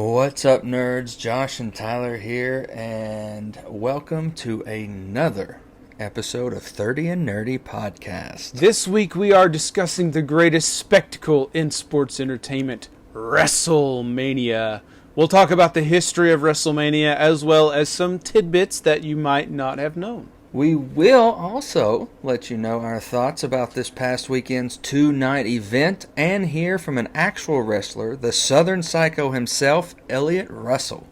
What's up, nerds? Josh and Tyler here, and welcome to another episode of 30 and Nerdy Podcast. This week we are discussing the greatest spectacle in sports entertainment, WrestleMania. We'll talk about the history of WrestleMania as well as some tidbits that you might not have known. We will also let you know our thoughts about this past weekend's two-night event and hear from an actual wrestler, the Southern Psycho himself, Elliot Russell.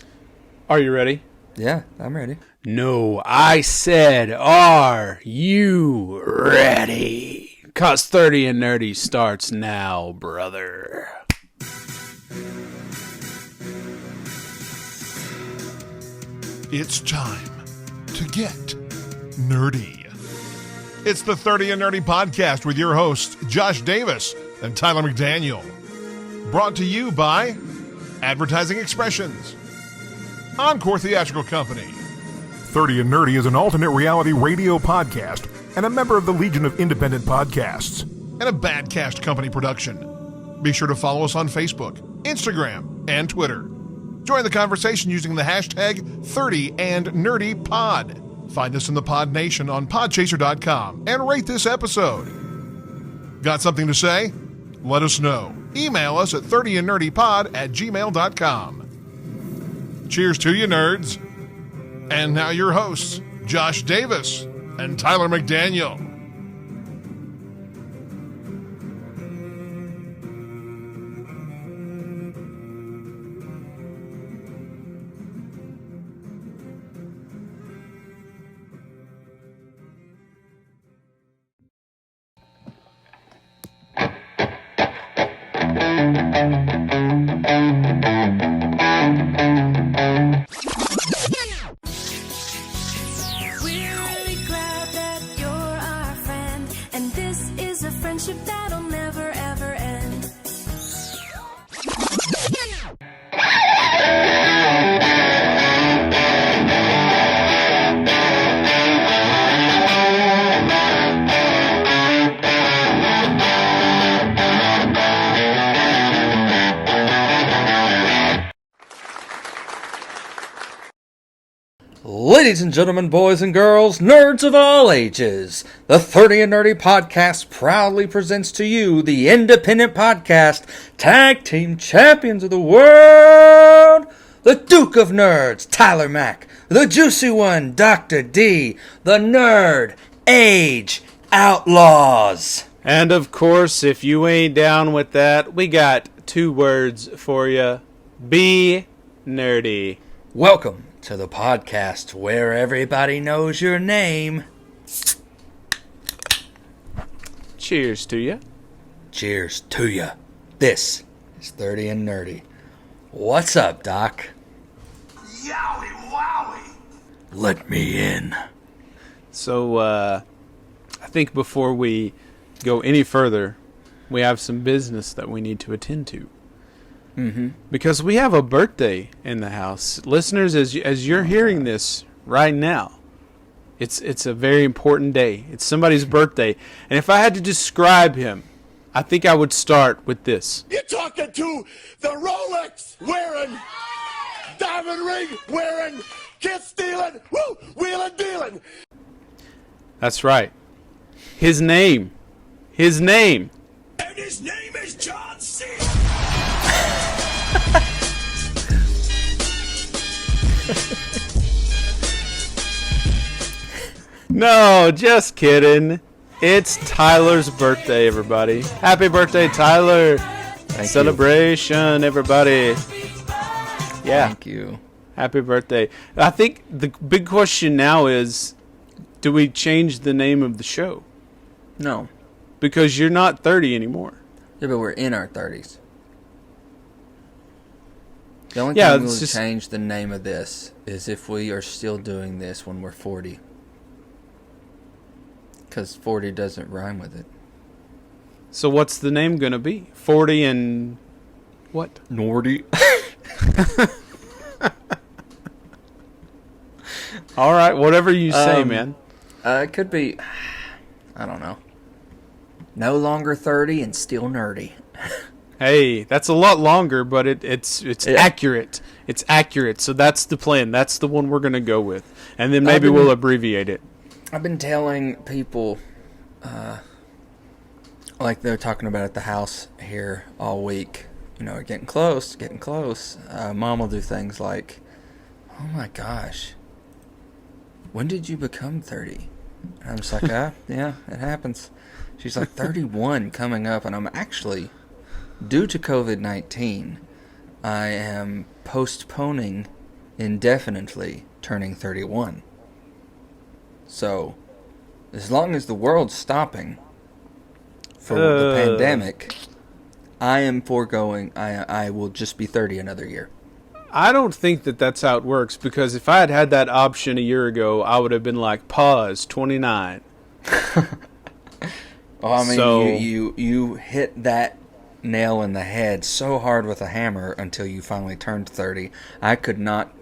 Are you ready? Yeah, I'm ready. No, I said, are you ready? 'Cause 30 and Nerdy starts now, brother. It's time to get nerdy. It's the 30 and Nerdy Podcast with your hosts, Josh Davis and Tyler McDaniel. Brought to you by Advertising Expressions, Encore Theatrical Company. 30 and Nerdy is an alternate reality radio podcast and a member of the Legion of Independent Podcasts, and a Badcast Company production. Be sure to follow us on Facebook, Instagram, and Twitter. Join the conversation using the hashtag 30andNerdyPod. Find us in the Pod Nation on podchaser.com and rate this episode. Got something to say? Let us know. Email us at 30andnerdypod@gmail.com. Cheers to you, nerds. And now your hosts, Josh Davis and Tyler McDaniel. Ladies and gentlemen, boys and girls, nerds of all ages, the 30 and Nerdy Podcast proudly presents to you the independent podcast tag team champions of the world, the Duke of Nerds, Tyler Mack, the Juicy One, Dr. D, the Nerd Age Outlaws. And of course, if you ain't down with that, we got two words for you. Be nerdy. Welcome to the podcast where everybody knows your name. Cheers to you. Cheers to you. This is 30 and Nerdy. What's up, Doc? Yowie wowie! Let me in. So, I think before we go any further, we have some business that we need to attend to. Because we have a birthday in the house. Listeners, as you're hearing this right now, it's a very important day. It's somebody's birthday. And if I had to describe him, I think I would start with this. You're talking to the Rolex wearing, diamond ring wearing, kiss stealing, woo, wheeling dealing. That's right. His name. And his name is John C. No, just kidding. It's Tyler's birthday, everybody. Happy birthday, Tyler. Thank Celebration, everybody. Yeah. Thank you. Happy birthday. I think the big question now is, do we change the name of the show? No. Because you're not 30 anymore. Yeah, but we're in our 30s. The only Yeah, thing we'll it's just- change the name of this is if we are still doing this when we're 40. Because 40 doesn't rhyme with it. So what's the name going to be? 40 and what? Nordy. All right, whatever you say, man. It could be, I don't know. No longer 30 and still nerdy. Hey, that's a lot longer, but it's accurate. It's accurate. So that's the plan. That's the one we're going to go with. And then maybe we'll abbreviate it. I've been telling people, like they're talking about at the house here all week, getting close. Mom will do things like, oh my gosh, when did you become 30? And I'm just like, yeah, it happens. She's like, 31 coming up, and I'm actually, due to COVID-19, I am postponing indefinitely turning 31. So, as long as the world's stopping for the pandemic, I am foregoing. I will just be 30 another year. I don't think that's how it works, because if I had had that option a year ago, I would have been like, pause, 29. Well, I mean, you hit that nail in the head so hard with a hammer until you finally turned 30. I could not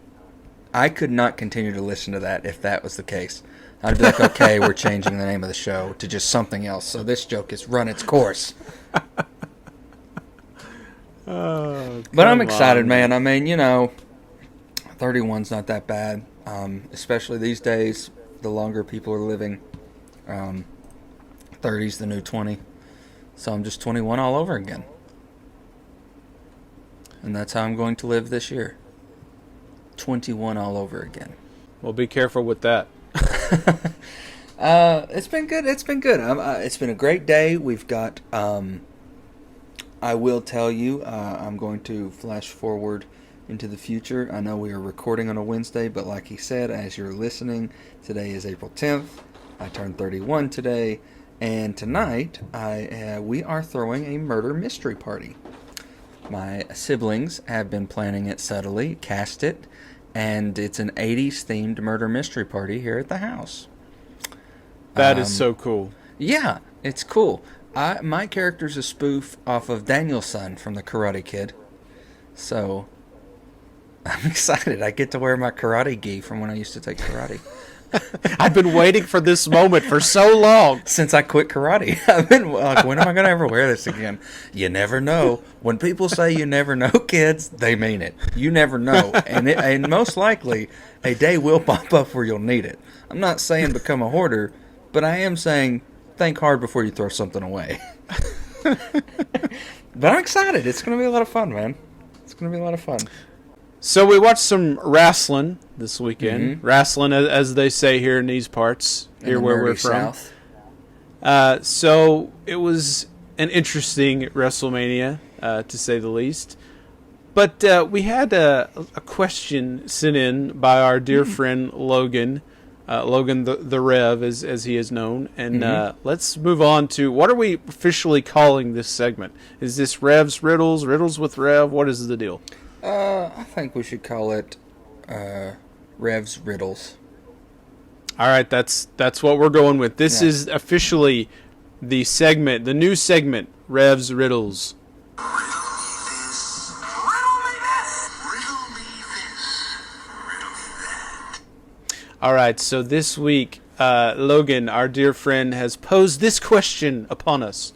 continue to listen to that if that was the case. I'd be like, okay, we're changing the name of the show to just something else, so this joke has run its course. But I'm excited, man. I mean, 31's not that bad, especially these days. The longer people are living, 30's the new 20. So I'm just 21 all over again. And that's how I'm going to live this year. 21 all over again. Well, be careful with that. It's been good. It's been a great day. We've got, I will tell you, I'm going to flash forward into the future. I know we are recording on a Wednesday, but like he said, as you're listening, today is April 10th. I turned 31 today. And tonight, we are throwing a murder mystery party. My siblings have been planning it subtly, cast it, and it's an 80s themed murder mystery party here at the house. That is so cool. Yeah, it's cool. My character's a spoof off of Daniel's son from the Karate Kid. So, I'm excited. I get to wear my karate gi from when I used to take karate. I've been waiting for this moment for so long. Since I quit karate. I've been like, when am I going to ever wear this again? You never know. When people say you never know, kids, they mean it. You never know. And most likely, a day will pop up where you'll need it. I'm not saying become a hoarder, but I am saying think hard before you throw something away. But I'm excited. It's going to be a lot of fun, man. It's going to be a lot of fun. So we watched some wrestling this weekend. Mm-hmm. Wrestling, as they say here in these parts, here where we're from. So it was an interesting WrestleMania, to say the least. But we had a question sent in by our dear friend Logan, Logan the Rev, as he is known. And let's move on to, what are we officially calling this segment? Is this Rev's Riddles, Riddles with Rev? What is the deal? I think we should call it Rev's Riddles. All right, that's what we're going with. This is officially the segment, the new segment, Rev's Riddles. Riddle me this, riddle me this, riddle me this, riddle me that. All right, so this week, Logan, our dear friend, has posed this question upon us.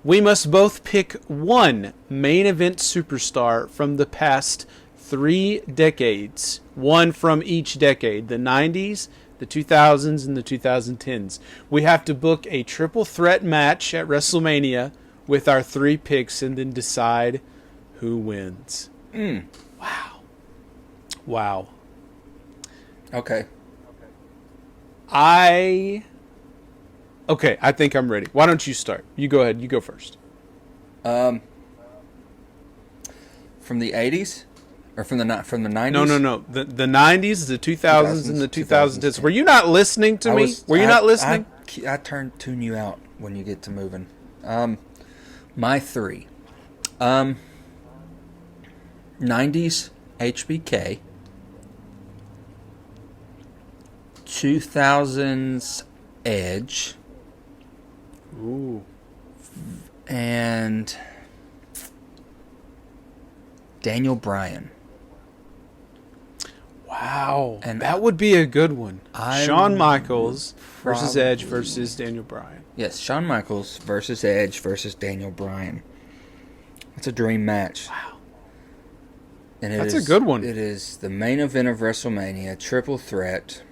We must both pick one main event superstar from the past 3 decades. One from each decade. The 90s, the 2000s, and the 2010s. We have to book a triple threat match at WrestleMania with our 3 picks and then decide who wins. Wow. Okay. Okay, I think I'm ready. Why don't you start? You go ahead. You go first. From the 80s? Or from the 90s? No. The 90s, the 2000s, and the 2010s. Were you not listening to me? Were you not listening? I tune you out when you get to moving. My 3. 90s HBK. 2000s Edge. Ooh. And Daniel Bryan. Wow. And that would be a good one. Shawn Michaels versus Edge versus Daniel Bryan. Yes, Shawn Michaels versus Edge versus Daniel Bryan. It's a dream match. Wow. And That's a good one. It is the main event of WrestleMania, triple threat.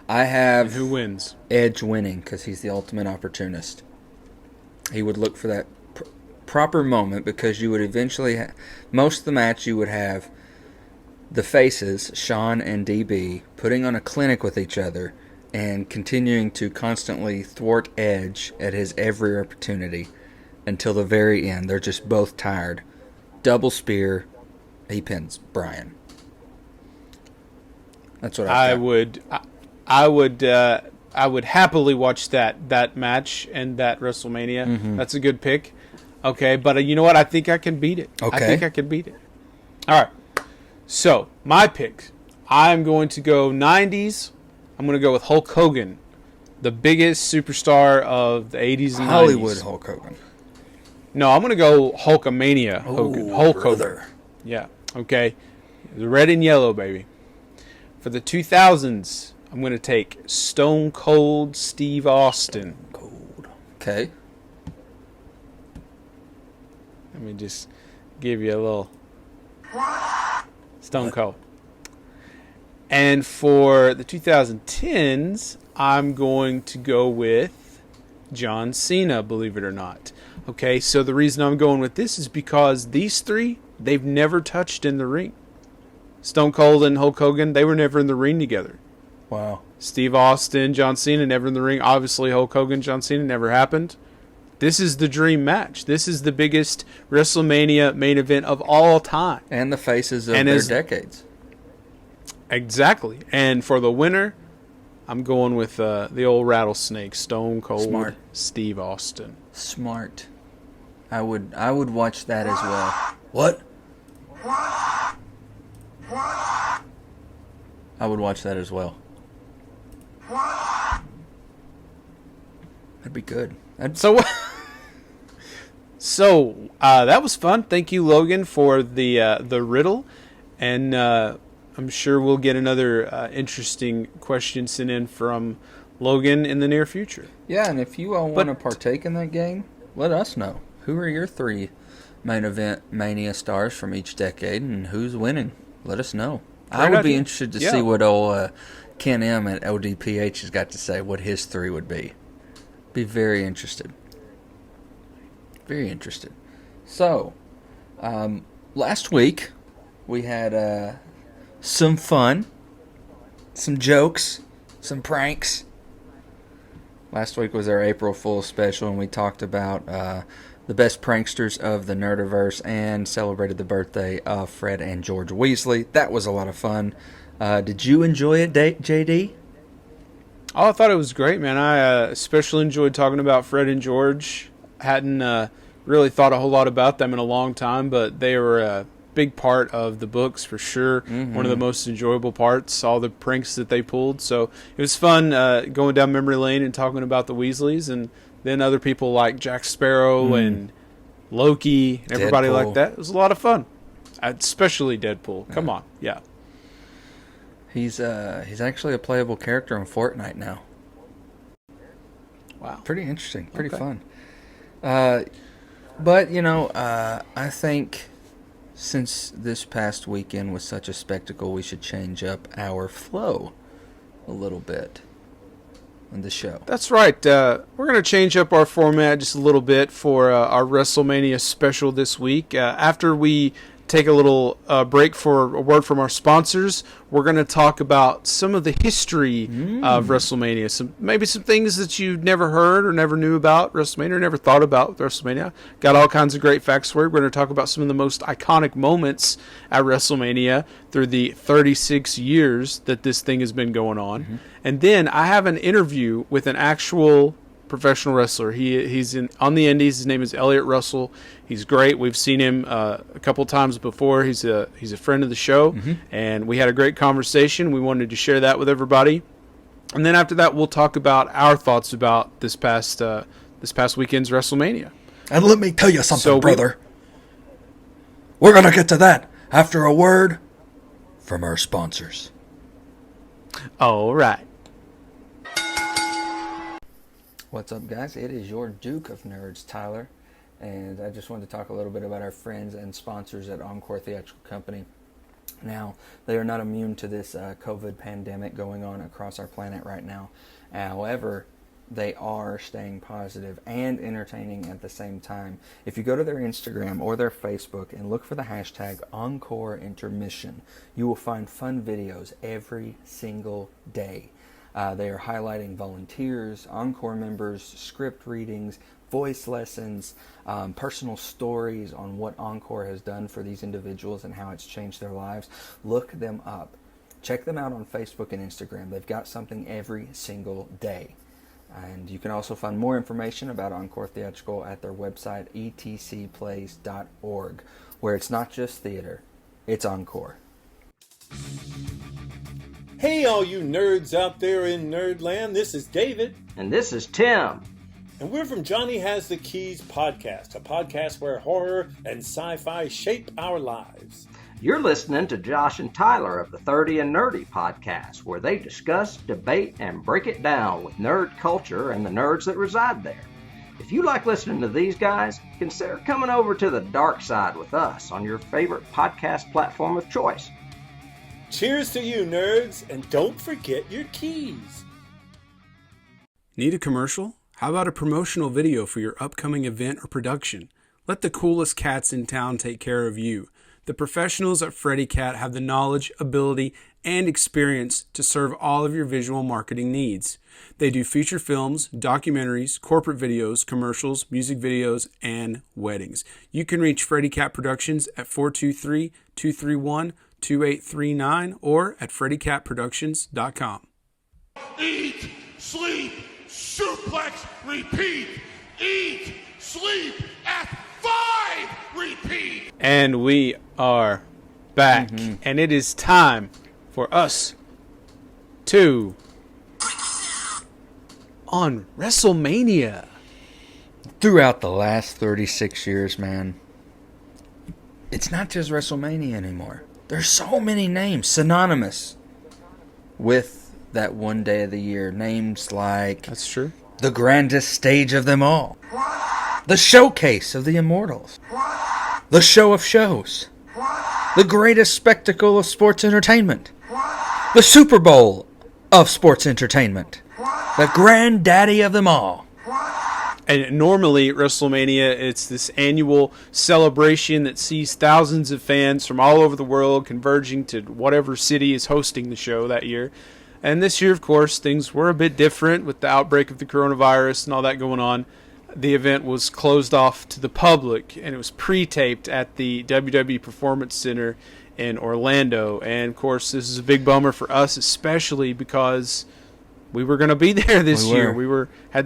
I have And who wins? Edge winning because he's the ultimate opportunist. He would look for that proper moment because you would eventually, most of the match you would have the faces, Shawn and DB, putting on a clinic with each other and continuing to constantly thwart Edge at his every opportunity until the very end. They're just both tired. Double spear, he pins Bryan. That's what I would happily watch that match and that WrestleMania. Mm-hmm. That's a good pick. Okay, but you know what? I think I can beat it. Okay. I think I can beat it. All right. So, my pick. I'm going to go 90s. I'm going to go with Hulk Hogan, the biggest superstar of the 80s and 90s. Hollywood Hulk Hogan. No, I'm going to go Hulkamania Hogan. Ooh, Hulk brother. Hogan. Yeah. Okay. The red and yellow, baby. For the 2000s, I'm going to take Stone Cold Steve Austin. Cold. Okay. Let me just give you a little Stone Cold. And for the 2010s, I'm going to go with John Cena, believe it or not. Okay, so the reason I'm going with this is because these three, they've never touched in the ring. Stone Cold and Hulk Hogan, they were never in the ring together. Wow. Steve Austin, John Cena, never in the ring. Obviously, Hulk Hogan, John Cena, never happened. This is the dream match. This is the biggest WrestleMania main event of all time. And the faces of their decades. Exactly. And for the winner, I'm going with the old rattlesnake, Stone Cold Smart. Steve Austin. Smart. I would watch that as well. What? I would watch that as well. That'd be good. So that was fun. Thank you, Logan, for the riddle, and I'm sure we'll get another interesting question sent in from Logan in the near future. Yeah, and if you all want to partake in that game, let us know. Who are your three main event Mania stars from each decade, and who's winning? Let us know. I would be interested to see what old Ken M at ODPH has got to say, what his three would be. Be very interested. Very interested. So, last week we had some fun, some jokes, some pranks. Last week was our April Fool's special, and we talked about the best pranksters of the Nerdiverse and celebrated the birthday of Fred and George Weasley. That was a lot of fun. Did you enjoy it, JD? Oh, I thought it was great, man. I especially enjoyed talking about Fred and George. Hadn't really thought a whole lot about them in a long time, but they were a big part of the books for sure. Mm-hmm. One of the most enjoyable parts, all the pranks that they pulled. So it was fun going down memory lane and talking about the Weasleys, and then other people like Jack Sparrow and Loki and everybody Deadpool. like that. It was a lot of fun, especially Deadpool. Come on, yeah. He's actually a playable character in Fortnite now. Wow. Pretty interesting. Pretty fun. But, I think since this past weekend was such a spectacle, we should change up our flow a little bit on the show. That's right. We're going to change up our format just a little bit for our WrestleMania special this week. After we take a little break for a word from our sponsors, we're going to talk about some of the history of WrestleMania. Maybe some things that you've never heard or never knew about WrestleMania or never thought about WrestleMania. Got all kinds of great facts for you. We're going to talk about some of the most iconic moments at WrestleMania through the 36 years that this thing has been going on. Mm-hmm. And then I have an interview with an actual professional wrestler. He's on the Indies. His name is Elliot Russell. He's great. We've seen him a couple times before. He's a friend of the show, and we had a great conversation. We wanted to share that with everybody. And then after that, we'll talk about our thoughts about this past weekend's WrestleMania. And let me tell you something, brother. We're going to get to that after a word from our sponsors. All right. What's up, guys? It is your Duke of Nerds, Tyler. And I just wanted to talk a little bit about our friends and sponsors at Encore Theatrical Company. Now, they are not immune to this COVID pandemic going on across our planet right now. However, they are staying positive and entertaining at the same time. If you go to their Instagram or their Facebook and look for the hashtag Encore Intermission, you will find fun videos every single day. They are highlighting volunteers, Encore members, script readings, voice lessons, personal stories on what Encore has done for these individuals and how it's changed their lives. Look them up. Check them out on Facebook and Instagram. They've got something every single day. And you can also find more information about Encore Theatrical at their website, etcplays.org, where it's not just theater, it's Encore. Hey, all you nerds out there in Nerdland, this is David. And this is Tim. And we're from Johnny Has the Keys podcast, a podcast where horror and sci-fi shape our lives. You're listening to Josh and Tyler of the 30 and Nerdy podcast, where they discuss, debate, and break it down with nerd culture and the nerds that reside there. If you like listening to these guys, consider coming over to the dark side with us on your favorite podcast platform of choice. Cheers to you, nerds, and don't forget your keys. Need a commercial? How about a promotional video for your upcoming event or production? Let the coolest cats in town take care of you. The professionals at Freddy Cat have the knowledge, ability, and experience to serve all of your visual marketing needs. They do feature films, documentaries, corporate videos, commercials, music videos, and weddings. You can reach Freddy Cat Productions at 423-231-2839 or at freddycatproductions.com. Eat, sleep, suplex, repeat. Eat, sleep, F5, repeat. And we are back. And it is time for us to on WrestleMania. Throughout the last 36 years, man, it's not just WrestleMania anymore. There's so many names synonymous with that one day of the year. Names like That's true. the grandest stage of them all, the showcase of the immortals, the show of shows, the greatest spectacle of sports entertainment, the Super Bowl of sports entertainment, the granddaddy of them all. And normally at WrestleMania, it's this annual celebration that sees thousands of fans from all over the world converging to whatever city is hosting the show that year. And this year, of course, things were a bit different with the outbreak of the coronavirus and all that going on. The event was closed off to the public, and it was pre-taped at the WWE Performance Center in Orlando. And, of course, this is a big bummer for us, especially because we were going to be there this year. We had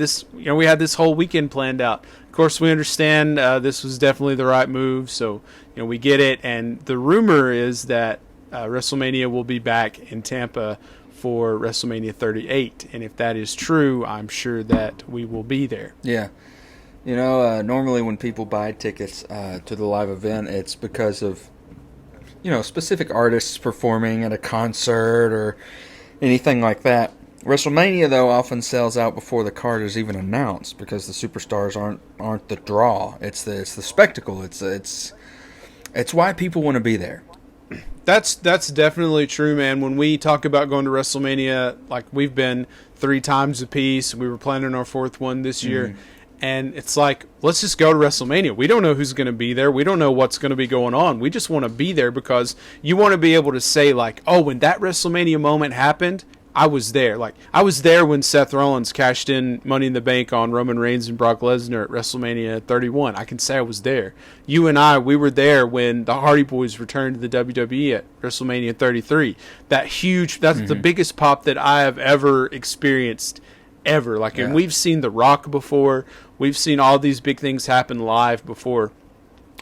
this whole weekend planned out. Of course, we understand this was definitely the right move, so we get it. And the rumor is that WrestleMania will be back in Tampa for WrestleMania 38, and if that is true, I'm sure that we will be there. Yeah. Normally when people buy tickets to the live event, it's because of, specific artists performing at a concert or anything like that. WrestleMania, though, often sells out before the card is even announced because the superstars aren't the draw. It's the spectacle. It's why people want to be there. That's definitely true, man. When we talk about going to WrestleMania, like we've been 3 times apiece, we were planning our 4th one this year, and it's like, let's just go to WrestleMania. We don't know who's going to be there. We don't know what's going to be going on. We just want to be there because you want to be able to say, like, oh, when that WrestleMania moment happened, I was there. Like, I was there when Seth Rollins cashed in Money in the Bank on Roman Reigns and Brock Lesnar at WrestleMania 31. I can say I was there. You and I, we were there when the Hardy Boys returned to the WWE at WrestleMania 33. That's the biggest pop that I have ever experienced, ever. Like, and we've seen The Rock before. We've seen all these big things happen live before.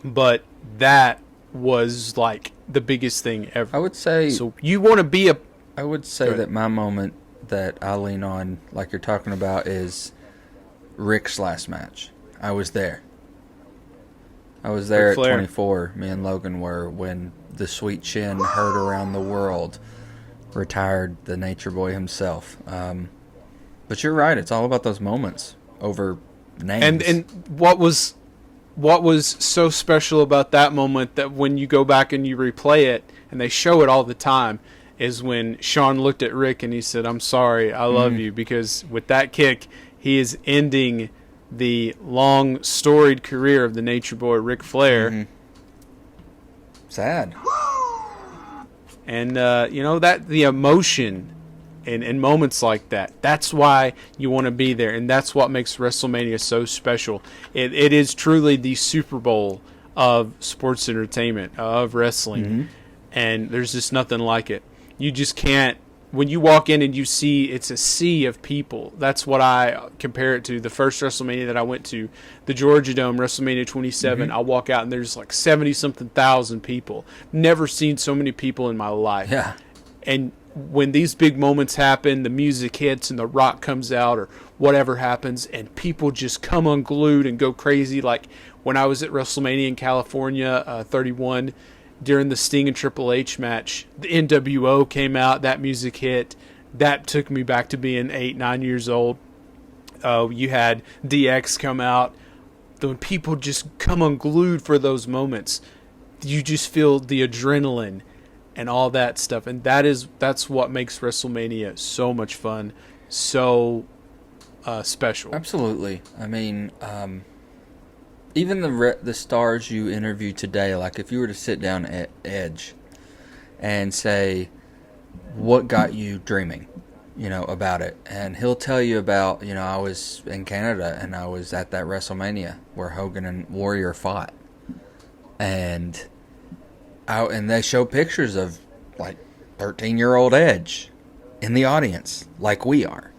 But that was, like, the biggest thing ever. I would say... So you want to be I would say that my moment that I lean on, like you're talking about, is Rick's last match. I was there. I was there at 24. Me and Logan were when the Sweet Chin heard around the world retired the Nature Boy himself. But you're right. It's all about those moments over names. And what was what was so special about that moment that when you go back and you replay it, and they show it all the time, is when Shawn looked at Rick and he said, "I'm sorry, I love you," because with that kick, he is ending the long, storied career of the Nature Boy Ric Flair. Sad. And, that the emotion in moments like that, that's why you want to be there. And that's what makes WrestleMania so special. It is truly the Super Bowl of sports entertainment, of wrestling. And there's just nothing like it. You just can't. When you walk in and you see it's a sea of people, that's what I compare it to. The first WrestleMania that I went to, the Georgia Dome, WrestleMania 27, I walk out and there's like 70-something thousand people. Never seen so many people in my life. Yeah. And when these big moments happen, the music hits and The Rock comes out or whatever happens, and people just come unglued and go crazy. Like when I was at WrestleMania in California, 31, during the Sting and Triple H match, the NWO came out, that music hit. That took me back to being 8, 9 years old. You had DX come out. When people just come unglued for those moments, you just feel the adrenaline and all that stuff. And that's what makes WrestleMania so much fun, so special. Absolutely. I mean, even the stars you interviewed today, like if you were to sit down at Edge and say, what got you dreaming, about it? And he'll tell you about, I was in Canada and I was at that WrestleMania where Hogan and Warrior fought. And they show pictures of like 13-year-old Edge in the audience, like we are.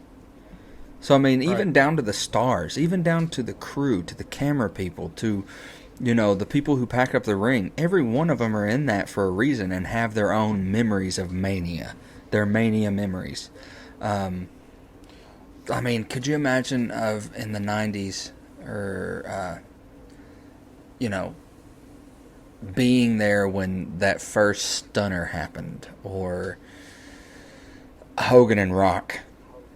So, I mean, even down to the stars, even down to the crew, to the camera people, to, the people who pack up the ring, every one of them are in that for a reason and have their own memories of Mania, their Mania memories. I mean, could you imagine in the 90s or, being there when that first stunner happened, or Hogan and Rock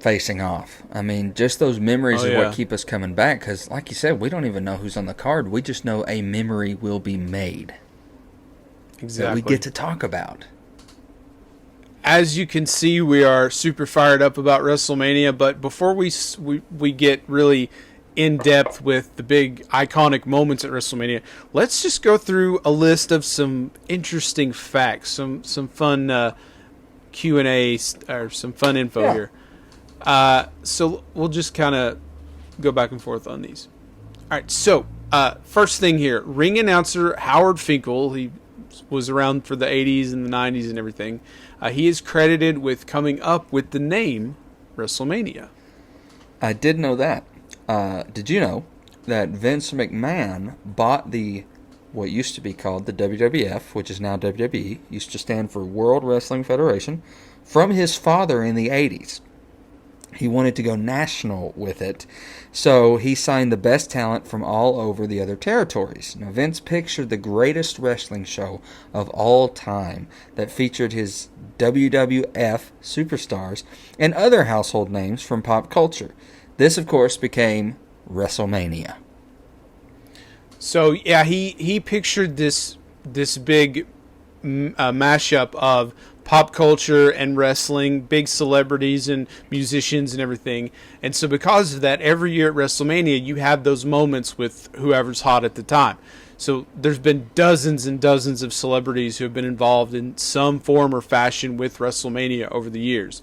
facing off? I mean, just those memories is what keep us coming back, because like you said, we don't even know who's on the card. We just know a memory will be made. Exactly. That we get to talk about. As you can see, we are super fired up about WrestleMania, but before we get really in depth with the big iconic moments at WrestleMania, let's just go through a list of some interesting facts, some fun Q&A or some fun info here. So we'll just kind of go back and forth on these. All right, so first thing here, ring announcer Howard Finkel, he was around for the 80s and the 90s and everything. He is credited with coming up with the name WrestleMania. I did know that. Did you know that Vince McMahon bought what used to be called the WWF, which is now WWE, used to stand for World Wrestling Federation, from his father in the 80s. He wanted to go national with it, so he signed the best talent from all over the other territories. Now, Vince pictured the greatest wrestling show of all time that featured his WWF superstars and other household names from pop culture. This, of course, became WrestleMania. So, yeah, he pictured this big mashup of pop culture and wrestling, big celebrities and musicians and everything. And so because of that, every year at WrestleMania, you have those moments with whoever's hot at the time. So there's been dozens and dozens of celebrities who have been involved in some form or fashion with WrestleMania over the years,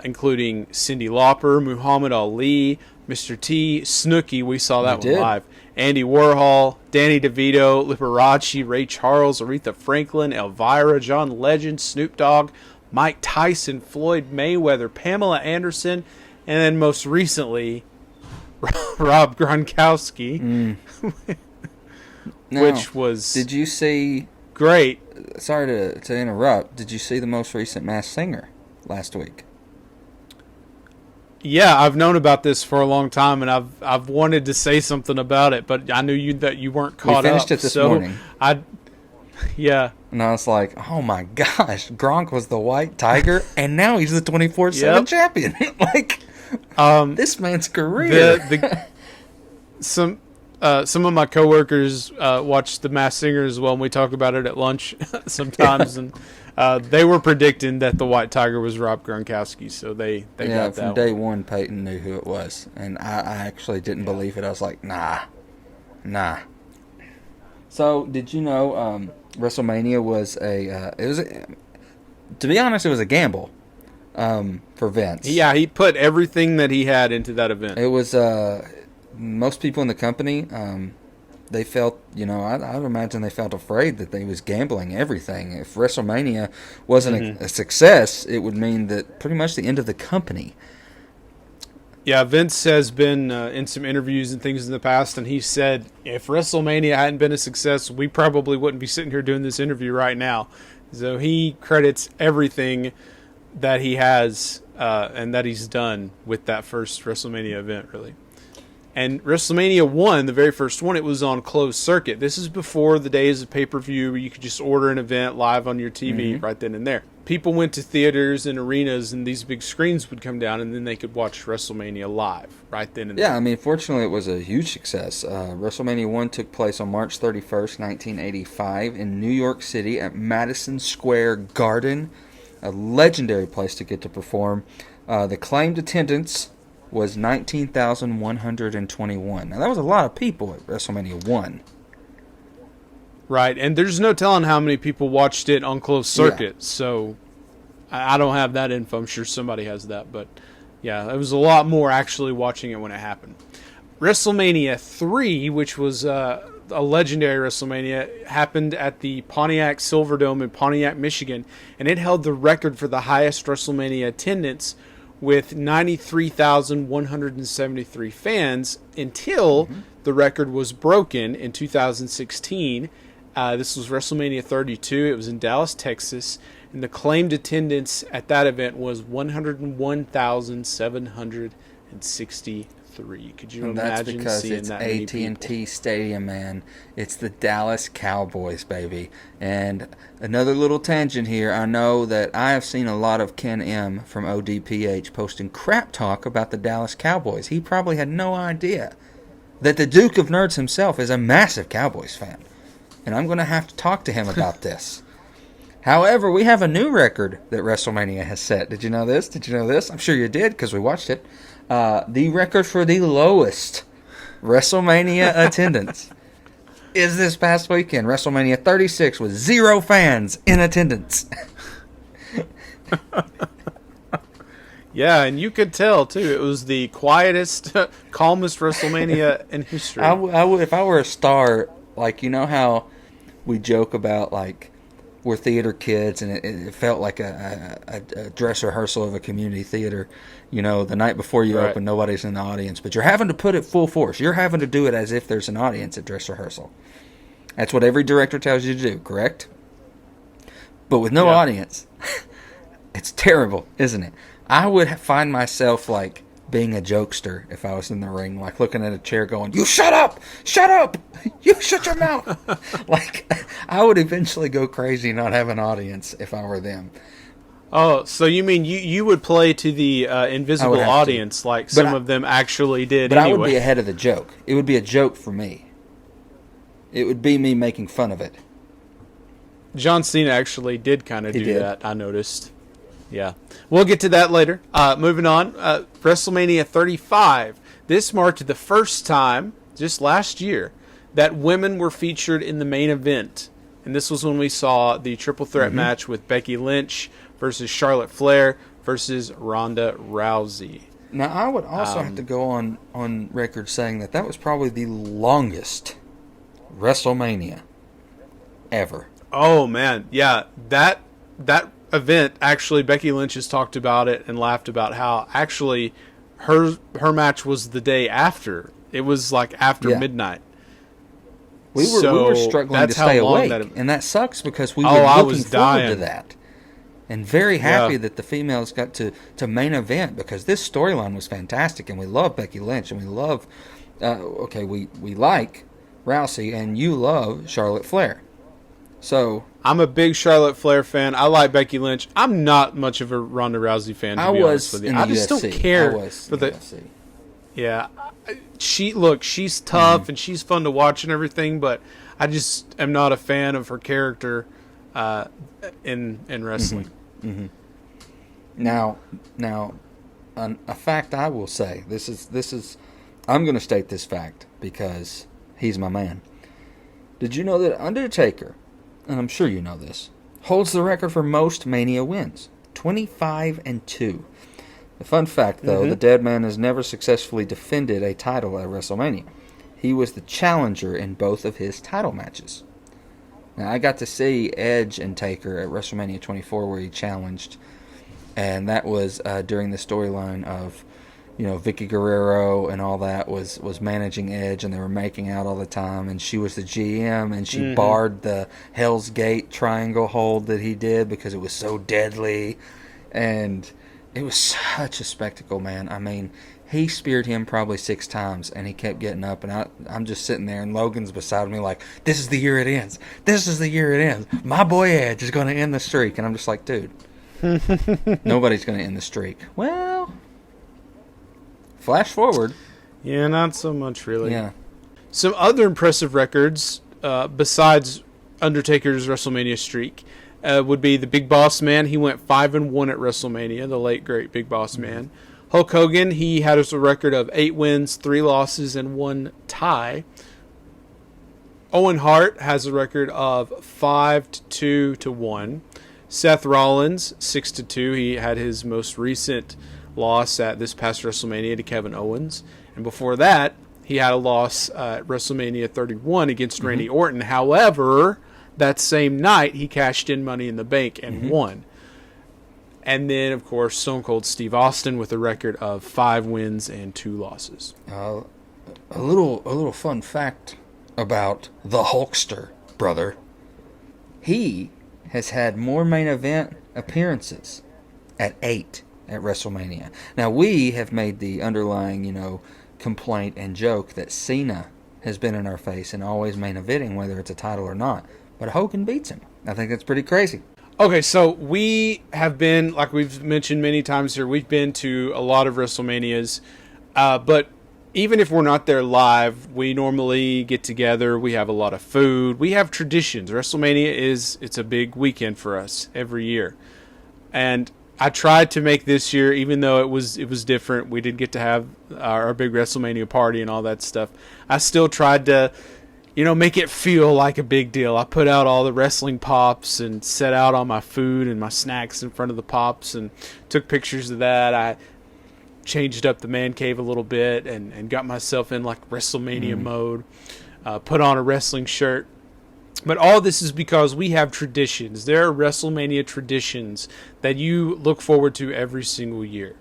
including Cyndi Lauper, Muhammad Ali, Mr. T, Snooki, we saw that one live, Andy Warhol, Danny DeVito, Liberace, Ray Charles, Aretha Franklin, Elvira, John Legend, Snoop Dogg, Mike Tyson, Floyd Mayweather, Pamela Anderson, and then most recently, Rob Gronkowski, which was did you see great. Sorry to interrupt. Did you see the most recent Masked Singer last week? Yeah, I've known about this for a long time, and I've wanted to say something about it, but I knew that you weren't caught up. We finished it this morning. Yeah. And I was like, oh my gosh, Gronk was the white tiger, and now he's the 24/7 champion. Like, this man's career. Some some of my coworkers watch The Masked Singer as well, and we talk about it at lunch sometimes. And they were predicting that the White Tiger was Rob Gronkowski, so they got that from day one, Peyton knew who it was, and I actually didn't believe it. I was like, nah. So, did you know WrestleMania was to be honest, it was a gamble for Vince. Yeah, he put everything that he had into that event. It was most people in the company. They felt, I would imagine they felt afraid that they was gambling everything. If WrestleMania wasn't a success, it would mean that pretty much the end of the company. Yeah, Vince has been in some interviews and things in the past, and he said if WrestleMania hadn't been a success, we probably wouldn't be sitting here doing this interview right now. So he credits everything that he has and that he's done with that first WrestleMania event, really. And WrestleMania 1, the very first one, it was on closed circuit. This is before the days of pay-per-view where you could just order an event live on your TV right then and there. People went to theaters and arenas, and these big screens would come down, and then they could watch WrestleMania live right then and there. Yeah, I mean, fortunately, it was a huge success. WrestleMania 1 took place on March 31st, 1985 in New York City at Madison Square Garden, a legendary place to get to perform. The claimed attendance was 19,121. Now, that was a lot of people at WrestleMania 1. Right, and there's no telling how many people watched it on closed circuit, so I don't have that info. I'm sure somebody has that, but yeah, it was a lot more actually watching it when it happened. WrestleMania 3, which was a legendary WrestleMania, happened at the Pontiac Silverdome in Pontiac, Michigan, and it held the record for the highest WrestleMania attendance with 93,173 fans until the record was broken in 2016. This was WrestleMania 32. It was in Dallas, Texas, and the claimed attendance at that event was 101,763. Could you imagine seeing that many people? That's because it's AT&T Stadium, man. It's the Dallas Cowboys, baby. And another little tangent here. I know that I have seen a lot of Ken M from ODPH posting crap talk about the Dallas Cowboys. He probably had no idea that the Duke of Nerds himself is a massive Cowboys fan. And I'm going to have to talk to him about this. However, we have a new record that WrestleMania has set. Did you know this? I'm sure you did because we watched it. The record for the lowest WrestleMania attendance is this past weekend. WrestleMania 36 with 0 fans in attendance. Yeah, and you could tell, too. It was the quietest, calmest WrestleMania in history. If I were a star, like, you know how we joke about, like, we're theater kids, and it felt like a dress rehearsal of a community theater. You know, the night before you open, nobody's in the audience, but you're having to put it full force. You're having to do it as if there's an audience at dress rehearsal. That's what every director tells you to do, correct? But with no audience, it's terrible, isn't it? I would find myself, like, being a jokester if I was in the ring, like looking at a chair going, "You shut up! Shut up! You shut your mouth!" Like, I would eventually go crazy not have an audience if I were them. Oh, so you mean you would play to the invisible audience like some of them actually did but anyway. I would be ahead of the joke. It would be a joke for me. It would be me making fun of it. John Cena actually did kind of do that, I noticed. Yeah. We'll get to that later. Moving on. WrestleMania 35. This marked the first time, just last year, that women were featured in the main event. And this was when we saw the triple threat match with Becky Lynch versus Charlotte Flair versus Ronda Rousey. Now, I would also have to go on record saying that was probably the longest WrestleMania ever. Oh, man. Yeah, that event, actually, Becky Lynch has talked about it and laughed about how actually her match was the day after. It was like after midnight. We were struggling to stay awake, and that sucks because we were looking forward to that. And very happy that the females got to main event because this storyline was fantastic, and we love Becky Lynch, and we love, we like Rousey, and you love Charlotte Flair. So I'm a big Charlotte Flair fan. I like Becky Lynch. I'm not much of a Ronda Rousey fan, to be honest with you. I just don't care for the UFC. Yeah, she's tough and she's fun to watch and everything, but I just am not a fan of her character in wrestling. Now, a fact I will say. This is. I'm going to state this fact because he's my man. Did you know that Undertaker, and I'm sure you know this, holds the record for most Mania wins, 25-2. The fun fact, though, the dead man has never successfully defended a title at WrestleMania. He was the challenger in both of his title matches. Now, I got to see Edge and Taker at WrestleMania 24 where he challenged, and that was during the storyline of, Vicky Guerrero and all that was managing Edge, and they were making out all the time, and she was the GM, and she barred the Hell's Gate triangle hold that he did because it was so deadly, and it was such a spectacle, man. I mean, he speared him probably 6 times, and he kept getting up, and I'm just sitting there, and Logan's beside me like, this is the year it ends. This is the year it ends. My boy Edge is going to end the streak, and I'm just like, dude, nobody's going to end the streak. Well, flash forward. Yeah, not so much, really. Yeah. Some other impressive records, besides Undertaker's WrestleMania streak, would be the Big Boss Man. He went 5-1 at WrestleMania, the late, great Big Boss Man. Hulk Hogan, he had a record of 8 wins, 3 losses, and 1 tie. Owen Hart has a record of 5-2-1. Seth Rollins, 6-2. He had his most recent loss at this past WrestleMania to Kevin Owens. And before that, he had a loss at WrestleMania 31 against Randy Orton. However, that same night, he cashed in Money in the Bank and won. And then, of course, Stone Cold Steve Austin with a record of 5 wins and 2 losses. A little fun fact about the Hulkster, brother. He has had more main event appearances at 8 at WrestleMania. Now, we have made the underlying, complaint and joke that Cena has been in our face and always main eventing, whether it's a title or not. But Hogan beats him. I think that's pretty crazy. Okay, so we have been, like we've mentioned many times here, we've been to a lot of WrestleManias. But even if we're not there live, we normally get together. We have a lot of food. We have traditions. WrestleMania it's a big weekend for us every year. And I tried to make this year, even though it was different, we did get to have our big WrestleMania party and all that stuff. I still tried to, make it feel like a big deal. I put out all the wrestling pops and set out all my food and my snacks in front of the pops and took pictures of that. I changed up the man cave a little bit and got myself in like WrestleMania mode. Put on a wrestling shirt. But all this is because we have traditions. There are WrestleMania traditions that you look forward to every single year.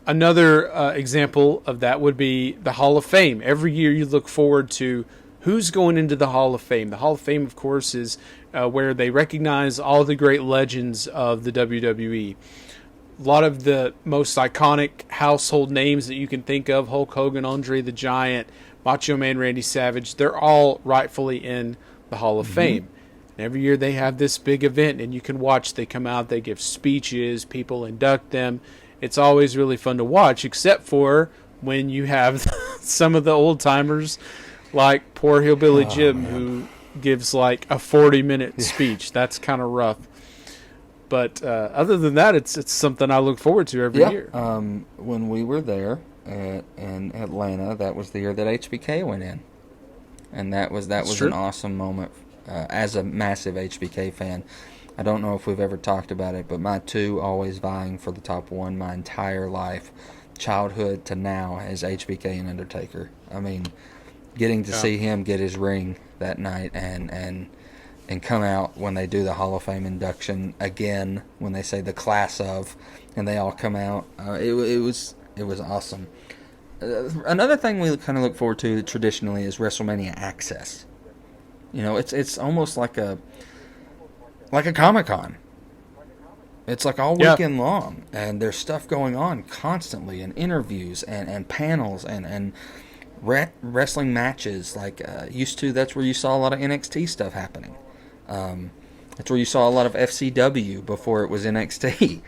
Another example of that would be the Hall of Fame. Every year you look forward to who's going into the Hall of Fame. The Hall of Fame, of course, is where they recognize all the great legends of the WWE. A lot of the most iconic household names that you can think of, Hulk Hogan, Andre the Giant, Macho Man Randy Savage, they're all rightfully in the Hall of Fame. And every year they have this big event, and you can watch. They come out, they give speeches, people induct them. It's always really fun to watch, except for when you have some of the old-timers like poor Hillbilly Jim, who gives like a 40-minute speech. That's kind of rough. But other than that, it's something I look forward to every year. When we were there in Atlanta, that was the year that HBK went in. And that was an awesome moment. As a massive HBK fan, I don't know if we've ever talked about it, but my 2 always vying for the top 1 my entire life, childhood to now, is HBK and Undertaker. I mean, getting to see him get his ring that night and come out when they do the Hall of Fame induction again, when they say the class of, and they all come out. It was awesome. Another thing we kind of look forward to traditionally is WrestleMania Access. It's almost like a Comic-Con. It's like all weekend long, and there's stuff going on constantly, and interviews and panels and wrestling matches. Like used to, that's where you saw a lot of NXT stuff happening. That's where you saw a lot of FCW before it was NXT.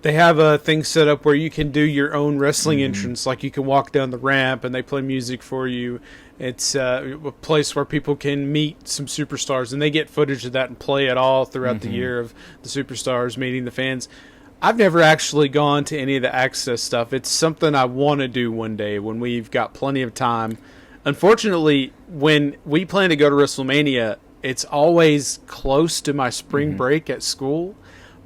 They have a thing set up where you can do your own wrestling Mm-hmm. entrance. Like you can walk down the ramp and they play music for you. It's a place where people can meet some superstars, and they get footage of that and play it all throughout the year of the superstars meeting the fans. I've never actually gone to any of the access stuff. It's something I want to do one day when we've got plenty of time. Unfortunately, when we plan to go to WrestleMania, it's always close to my spring break at school.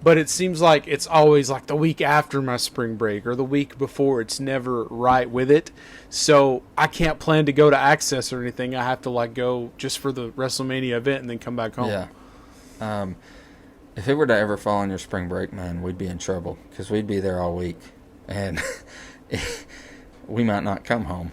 But it seems like it's always like the week after my spring break or the week before. It's never right with it. So I can't plan to go to Access or anything. I have to like go just for the WrestleMania event and then come back home. Yeah. If it were to ever fall on your spring break, man, we'd be in trouble because we'd be there all week. And we might not come home.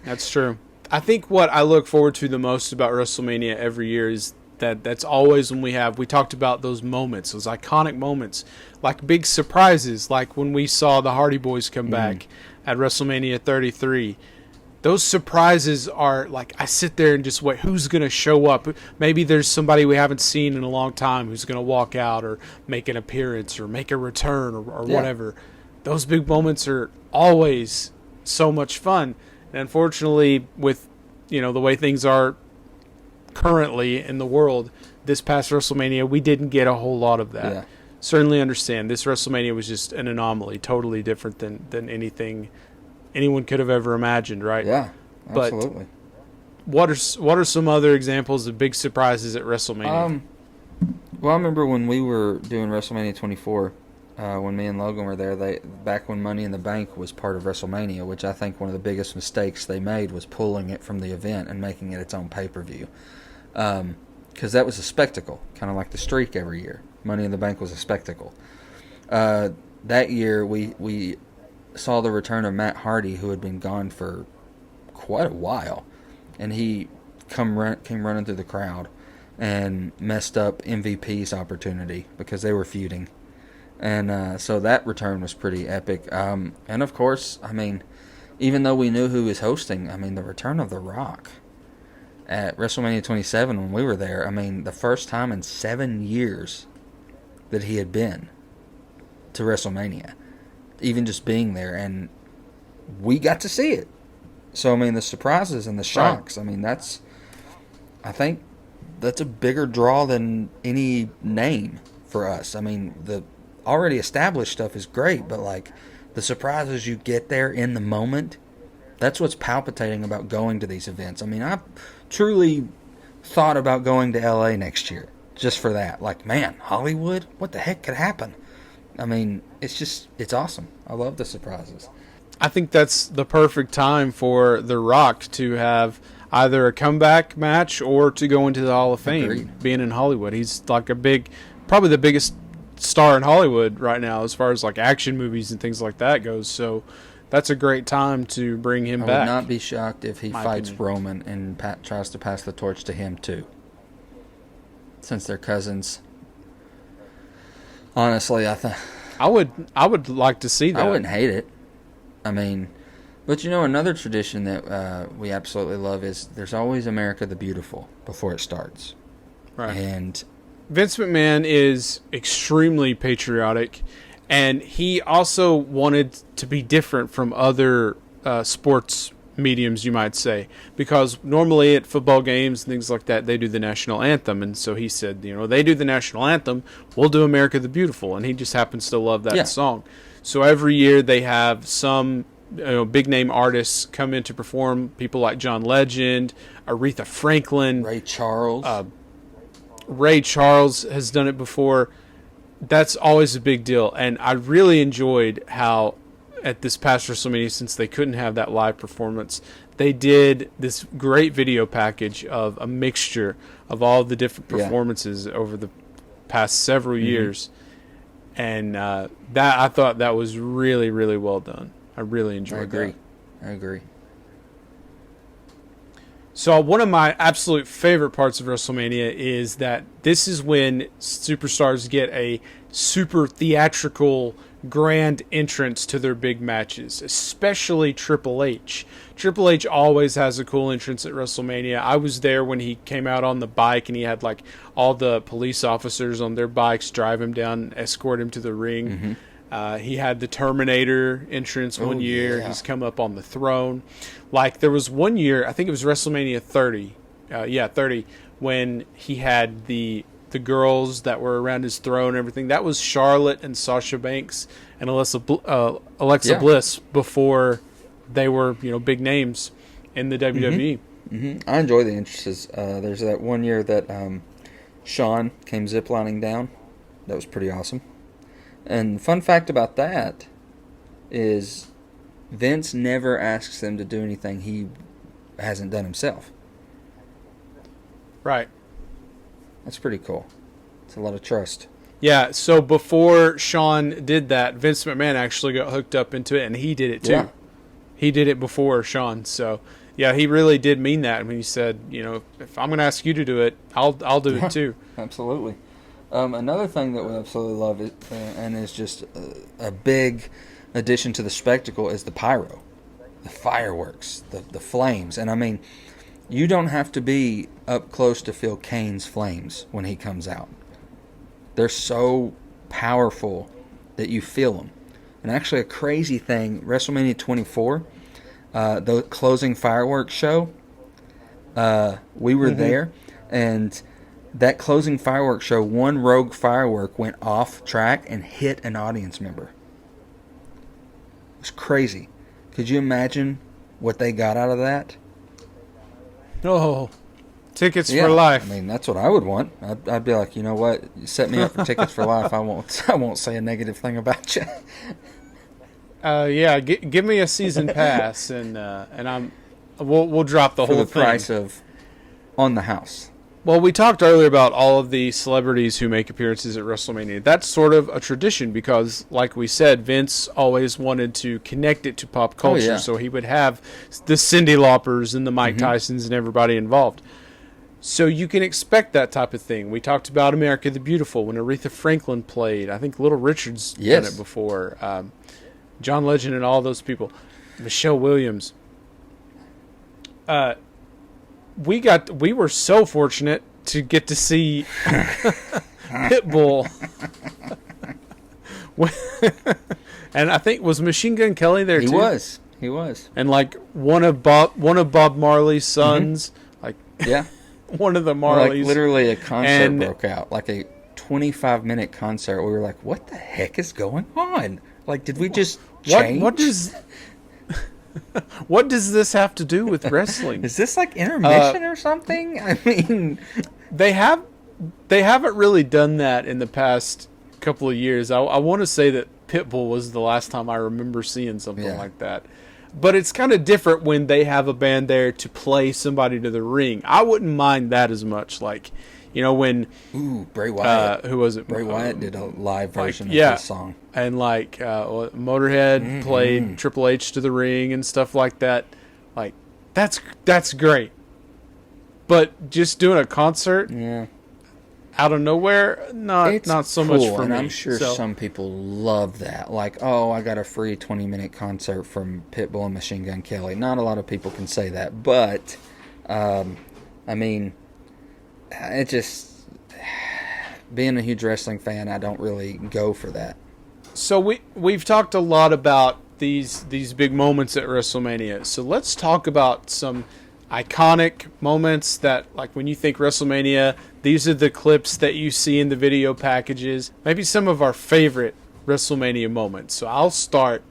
That's true. I think what I look forward to the most about WrestleMania every year is that's always when we talked about those moments, those iconic moments, like big surprises, like when we saw the Hardy Boys come back at WrestleMania 33. Those surprises are like, I sit there and just wait, who's going to show up? Maybe there's somebody we haven't seen in a long time who's going to walk out or make an appearance or make a return or whatever. Those big moments are always so much fun. And unfortunately, with the way things are currently in the world, this past WrestleMania, we didn't get a whole lot of that. Yeah. Certainly understand this WrestleMania was just an anomaly, totally different than anything anyone could have ever imagined, right? Yeah, absolutely. But what are some other examples of big surprises at WrestleMania? Well, I remember when we were doing WrestleMania 24, when me and Logan were there, back when Money in the Bank was part of WrestleMania, which I think one of the biggest mistakes they made was pulling it from the event and making it its own pay-per-view. Because that was a spectacle, kind of like the Streak every year. Money in the Bank was a spectacle. That year, we saw the return of Matt Hardy, who had been gone for quite a while, and he came running through the crowd and messed up MVP's opportunity because they were feuding. And so that return was pretty epic. And of course, I mean, even though we knew who was hosting, I mean, the return of The Rock at WrestleMania 27 when we were there, I mean, the first time in 7 years that he had been to WrestleMania, even just being there, and we got to see it. So, I mean, the surprises and the shocks, I mean, I think that's a bigger draw than any name for us. I mean, the already established stuff is great, but like the surprises you get there in the moment, that's what's palpitating about going to these events. I mean, I've truly thought about going to LA next year just for that. Like, man, Hollywood, what the heck could happen? I mean, it's awesome. I love the surprises. I think that's the perfect time for The Rock to have either a comeback match or to go into the Hall of Fame. Agreed. Being in Hollywood, he's like probably the biggest star in Hollywood right now as far as like action movies and things like that goes. So that's a great time to bring him back. I would not be shocked if he fights opinion. Roman and tries to pass the torch to him too, since they're cousins. Honestly, I would like to see that. I wouldn't hate it. I mean, but another tradition that we absolutely love is there's always America the Beautiful before it starts. Right. And Vince McMahon is extremely patriotic, and he also wanted to be different from other sports mediums, you might say, because normally at football games and things like that, they do the national anthem, and so he said, they do the national anthem, we'll do America the Beautiful, and he just happens to love that song. So every year they have some big name artists come in to perform, people like John Legend, Aretha Franklin, Ray Charles. Ray Charles has done it before. That's always a big deal, and I really enjoyed how at this past WrestleMania, since they couldn't have that live performance, they did this great video package of a mixture of all the different performances over the past several years, and that I thought that was really, really well done. I really enjoyed that. I agree. So one of my absolute favorite parts of WrestleMania is that this is when superstars get a super theatrical grand entrance to their big matches, especially Triple H. Triple H always has a cool entrance at WrestleMania. I was there when he came out on the bike and he had like all the police officers on their bikes drive him down, escort him to the ring. He had the Terminator entrance one year. Yeah. He's come up on the throne. Like there was one year, I think it was WrestleMania 30. 30, when he had the girls that were around his throne and everything. That was Charlotte and Sasha Banks and Alexa Bliss before they were, big names in the WWE. I enjoy the entrances. There's that one year that Shawn came ziplining down. That was pretty awesome. And fun fact about that is Vince never asks them to do anything he hasn't done himself. Right. That's pretty cool. It's a lot of trust. Yeah, so before Shawn did that, Vince McMahon actually got hooked up into it, and he did it too. Yeah. He did it before Shawn. So, yeah, he really did mean that when he said, if I'm going to ask you to do it, I'll do it too. Absolutely. Another thing that we absolutely love and is just a big addition to the spectacle is the pyro, the fireworks, the flames. And I mean, you don't have to be up close to feel Kane's flames when he comes out. They're so powerful that you feel them. And actually a crazy thing, WrestleMania 24, the closing fireworks show, we were there, and that closing fireworks show, one rogue firework went off track and hit an audience member. It was crazy. Could you imagine what they got out of that? Oh, tickets for life. I mean, that's what I would want. I'd be like, you know what? You set me up for tickets for life. I won't say a negative thing about you. Give me a season pass, and we'll drop the for whole the price of on the house. Well, we talked earlier about all of the celebrities who make appearances at WrestleMania. That's sort of a tradition because, like we said, Vince always wanted to connect it to pop culture, so he would have the Cyndi Laupers and the Mike Tysons and everybody involved. So you can expect that type of thing. We talked about America the Beautiful when Aretha Franklin played. I think Little Richard's done it before. John Legend and all those people. Michelle Williams. We were so fortunate to get to see Pitbull. And I think was Machine Gun Kelly there too? He was. And like one of Bob Marley's sons, one of the Marleys. Like literally a concert broke out, like a 25-minute concert. We were like, "What the heck is going on? Like, did we just change? What does this have to do with wrestling? Is this like intermission or something? I mean, they haven't really done that in the past couple of years. I want to say that Pitbull was the last time I remember seeing something like that. But it's kind of different when they have a band there to play somebody to the ring. I wouldn't mind that as much. Like, when Bray Wyatt. Who was it? Bray Wyatt did a live version of this song. And Motorhead played Triple H to the ring and stuff like that. Like, that's great. But just doing a concert out of nowhere, not so much for me. And I'm sure some people love that. Like, I got a free 20-minute concert from Pitbull and Machine Gun Kelly. Not a lot of people can say that, but I mean, it just, being a huge wrestling fan, I don't really go for that. So we've talked a lot about these big moments at WrestleMania. So let's talk about some iconic moments that, like, when you think WrestleMania, these are the clips that you see in the video packages. Maybe some of our favorite WrestleMania moments. So I'll start.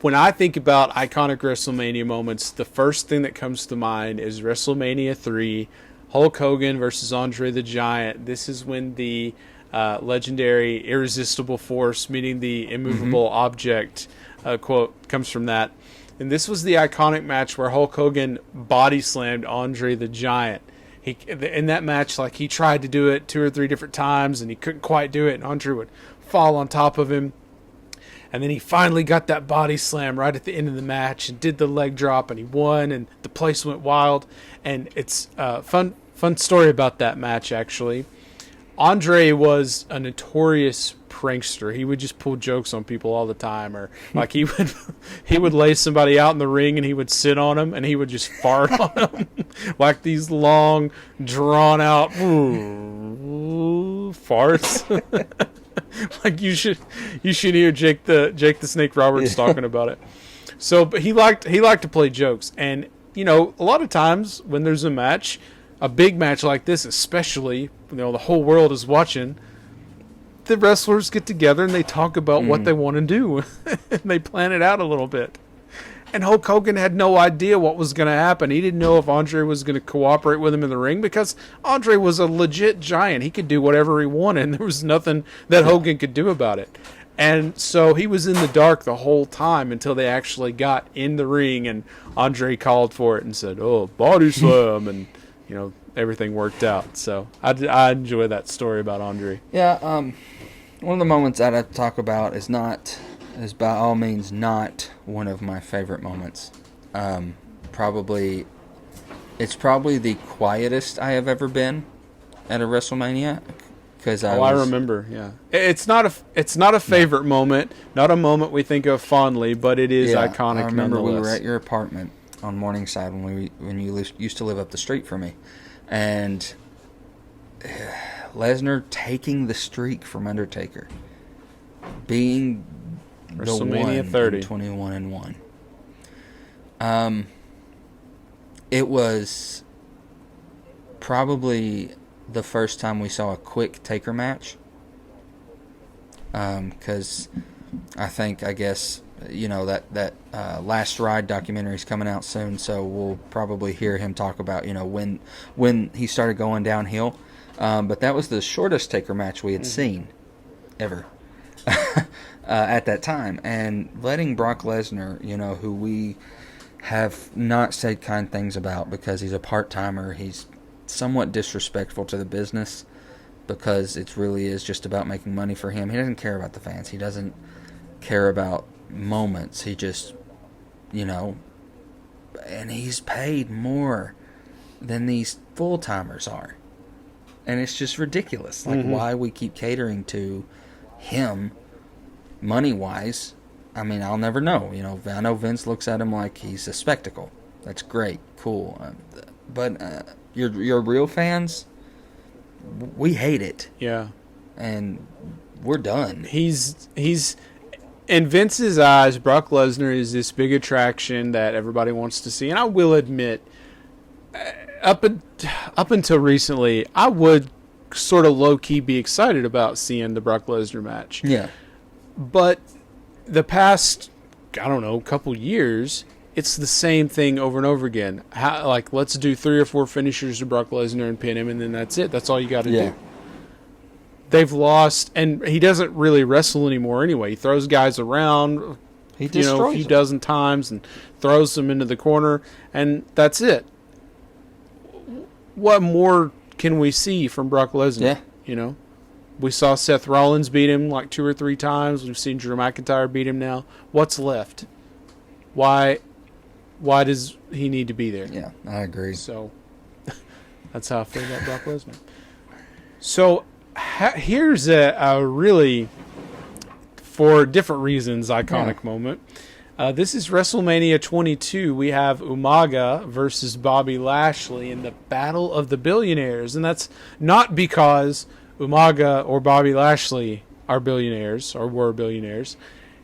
When I think about iconic WrestleMania moments, the first thing that comes to mind is WrestleMania 3, Hulk Hogan versus Andre the Giant. This is when the legendary irresistible force meeting the immovable object quote comes from that. And this was the iconic match where Hulk Hogan body slammed Andre the Giant. In that match, like, he tried to do it 2 or 3 different times and he couldn't quite do it, and Andre would fall on top of him. And then he finally got that body slam right at the end of the match and did the leg drop, and he won, and the place went wild. And it's a fun story about that match, actually. Andre was a notorious prankster. He would just pull jokes on people all the time, or like he would lay somebody out in the ring and he would sit on them and he would just fart on them, like these long, drawn out farts. Like you should hear Jake the Snake Roberts talking about it. So, but he liked to play jokes, and a lot of times when there's a match, a big match like this, especially, the whole world is watching, the wrestlers get together and they talk about what they want to do. And they plan it out a little bit. And Hulk Hogan had no idea what was going to happen. He didn't know if Andre was going to cooperate with him in the ring, because Andre was a legit giant. He could do whatever he wanted, and there was nothing that Hogan could do about it. And so he was in the dark the whole time until they actually got in the ring, and Andre called for it and said, "Oh, body slam," and everything worked out. So I enjoy that story about Andre. Yeah, one of the moments that I talk about is by all means not one of my favorite moments. It's probably the quietest I have ever been at a WrestleMania. I remember. Yeah, it's not a favorite moment, not a moment we think of fondly, but it is iconic. I remember nonetheless. we were at your apartment on Morningside when you used to live up the street from me, and Lesnar taking the streak from Undertaker, being WrestleMania 30, 21-1. It was probably the first time we saw a quick Taker match, because I guess that Last Ride documentary is coming out soon, so we'll probably hear him talk about when he started going downhill. But that was the shortest Taker match we had seen ever at that time, and letting Brock Lesnar, who we have not said kind things about because he's a part-timer, he's somewhat disrespectful to the business because it really is just about making money for him. He doesn't care about the fans. He doesn't care about moments. He just, and he's paid more than these full-timers are. And it's just ridiculous. Like, why we keep catering to him money-wise. I mean, I'll never know. I know Vince looks at him like he's a spectacle. That's great. Cool. But your real fans, we hate it. Yeah. And we're done. He's in Vince's eyes, Brock Lesnar is this big attraction that everybody wants to see. And I will admit, up until recently, I would sort of low-key be excited about seeing the Brock Lesnar match. Yeah. But the past, couple years, it's the same thing over and over again. Let's do 3 or 4 finishers to Brock Lesnar and pin him, and then that's it. That's all you got to do. They've lost, and he doesn't really wrestle anymore anyway. He throws guys around, He destroys a few them. dozen times and throws them into the corner, and that's it. What more can we see from Brock Lesnar? Yeah. We saw Seth Rollins beat him like 2 or 3 times. We've seen Drew McIntyre beat him now. What's left? Why does he need to be there? Yeah, I agree. So that's how I feel about Brock Lesnar. So here's a really, for different reasons, iconic moment. This is WrestleMania 22. We have Umaga versus Bobby Lashley in the Battle of the Billionaires. And that's not because Umaga or Bobby Lashley are billionaires or were billionaires.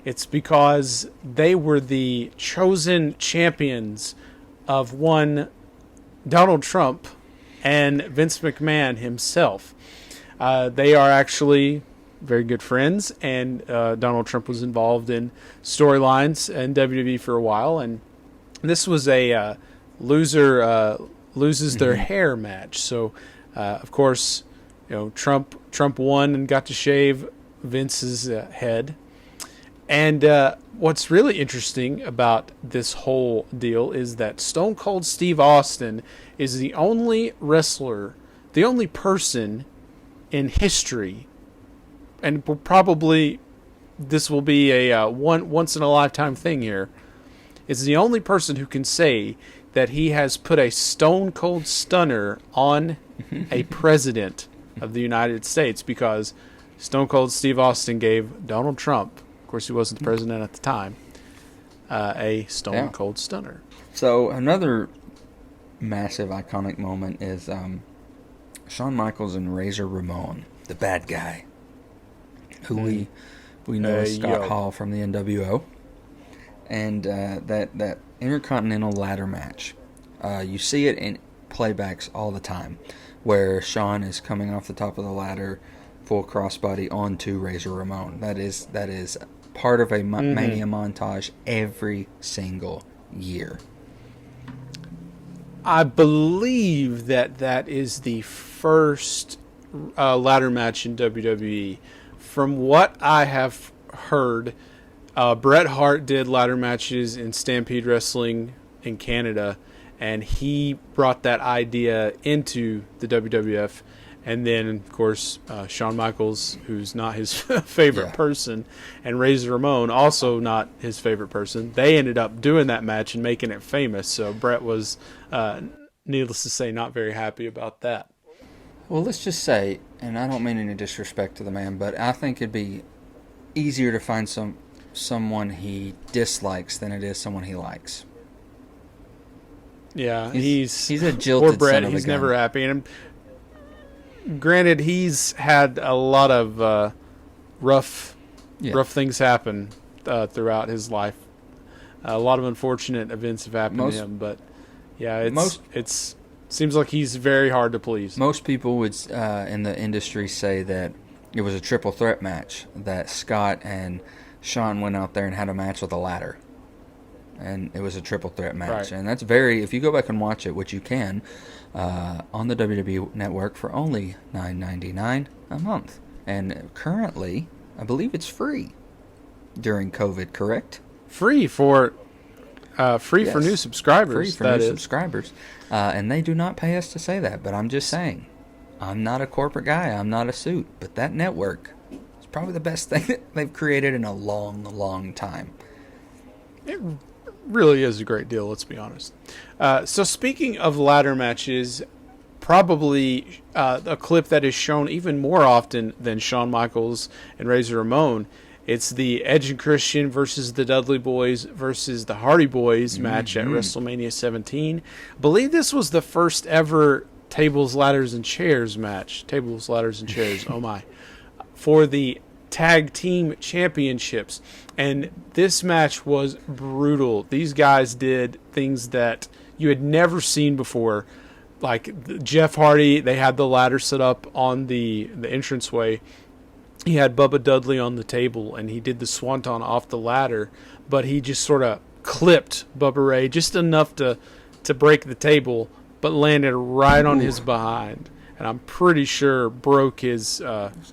It's because they were the chosen champions of one Donald Trump and Vince McMahon himself. They are actually very good friends, and Donald Trump was involved in storylines in WWE for a while, and this was a loser loses their hair match. So, of course, Trump won and got to shave Vince's head. And what's really interesting about this whole deal is that Stone Cold Steve Austin is the only wrestler, the only person in history, and probably this will be a once in a lifetime thing here, is the only person who can say that he has put a Stone Cold Stunner on a president of the United States, because Stone Cold Steve Austin gave Donald Trump, of course he wasn't the president at the time, a Stone Cold Stunner. So another massive iconic moment is Shawn Michaels and Razor Ramon, the bad guy, who we know as Scott Hall from the NWO, and that Intercontinental ladder match. You see it in playbacks all the time, where Shawn is coming off the top of the ladder, full crossbody onto Razor Ramon. That is part of a Mania montage every single year. I believe that is the first ladder match in WWE. From what I have heard, Bret Hart did ladder matches in Stampede Wrestling in Canada, and he brought that idea into the WWF. And then, of course, Shawn Michaels, who's not his favorite person, and Razor Ramon, also not his favorite person, they ended up doing that match and making it famous. So Bret was, needless to say, not very happy about that. Well, let's just say, and I don't mean any disrespect to the man, but I think it'd be easier to find someone he dislikes than it is someone he likes. Yeah, he's a jilted poor Bret, son of a he's gun. never happy. And granted, he's had a lot of rough things happen throughout his life. A lot of unfortunate events have happened to him, but yeah, it's seems like he's very hard to please. Most people would in the industry say that it was a triple threat match, that Scott and Shawn went out there and had a match with a ladder. And it was a triple threat match. Right. And that's if you go back and watch it, which you can, on the WWE Network for only $9.99 a month. And currently, I believe it's free during COVID, correct? Free for new subscribers. Free for new subscribers. And they do not pay us to say that, but I'm just saying. I'm not a corporate guy. I'm not a suit. But that network is probably the best thing that they've created in a long, long time. It really is a great deal, let's be honest. So speaking of ladder matches, probably a clip that is shown even more often than Shawn Michaels and Razor Ramon, it's the Edge and Christian versus the Dudley Boys versus the Hardy Boys match at WrestleMania 17. I believe this was the first ever tables, ladders, and chairs match. Tables, ladders, and chairs, oh my. For the tag team championships. And this match was brutal. These guys did things that you had never seen before. Like Jeff Hardy, they had the ladder set up on the entranceway. He had Bubba Dudley on the table, and he did the swanton off the ladder, but he just sort of clipped Bubba Ray just enough to break the table, but landed right on his behind. And I'm pretty sure broke his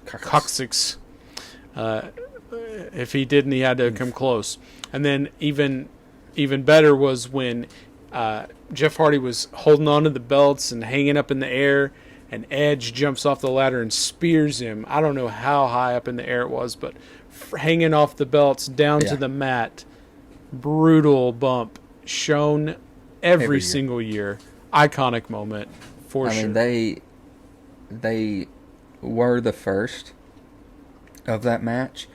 coccyx. If he didn't, he had to come close. And then even better was when Jeff Hardy was holding on to the belts and hanging up in the air, and Edge jumps off the ladder and spears him. I don't know how high up in the air it was, but hanging off the belts down to the mat. Brutal bump. Shown every single year. Iconic moment, for sure. I mean, they were the first of that match.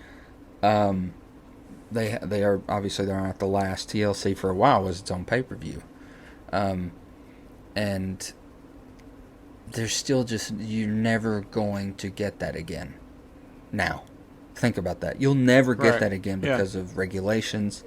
They are obviously they're not the last. TLC for a while was its own pay-per-view, and there's still you're never going to get that again. Now, think about that. You'll never get that again because of regulations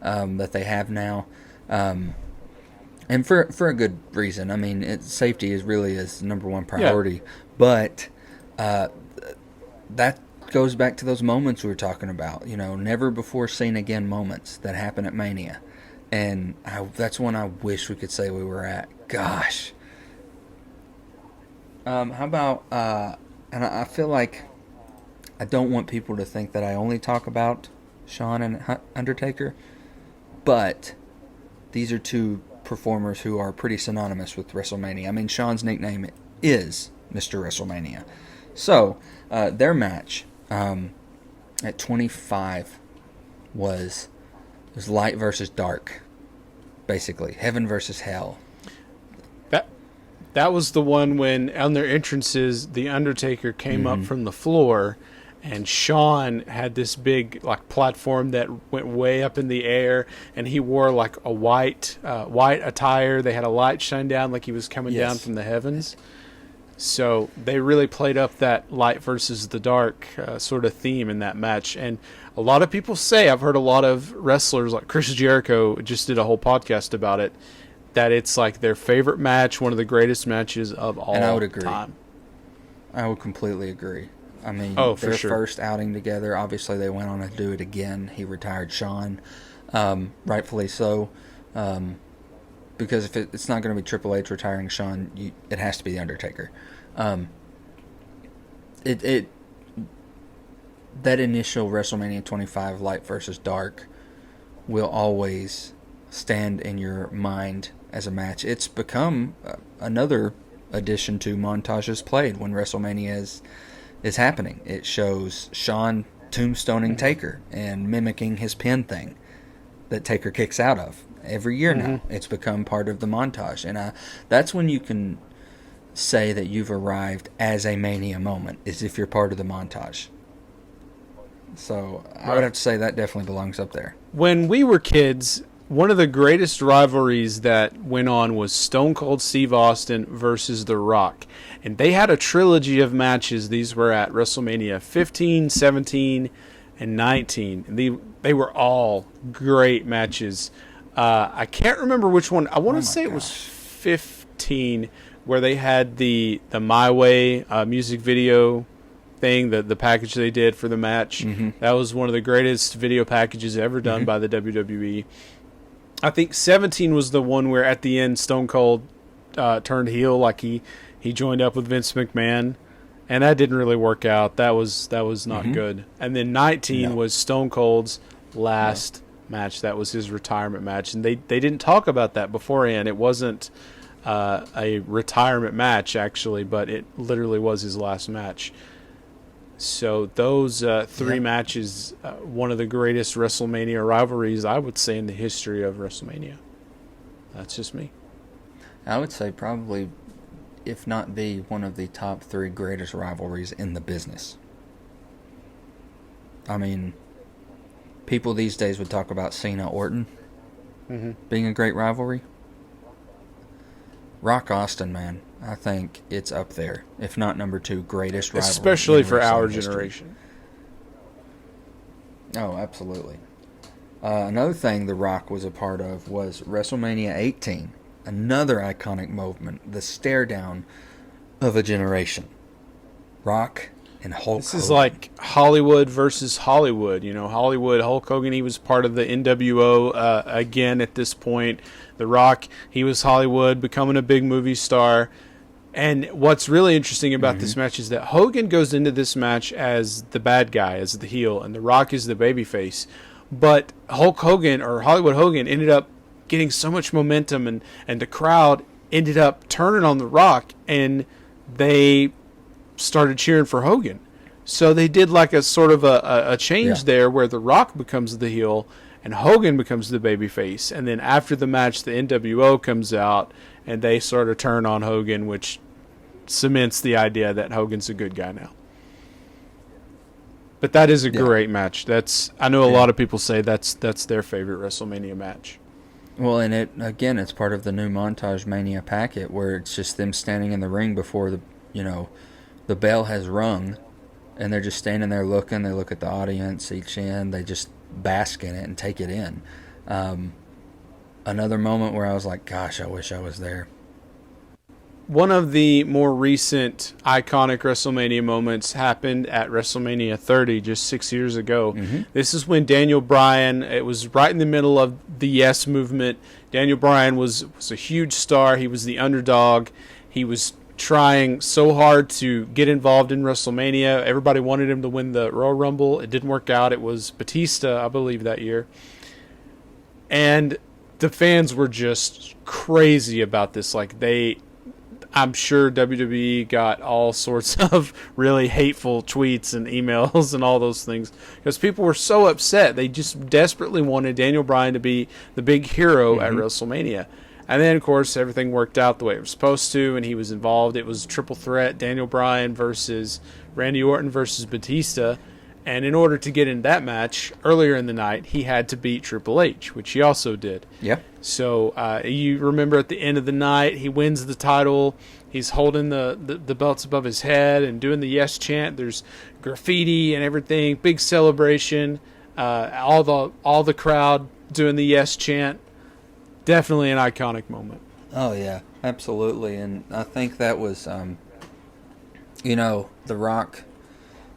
that they have now, and for a good reason. I mean, safety is number one priority, but that goes back to those moments we were talking about, never before seen again moments that happen at Mania. And that's one I wish we could say we were at. Gosh. How about, and I feel like I don't want people to think that I only talk about Shawn and Undertaker, but these are two performers who are pretty synonymous with WrestleMania. I mean, Shawn's nickname is Mr. WrestleMania. So, their match at 25 was light versus dark, basically. Heaven versus hell. That was the one when on their entrances, the Undertaker came up from the floor, and Shawn had this big like platform that went way up in the air, and he wore like a white attire. They had a light shine down like he was coming down from the heavens. So they really played up that light versus the dark sort of theme in that match. And a lot of people say, I've heard a lot of wrestlers like Chris Jericho just did a whole podcast about it, that it's like their favorite match, one of the greatest matches of all time. And I would agree. I would completely agree. I mean, their first outing together, obviously they went on to do it again. He retired Shawn, rightfully so, because if it's not going to be Triple H retiring Shawn, it has to be The Undertaker. That initial WrestleMania 25 light versus dark will always stand in your mind as a match. It's become another addition to montages played when WrestleMania is happening. It shows Shawn tombstoning Taker and mimicking his pin thing that Taker kicks out of every year now. It's become part of the montage, and that's when you can say that you've arrived as a Mania moment, is if you're part of the montage. So I would have to say that definitely belongs up there. When we were kids, one of the greatest rivalries that went on was Stone Cold Steve Austin versus The Rock. And they had a trilogy of matches. These were at WrestleMania 15, 17, and 19. And they were all great matches. I can't remember which one. I want to say it was 15, where they had the My Way music video thing, the package they did for the match. That was one of the greatest video packages ever done by the WWE. I think 17 was the one where at the end Stone Cold turned heel, like he joined up with Vince McMahon, and that didn't really work out. That was not good. And then 19 was Stone Cold's last match. That was his retirement match, and they didn't talk about that beforehand. It wasn't a retirement match actually, but it literally was his last match. So those three matches, one of the greatest WrestleMania rivalries, I would say, in the history of WrestleMania. That's just me. I would say probably, if not the one of the top three greatest rivalries in the business. I mean, people these days would talk about Cena-Orton being a great rivalry. Rock Austin, man, I think it's up there, if not number 2 greatest rivalry. Especially for our generation. Oh, absolutely. Another thing The Rock was a part of was WrestleMania 18, another iconic moment, the stare down of a generation. Rock and Hulk This Hogan. is like Hollywood versus Hollywood. You know, Hollywood, Hulk Hogan, he was part of the NWO again at this point. The Rock, he was Hollywood, becoming a big movie star. And what's really interesting about this match is that Hogan goes into this match as the bad guy, as the heel, and The Rock is the babyface. But Hulk Hogan, or Hollywood Hogan, ended up getting so much momentum, and the crowd ended up turning on The Rock, and they started cheering for Hogan. So they did like a sort of a change there where The Rock becomes the heel and Hogan becomes the babyface. And then after the match, the NWO comes out and they sort of turn on Hogan, which cements the idea that Hogan's a good guy now. But that is a great match. I know a lot of people say that's their favorite WrestleMania match. Well, and it's part of the new Montage Mania packet where it's just them standing in the ring before the bell has rung, and they're just standing there looking. They look at the audience each end. They just bask in it and take it in. Another moment where I was like, gosh, I wish I was there. One of the more recent iconic WrestleMania moments happened at WrestleMania 30 just 6 years ago. This is when Daniel Bryan, it was right in the middle of the Yes movement. Daniel Bryan was a huge star. He was the underdog. He was trying so hard to get involved in WrestleMania. Everybody wanted him to win the Royal Rumble. It didn't work out. It was Batista, I believe, that year. And the fans were just crazy about this. I'm sure WWE got all sorts of really hateful tweets and emails and all those things because people were so upset. They just desperately wanted Daniel Bryan to be the big hero at WrestleMania. And then, of course, everything worked out the way it was supposed to, and he was involved. It was a triple threat, Daniel Bryan versus Randy Orton versus Batista. And in order to get in that match, earlier in the night, he had to beat Triple H, which he also did. Yep. So you remember at the end of the night, he wins the title. He's holding the belts above his head and doing the yes chant. There's graffiti and everything. Big celebration. All the crowd doing the yes chant. Definitely an iconic moment. Oh, yeah, absolutely. And I think that was, The Rock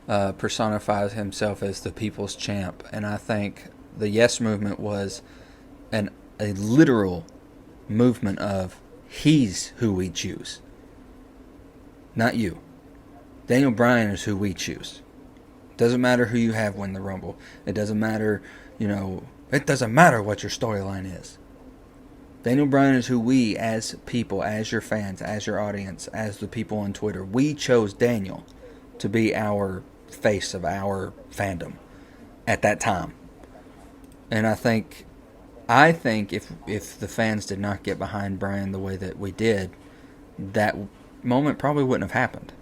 personifies himself as the people's champ. And I think the yes movement was a literal movement of he's who we choose. Not you. Daniel Bryan is who we choose. Doesn't matter who you have win the Rumble. It doesn't matter, it doesn't matter what your storyline is. Daniel Bryan is who we, as people, as your fans, as your audience, as the people on Twitter, we chose Daniel to be our face of our fandom at that time. And I think if the fans did not get behind Bryan the way that we did, that moment probably wouldn't have happened.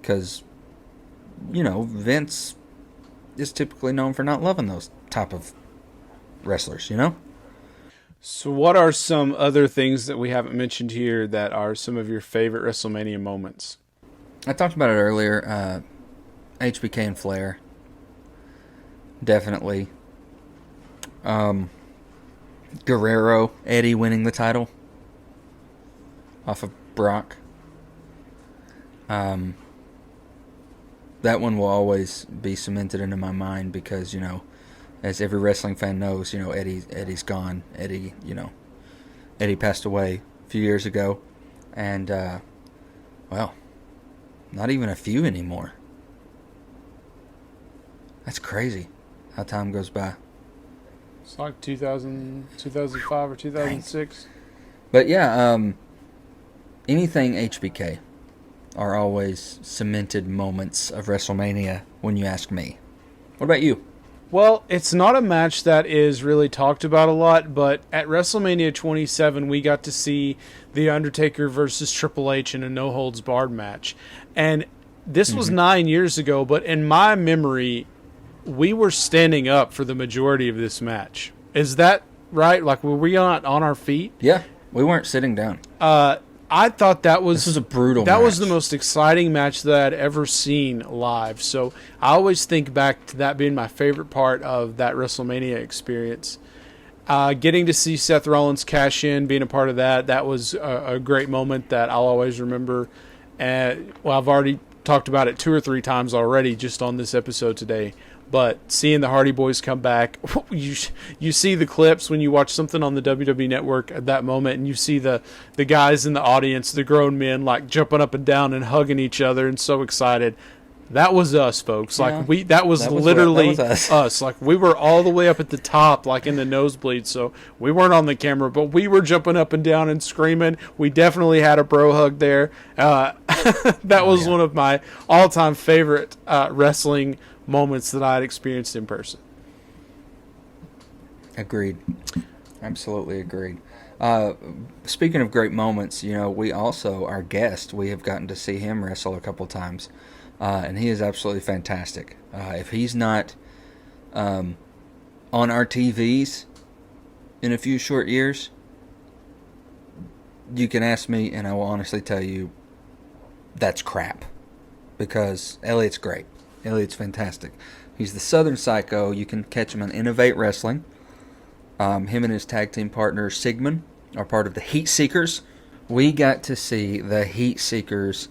Because, Vince is typically known for not loving those type of wrestlers, So what are some other things that we haven't mentioned here that are some of your favorite WrestleMania moments? I talked about it earlier. HBK and Flair. Definitely. Guerrero, Eddie winning the title off of Brock. That one will always be cemented into my mind because, as every wrestling fan knows, Eddie's gone. Eddie passed away a few years ago. And, not even a few anymore. That's crazy how time goes by. It's like 2005 or 2006. But yeah, anything HBK are always cemented moments of WrestleMania when you ask me. What about you? Well, it's not a match that is really talked about a lot, but at WrestleMania 27, we got to see The Undertaker versus Triple H in a no-holds-barred match. And this was 9 years ago, but in my memory, we were standing up for the majority of this match. Is that right? Like, were we not on our feet? Yeah, we weren't sitting down. I thought that was... This was a brutal That match. was the most exciting match that I'd ever seen live. So I always think back to that being my favorite part of that WrestleMania experience. Getting to see Seth Rollins cash in, being a part of that was a great moment that I'll always remember. I've already talked about it 2 or 3 times already just on this episode today. But seeing the Hardy Boys come back, you see the clips when you watch something on the WWE Network at that moment, and you see the guys in the audience, the grown men, like jumping up and down and hugging each other and so excited. That was us, folks. Like that was literally us. Like we were all the way up at the top, like in the nosebleed. So we weren't on the camera, but we were jumping up and down and screaming. We definitely had a bro hug there. That was one of my all-time favorite wrestling moments that I had experienced in person. Agreed. Absolutely agreed. Speaking of great moments, we also, our guest, we have gotten to see him wrestle a couple times. And he is absolutely fantastic. If he's not on our TVs in a few short years, you can ask me and I will honestly tell you that's crap. Because Elliot's great. Elliot's fantastic. He's the Southern Psycho. You can catch him on Innovate Wrestling. Him and his tag team partner Sigmund are part of the Heat Seekers. We got to see the Heat Seekers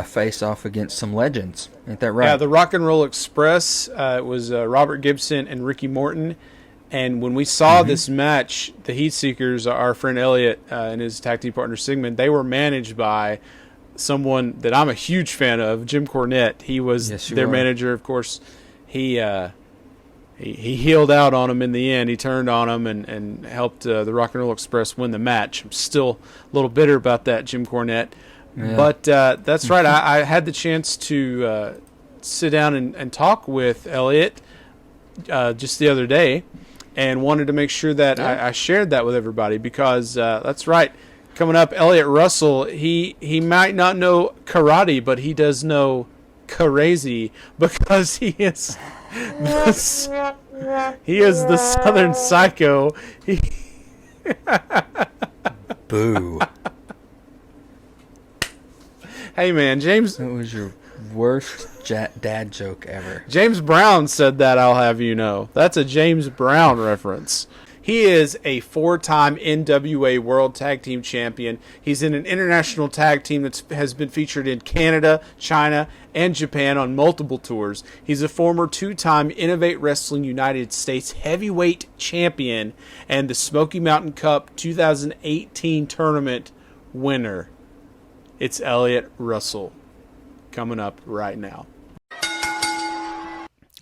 face off against some legends. Ain't that right? Yeah, the Rock and Roll Express. It was Robert Gibson and Ricky Morton. And when we saw this match, the Heat Seekers, our friend Elliot and his tag team partner Sigmund, they were managed by someone that I'm a huge fan of, Jim Cornette. He was their manager, of course. He healed out on him in the end. He turned on him and helped the Rock and Roll Express win the match. I'm still a little bitter about that, Jim Cornette. Yeah. But that's right. I had the chance to sit down and talk with Elliot just the other day. and wanted to make sure that I shared that with everybody because that's right. Coming up, Elliot Russell, he might not know karate, but he does know crazy because he is the Southern Psycho. Boo. Hey, man, James. That was your worst dad joke ever. James Brown said that, I'll have you know. That's a James Brown reference. He is a 4-time NWA World Tag Team Champion. He's in an international tag team that has been featured in Canada, China, and Japan on multiple tours. He's a former 2-time Innovate Wrestling United States Heavyweight Champion and the Smoky Mountain Cup 2018 tournament winner. It's Elliot Russell. Coming up right now.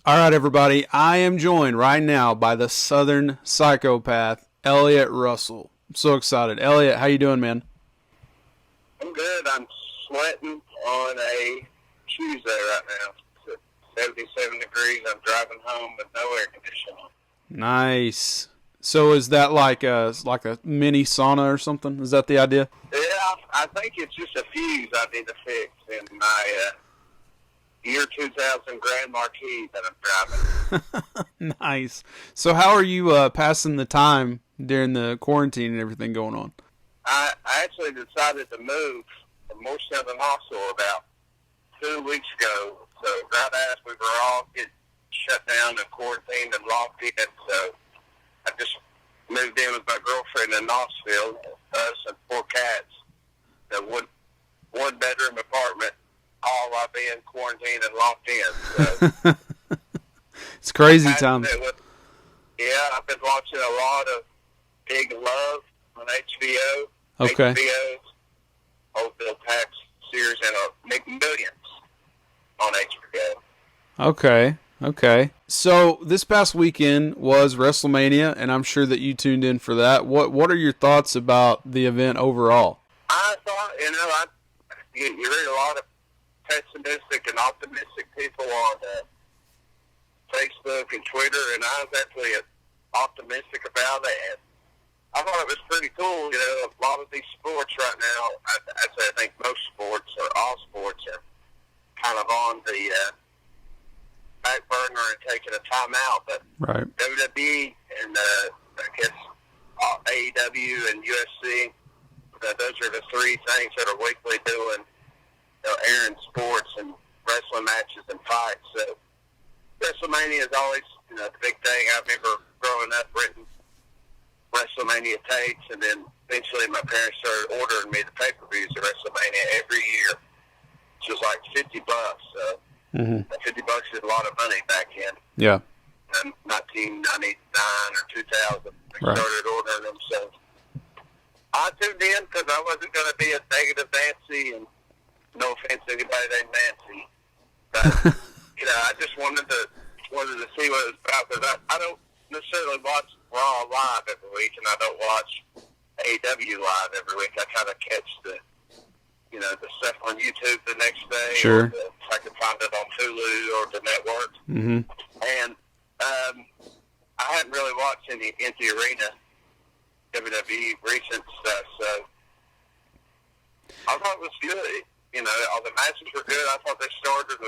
All right, everybody. I am joined right now by the Southern Psychopath, Elliot Russell. I'm so excited. Elliot, how you doing, man? I'm good. I'm sweating on a Tuesday right now. It's 77 degrees. I'm driving home with no air conditioning. Nice. So is that like a mini sauna or something? Is that the idea? Yeah, I think it's just a fuse I need to fix in my year 2000 Grand Marquis that I'm driving. Nice. So how are you passing the time during the quarantine and everything going on? I actually decided to move from Morristown to Knoxville about 2 weeks ago. So right as we were all getting shut down and quarantined and locked in, so I just moved in with my girlfriend in Knoxville, us and 4 cats, a one bedroom apartment, all while being quarantined and locked in. So it's crazy times. Yeah, I've been watching a lot of Big Love on HBO. Okay. HBO's old Bill Pax series and McMillions on HBO. Okay. So this past weekend was WrestleMania, and I'm sure that you tuned in for that. What are your thoughts about the event overall? I thought, you read a lot of pessimistic and optimistic people on Facebook and Twitter, and I was actually optimistic about it. I thought it was pretty cool. A lot of these sports right now, I think most sports or all sports are kind of on the back burner and taking a time out. But right. WWE and I guess AEW and UFC, those are the 3 things that are weekly doing airing sports and wrestling matches and fights. So WrestleMania is always the big thing. I remember growing up renting WrestleMania tapes, and then eventually my parents started ordering me the pay-per-views of WrestleMania every year. It was like $50. So $50 is a lot of money back in. Yeah. 1999 or 2000, they Right. started ordering them. So I tuned in because I wasn't going to be a negative Nancy, and no offense to anybody named Nancy, but I just wanted to see what it was about, because I don't necessarily watch Raw live every week, and I don't watch AEW live every week. I kind of catch the stuff on YouTube the next day. Sure. Or if I can find it on Hulu or the network. Mm-hmm. And I hadn't really watched any Empty Arena WWE recent stuff, so I thought it was good. All the matches were good. I thought they started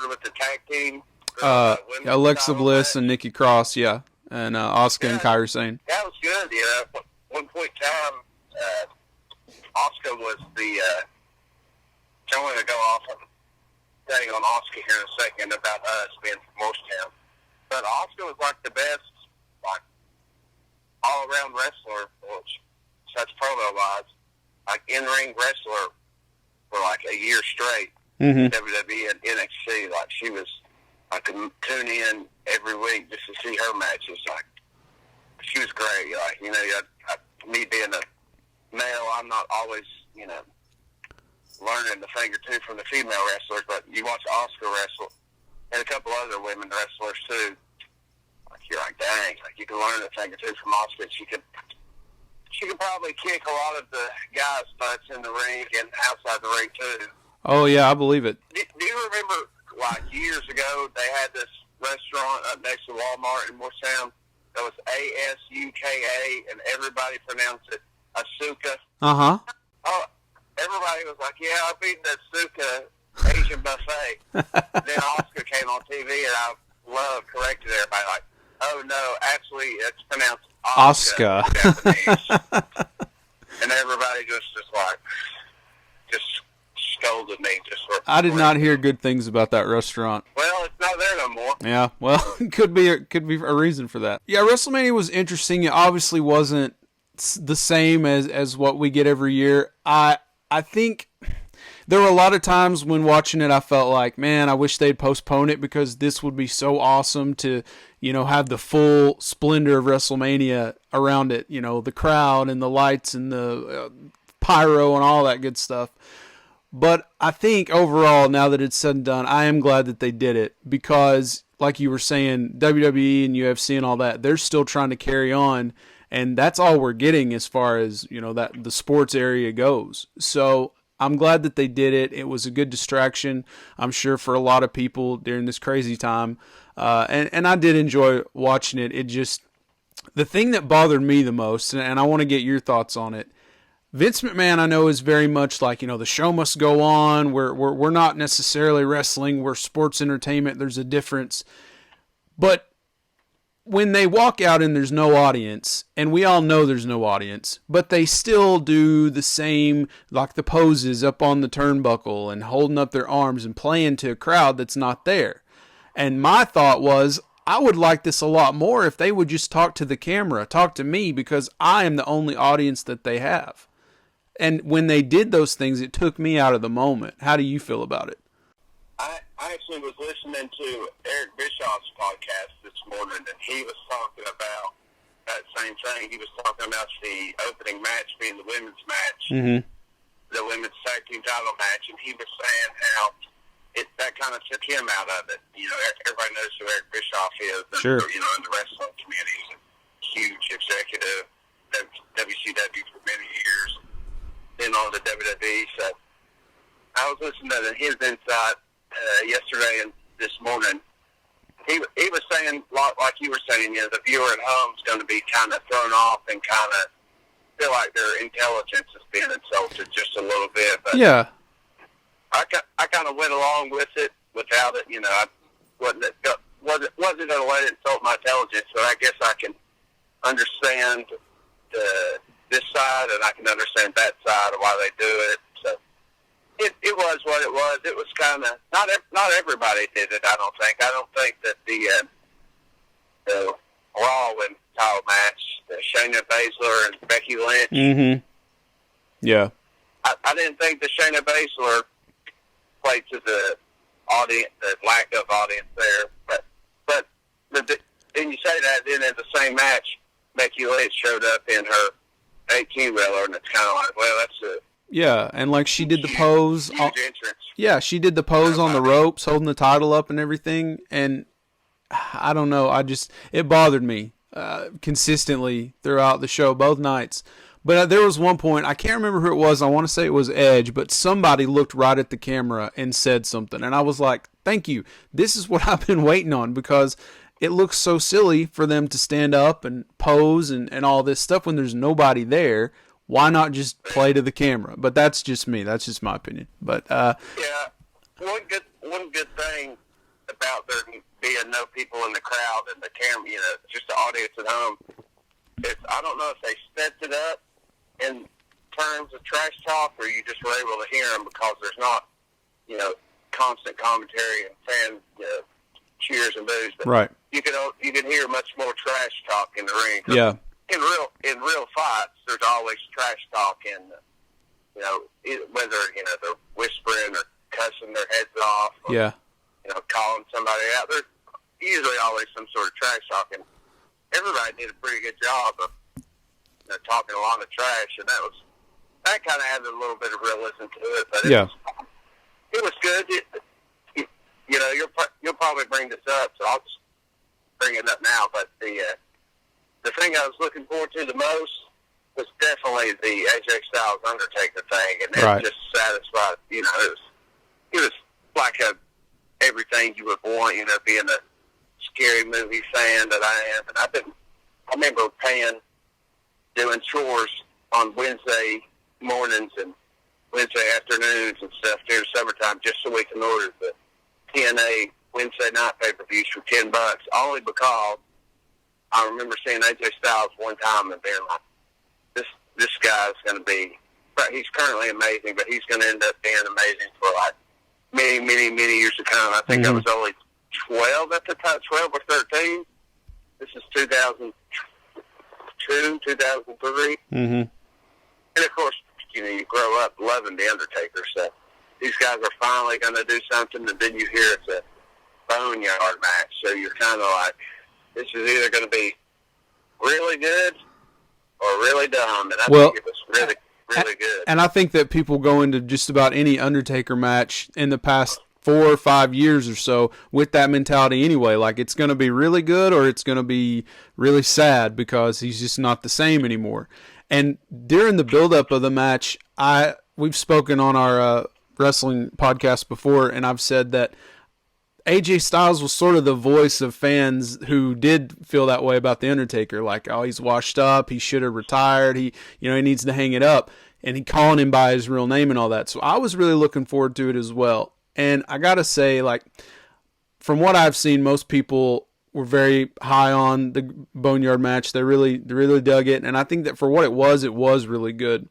with the tag team. Alexa Bliss and Nikki Cross, yeah, and Asuka and Kairi Sane. That was good. At one point in time, Asuka was the. I'm going to go off on thing on Asuka here in a second about us being from Morristown, but Asuka was like the best, like all-around wrestler, which such promo-wise, like in-ring wrestler for like a year straight. WWE and NXT, like I could tune in every week just to see her matches. Like, she was great. Like, me being a male, I'm not always, learning the thing or two from the female wrestlers, but you watch Asuka wrestle and a couple other women wrestlers too. Like, you're like, dang, like you can learn a thing or two from Asuka. She could probably kick a lot of the guys' butts in the ring and outside the ring too. Oh yeah, I believe it. Do you remember, like years ago, they had this restaurant up next to Walmart in Morristown. That was Asuka, and everybody pronounced it Asuka. Uh-huh. Oh, everybody was like, yeah, I've eaten that Asuka Asian buffet. Then Oscar came on TV, and I corrected everybody, like, oh, no, actually, it's pronounced Oscar. And everybody just scolded me. I did not hear good things about that restaurant. Well, it's not there no more. Yeah, well, could be a reason for that. Yeah, WrestleMania was interesting. It obviously wasn't the same as what we get every year. I think there were a lot of times when watching it, I felt like, man, I wish they'd postpone it because this would be so awesome to, have the full splendor of WrestleMania around it. The crowd and the lights and the pyro and all that good stuff. But I think overall, now that it's said and done, I am glad that they did it because, like you were saying, WWE and UFC and all that, they're still trying to carry on, and that's all we're getting as far as, that the sports area goes. So I'm glad that they did it. It was a good distraction, I'm sure, for a lot of people during this crazy time. And I did enjoy watching it. It just, the thing that bothered me the most, and I want to get your thoughts on it, Vince McMahon, I know, is very much like, the show must go on. We're not necessarily wrestling. We're sports entertainment. There's a difference. But when they walk out and there's no audience, and we all know there's no audience, but they still do the same, like the poses up on the turnbuckle and holding up their arms and playing to a crowd that's not there. And my thought was, I would like this a lot more if they would just talk to the camera, talk to me, because I am the only audience that they have. And when they did those things, it took me out of the moment. How do you feel about it? I actually was listening to Eric Bischoff's podcast this morning, and he was talking about that same thing. He was talking about the opening match being the women's match, the women's tag team title match, and he was saying how that kind of took him out of it. Everybody knows who Eric Bischoff is. Sure. In the wrestling community, he's a huge executive, WCW for many years. In on the WWE, so I was listening to his insight yesterday and this morning. He was saying, like you were saying, the viewer at home is going to be kind of thrown off and kind of feel like their intelligence is being insulted just a little bit. But yeah, I kind of went along with it without it. I wasn't going to let it insult my intelligence, but I guess I can understand this side, and I can understand that side of why they do it. So it was what it was. It was kind of not everybody did it. I don't think that the Raw and title match, the Shayna Baszler and Becky Lynch. Mm-hmm. Yeah. I didn't think the Shayna Baszler played to the audience, the lack of audience there. But then you say that, then in the same match, Becky Lynch showed up in her 18-wheeler, and it's kind of like, well, that's a... Yeah, and like she did the pose. Huge entrance. Yeah, she did the pose on the ropes, holding the title up and everything, and I don't know, it bothered me consistently throughout the show, both nights. But there was one point, I can't remember who it was, I want to say it was Edge, but somebody looked right at the camera and said something, and I was like, thank you, this is what I've been waiting on, because it looks so silly for them to stand up and pose and all this stuff when there's nobody there. Why not just play to the camera? But that's just me. That's just my opinion. But yeah, one good thing about there being no people in the crowd and the camera, just the audience at home, is I don't know if they stepped it up in terms of trash talk, or you just were able to hear them because there's not, constant commentary and fan cheers and boos. But right. You can hear much more trash talk in the ring. Yeah. In real fights, there's always trash talk, and whether they're whispering or cussing their heads off, or, yeah, calling somebody out. There's usually always some sort of trash talk, and everybody did a pretty good job of talking a lot of trash, and that kind of added a little bit of realism to it. But it was good. You'll probably bring this up, so I'll just bring it up now. But the thing I was looking forward to the most was definitely the AJ Styles Undertaker thing, and it just satisfied. It was like everything you would want. Being a scary movie fan that I am, and I remember doing chores on Wednesday mornings and Wednesday afternoons and stuff during summertime just so we can order the TNA Wednesday night pay-per-views for $10, only because I remember seeing AJ Styles one time and being like, this guy's going to be, he's currently amazing, but he's going to end up being amazing for like many, many, many years to come. I think I was only 12 at the time, 12 or 13. This is 2002, 2003. And of course, you grow up loving The Undertaker, so these guys are finally going to do something, and then you hear it's a boneyard match, so you're kind of like, this is either going to be really good or really dumb, and I think it was really, really good. And I think that people go into just about any Undertaker match in the past 4 or 5 years or so with that mentality anyway. Like, it's going to be really good or it's going to be really sad because he's just not the same anymore. And during the build-up of the match, we've spoken on our wrestling podcast before, and I've said that AJ Styles was sort of the voice of fans who did feel that way about The Undertaker. Like, oh, he's washed up. He should have retired. He needs to hang it up. And he calling him by his real name and all that. So I was really looking forward to it as well. And I got to say, like, from what I've seen, most people were very high on the Boneyard match. They really dug it. And I think that for what it was really good.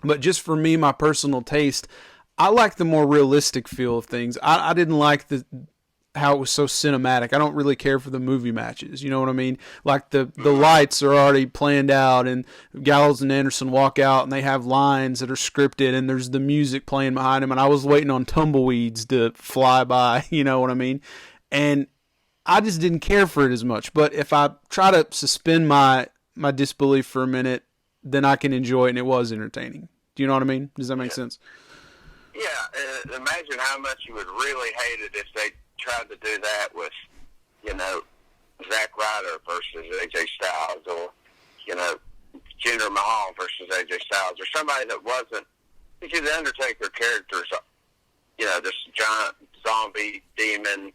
But just for me, my personal taste, I like the more realistic feel of things. I didn't like how it was so cinematic. I don't really care for the movie matches. You know what I mean? Like the lights are already planned out, and Gallows and Anderson walk out, and they have lines that are scripted, and there's the music playing behind them, and I was waiting on tumbleweeds to fly by. You know what I mean? And I just didn't care for it as much. But if I try to suspend my disbelief for a minute, then I can enjoy it, and it was entertaining. Do you know what I mean? Does that make sense? Yeah, imagine how much you would really hate it if they tried to do that with, Zack Ryder versus AJ Styles, or, Jinder Mahal versus AJ Styles, or somebody that wasn't, because the Undertaker characters, this giant zombie, demon,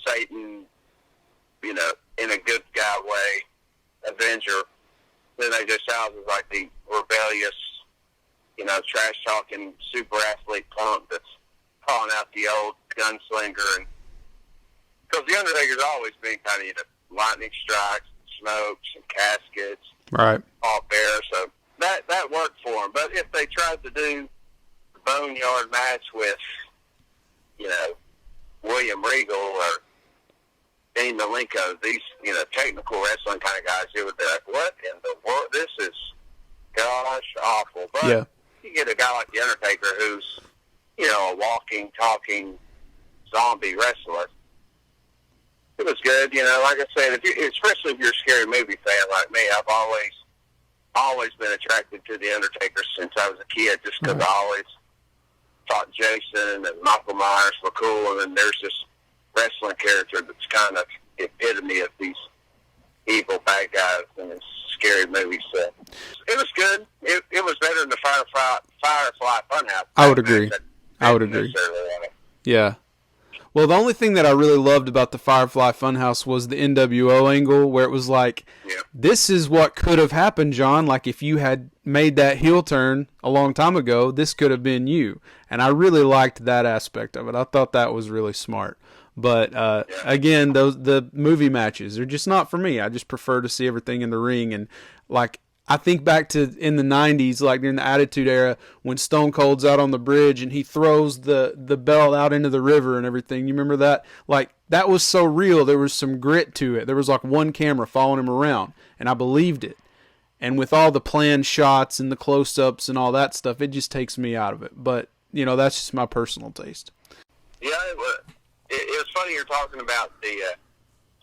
Satan, in a good guy way, Avenger. Then AJ Styles is like the rebellious, trash-talking super athlete punk that's calling out the old gunslinger. And because the Undertaker's always been kind of, lightning strikes, smokes, and caskets, right? All fair, so that worked for him. But if they tried to do the Boneyard match with, William Regal or Dean Malenko, these, technical wrestling kind of guys, it would be like, what in the world? This is, gosh, awful. But you get a guy like The Undertaker who's, a walking, talking zombie wrestler. It was good, like I said, especially if you're a scary movie fan like me. I've always been attracted to The Undertaker since I was a kid, just because I always thought Jason and Michael Myers were cool, and then there's this wrestling character that's kind of the epitome of these evil bad guys in this scary movie set. It was good. It was better than the Firefly Funhouse. I would agree. Yeah. Well, the only thing that I really loved about the Firefly Funhouse was the NWO angle, where it was like, this is what could have happened, John. Like, if you had made that heel turn a long time ago, this could have been you. And I really liked that aspect of it. I thought that was really smart. But, again, the movie matches are just not for me. I just prefer to see everything in the ring. And, like, I think back to in the 90s, like during the Attitude Era, when Stone Cold's out on the bridge and he throws the belt out into the river and everything. You remember that? Like, that was so real. There was some grit to it. There was like one camera following him around, and I believed it. And with all the planned shots and the close-ups and all that stuff, it just takes me out of it. But, that's just my personal taste. Yeah, it was funny you're talking about the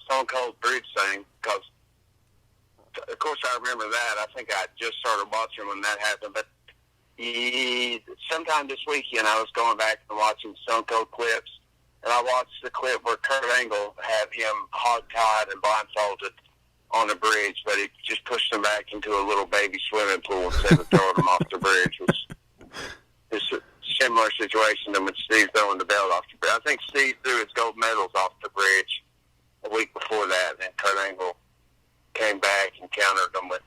Stone Cold bridge thing, because of course I remember that. I think I just started watching when that happened, but sometime this weekend I was going back and watching Stone Cold clips, and I watched the clip where Kurt Angle had him hog-tied and blindfolded on the bridge, but he just pushed him back into a little baby swimming pool instead of throwing him off the bridge. It's a similar situation than when Steve throwing the belt off the bridge. I think Steve threw his gold medals off the bridge a a week before that, and then Kurt Angle came back and countered them with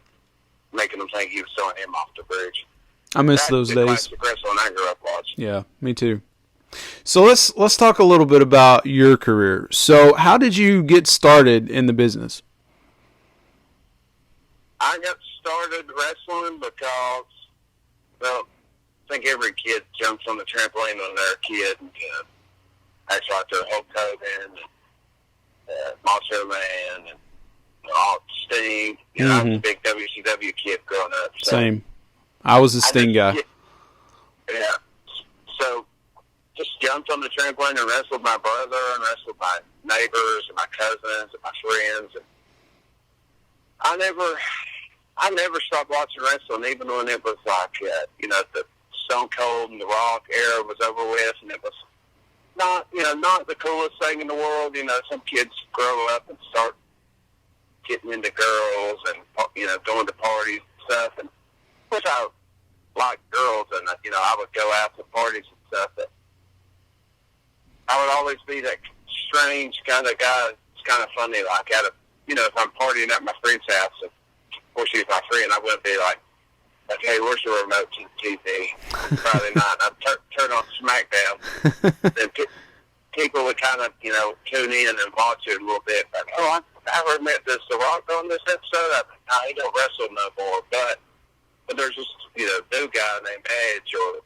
making them think he was throwing him off the bridge. I miss That's those the days. classic wrestling I grew up watching. Yeah, me too. So let's talk a little bit about your career. So how did you get started in the business? I got started wrestling because, well, I think every kid jumps on the trampoline when they're a kid. And, acts like they're Hulk Hogan, and Macho Man, and all Sting. I was a big WCW kid growing up. So Same. I was a Sting guy. Yeah. So just jumped on the trampoline and wrestled my brother and wrestled my neighbors and my cousins and my friends. And I never stopped watching wrestling, even when it was like, the Stone Cold and The Rock era was over with, and it was not the coolest thing in the world. Some kids grow up and start getting into girls and, going to parties and stuff. And of course I like girls, and, I would go out to parties and stuff, but I would always be that strange kind of guy. It's kind of funny, like, if I'm partying at my friend's house, and of course she's my friend, I wouldn't be like, okay, where's the remote to the TV? Friday night, I'd turn on SmackDown. Then people would kind of, tune in and watch it a little bit. Like, I heard does The Rock on this episode? No, he don't wrestle no more. But there's this, new guy named Edge, or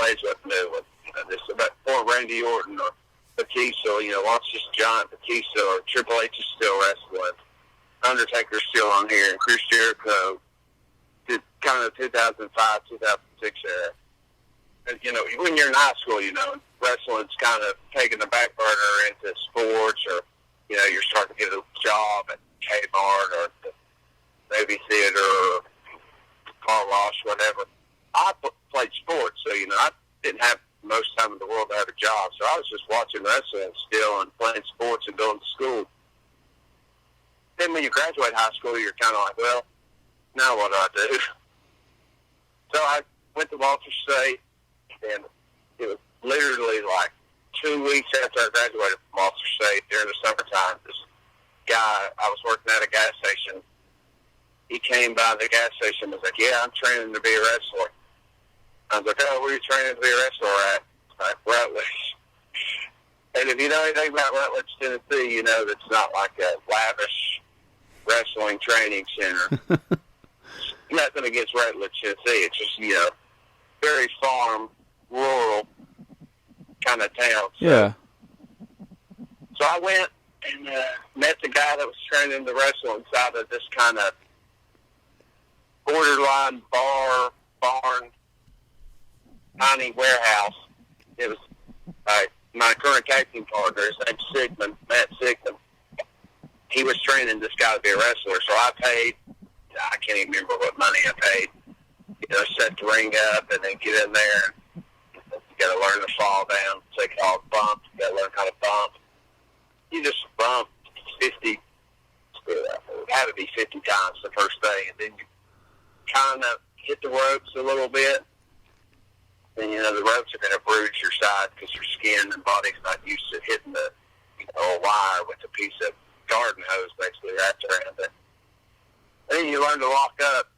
Edge wasn't new. This about poor Randy Orton or Batista. Watch this giant Batista, or Triple H is still wrestling. Undertaker's still on here, and Chris Jericho. Kind of the 2005, 2006 era. And, when you're in high school, wrestling's kind of taking the back burner into sports, or, you're starting to get a job at Kmart or the movie theater or car wash, whatever. I played sports, so, I didn't have most time in the world to have a job, so I was just watching wrestling still and playing sports and going to school. Then when you graduate high school, you're kind of like, well, now what do I do? So I went to Walter State, and it was literally like 2 weeks after I graduated from Walter State during the summertime. This guy, I was working at a gas station. He came by the gas station and was like, yeah, I'm training to be a wrestler. I was like, oh, where are you training to be a wrestler at? Like, Rutledge. And if you know anything about Rutledge, Tennessee, you know that's not like a lavish wrestling training center. Nothing against Rutledge, Tennessee. It's just, very farm, rural kind of town. So, Yeah. So I went and met the guy that was training the wrestle inside of this kind of borderline barn, tiny warehouse. It was my current tag team partner, his name's Matt Sigmund. He was training this guy to be a wrestler, so I paid, I can't even remember what money I paid. Set the ring up and then get in there. You got to learn to fall down. They call it bump. You got to learn how to bump. You just bump 50, it had to be 50 times the first day, and then you kind of hit the ropes a little bit. And, the ropes are going to bruise your side because your skin and body's not used to hitting the a wire with a piece of garden hose basically wrapped around it. And then you learn to lock up.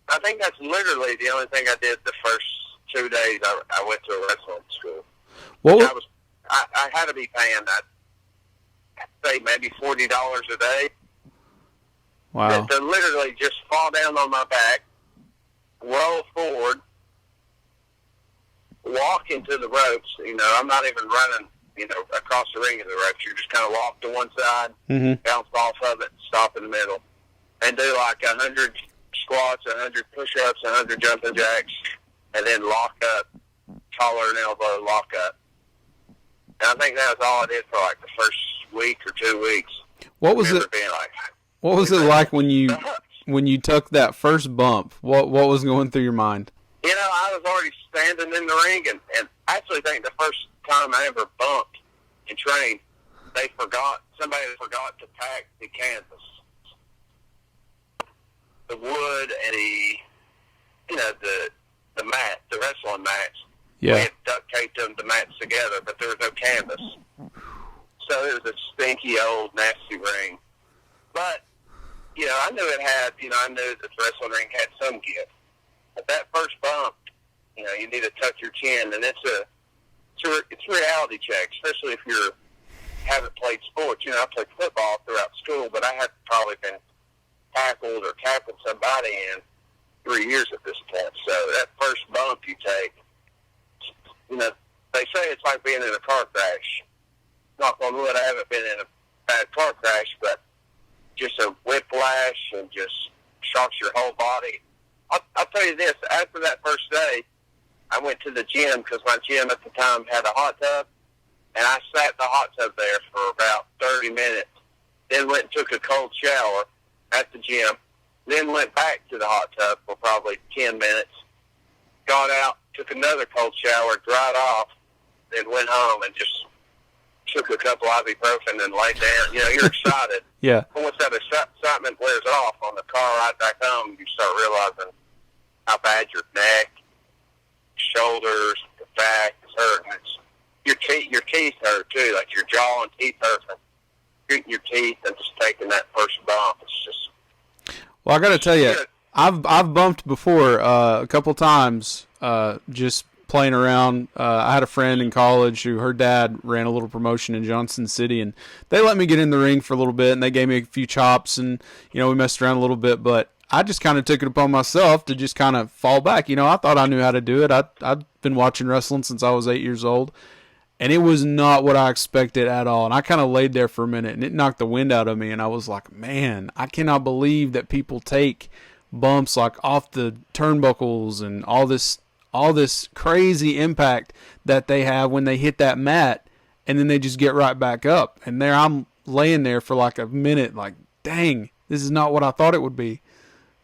I think that's literally the only thing I did the first 2 days I went to a wrestling school. I had to be paying, I'd say maybe $40 a day. Wow. To literally just fall down on my back, roll forward, walk into the ropes. I'm not even running, across the ring of the ropes. You're just kind of walk to one side, bounce off of it, stop in the middle, and do like 100 squats, 100 push-ups, 100 jumping jacks, and then lock up, collar and elbow, lock up. And I think that was all I did for like the first week or 2 weeks. What was it? What was it like when you took that first bump? What was going through your mind? I was already standing in the ring, and I actually think the first time I ever bumped and trained, somebody forgot to pack the canvas. The wood and the mat, the wrestling mats. Yeah. We had duct taped them, the mats together, but there was no canvas. So it was a stinky, old, nasty ring. But, you know, I knew I knew that the wrestling ring had some gift. But that first bump, you know, you need to tuck your chin, and it's a reality check, especially if you haven't played sports. You know, I played football throughout school, but I had probably been tackled or tackled somebody in 3 years at this point. So that first bump you take, you know, they say it's like being in a car crash. Knock on wood, I haven't been in a bad car crash, but just a whiplash and just shocks your whole body. I'll tell you this, after that first day, I went to the gym because my gym at the time had a hot tub, and I sat in the hot tub there for about 30 minutes, then went and took a cold shower at the gym, then went back to the hot tub for probably 10 minutes, got out, took another cold shower, dried off, then went home and just took a couple ibuprofen and laid down. You know, you're excited. Yeah. But once that excitement wears off on the car ride back home, you start realizing how bad your neck, shoulders, the back is hurting. Your teeth hurt too, like your jaw and teeth hurt from gritting your teeth and just taking that first bump. It's just. Well, I got to tell you, I've bumped before a couple times, just playing around. I had a friend in college who her dad ran a little promotion in Johnson City, and they let me get in the ring for a little bit, and they gave me a few chops, and you know we messed around a little bit, but I just kind of took it upon myself to just kind of fall back. You know, I thought I knew how to do it. I'd been watching wrestling since I was 8 years old, and it was not what I expected at all. And I kind of laid there for a minute, and it knocked the wind out of me, and I was like, man, I cannot believe that people take bumps like off the turnbuckles and all this crazy impact that they have when they hit that mat, and then they just get right back up. And there I'm laying there for like a minute like, dang, this is not what I thought it would be.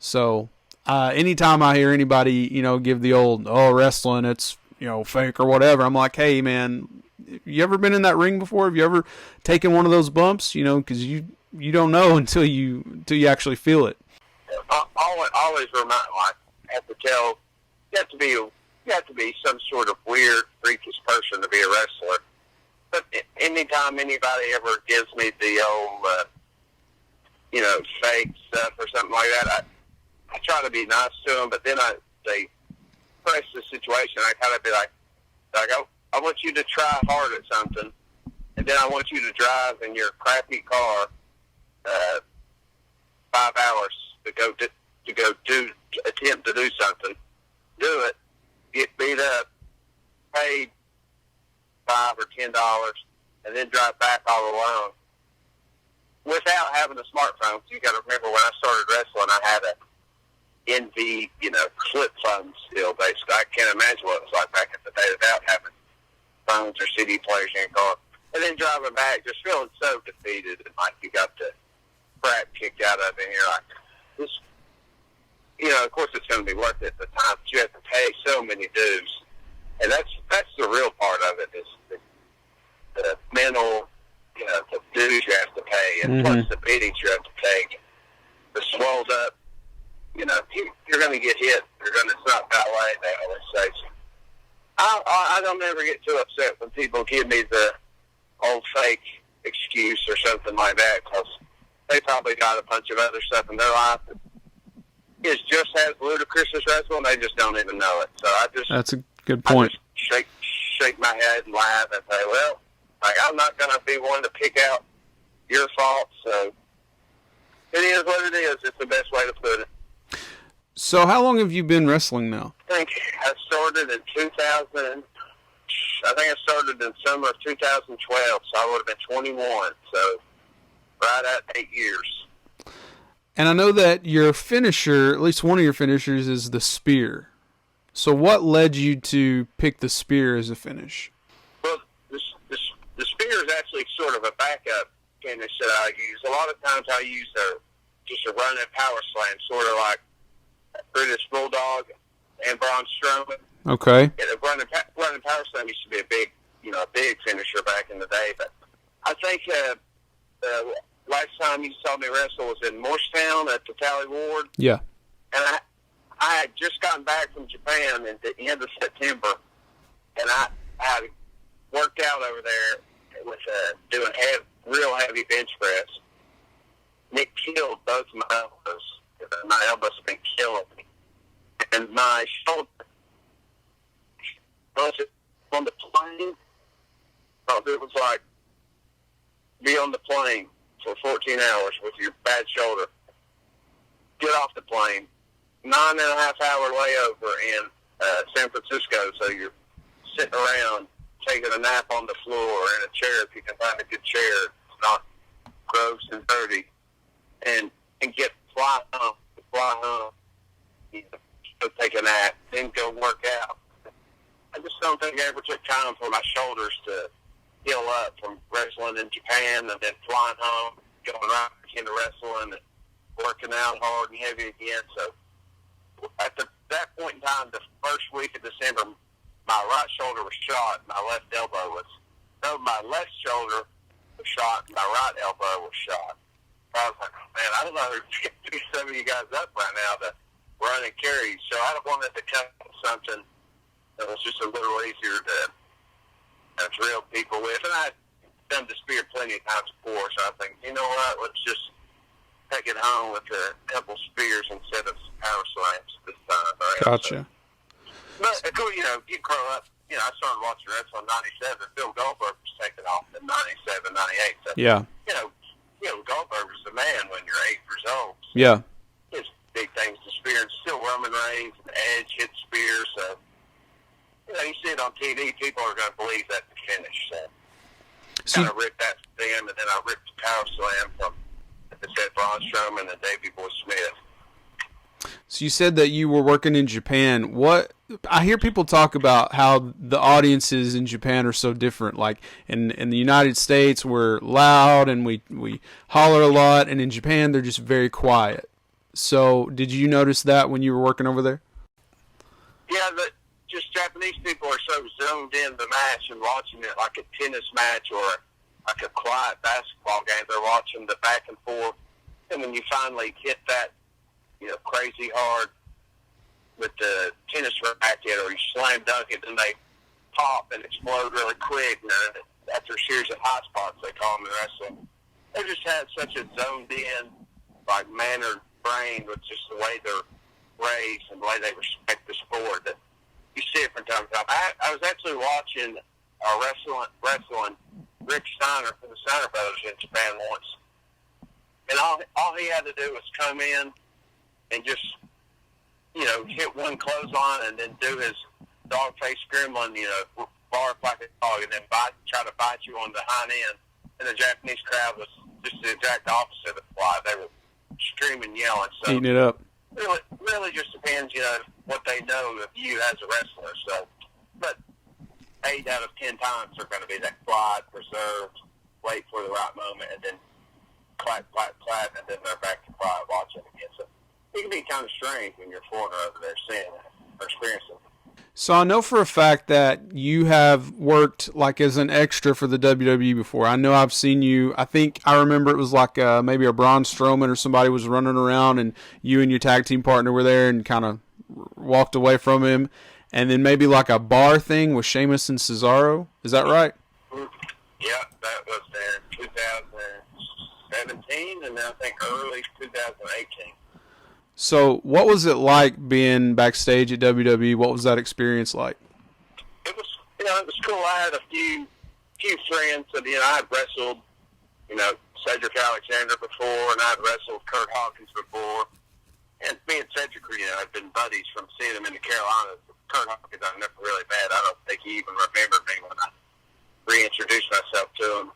So anytime I hear anybody, you know, give the old, oh, wrestling, it's, you know, fake or whatever, I'm like, hey, man, you ever been in that ring before? Have you ever taken one of those bumps? You know, because you don't know until you actually feel it. I always remind, like, I have to tell, you have to be some sort of weird, freakish person to be a wrestler. But anytime anybody ever gives me the old, you know, fake stuff or something like that, I try to be nice to them, but then they press the situation. I kind of be like, I want you to try hard at something, and then I want you to drive in your crappy car 5 hours to go attempt to do something. Do it, get beat up, paid $5 or $10, and then drive back all alone without having a smartphone. You got to remember, when I started wrestling, I had a NV, you know, flip phone still, basically. I can't imagine what it was like back in the day without having phones or CD players in your car. And then driving back, just feeling so defeated, and like you got the crap kicked out of it, and you're like, this, you know, of course it's going to be worth it at the time, but you have to pay so many dues. And that's the real part of it, is the mental, you know, the dues you have to pay, and plus the beatings you have to take, the swelled up. You know, you're going to get hit. It's not that way, they always say. So I don't ever get too upset when people give me the old fake excuse or something like that, because they probably got a bunch of other stuff in their life that is just as ludicrous as wrestling. They just don't even know it. So that's a good point. I just shake my head and laugh and say, well, like, I'm not going to be one to pick out your faults. So it is what it is. It's the best way to put it. So how long have you been wrestling now? I think I started in 2000. I think I started in summer of 2012, so I would have been 21. So right at 8 years. And I know that your finisher, at least one of your finishers, is the spear. So what led you to pick the spear as a finish? Well, the spear is actually sort of a backup finish that I use. A lot of times I use just a running power slam, sort of like British Bulldog and Braun Strowman. Okay. Yeah, the running power slam used to be a big finisher back in the day. But I think the last time you saw me wrestle was in Morristown at the Tally Ward. Yeah. And I had just gotten back from Japan at the end of September, and I had worked out over there with doing real heavy bench press. Nick killed both my elbows. My elbows have been killing me. And my shoulder, was it on the plane? Oh, it was like be on the plane for 14 hours with your bad shoulder. Get off the plane. 9.5-hour layover in San Francisco, so you're sitting around taking a nap on the floor or in a chair if you can find a good chair. It's not gross and dirty. And fly home, go take a nap, then go work out. I just don't think I ever took time for my shoulders to heal up from wrestling in Japan and then flying home, going right back into wrestling and working out hard and heavy again. So at that point in time, the first week of December, my right shoulder was shot, my left elbow was, no, my left shoulder was shot, my right elbow was shot. I was like, man, I don't know how to pick some of you guys up right now to run and carry. So I wanted to come up with something that was just a little easier to drill people with. And I've done the spear plenty of times before, so I think, you know what, let's just take it home with a couple spears instead of power slams this time. Right? Gotcha. But, you know, you grow up, you know, I started watching wrestling in 97. Bill Goldberg was taken off in 97, 98. So, yeah. You know, Goldberg was the man when you're 8 years old. So Yeah. his big things to spear, and still Roman Reigns and Edge hit spears. So, you know, you see it on TV, people are going to believe that the finish. So, kind of ripped that from them, and then I ripped the power slam from, like I said, Braun Strowman and Davey Boy Smith. So you said that you were working in Japan. What I hear people talk about how the audiences in Japan are so different. Like in the United States, we're loud and we holler a lot, and in Japan they're just very quiet. So did you notice that when you were working over there? Yeah, just Japanese people are so zoned in the match and watching it like a tennis match or like a quiet basketball game. They're watching the back and forth, and when you finally hit that, you know, crazy hard with the tennis racket, or you slam dunk it, and they pop and explode really quick. And after a series of hot spots, they call them in wrestling. They just had such a zoned-in, like, mannered brain with just the way they're raised and the way they respect the sport that you see it from time to time. I was actually watching wrestling Rick Steiner from the Steiner Brothers in Japan once. And all he had to do was come in and just, you know, hit one clothesline and then do his dog face gremlin, you know, bark like a dog, and then try to bite you on the hind end. And the Japanese crowd was just the exact opposite of fly. They were screaming, yelling. So eating it up. Really just depends, you know, what they know of you as a wrestler. So, but 8 out of 10 times they're going to be that quiet, preserved, wait for the right moment, and then clap, clap, clap, and then they're back to quiet watching again. So it can be kind of strange when you're a foreigner over there seeing it or experiencing it. So I know for a fact that you have worked like as an extra for the WWE before. I know I've seen you. I think I remember it was like maybe a Braun Strowman or somebody was running around, and you and your tag team partner were there and kind of walked away from him. And then maybe like a bar thing with Sheamus and Cesaro. Is that right? Yeah, that was in 2017, and then I think early 2018. So what was it like being backstage at WWE? What was that experience like? It was, you know, it was cool. I had a few friends that, you know, I had wrestled, you know, Cedric Alexander before, and I had wrestled Kurt Hawkins before. And me and Cedric, you know, had been buddies from seeing him in the Carolinas. Kurt Hawkins, I never really met. I don't think he even remembered me when I reintroduced myself to him.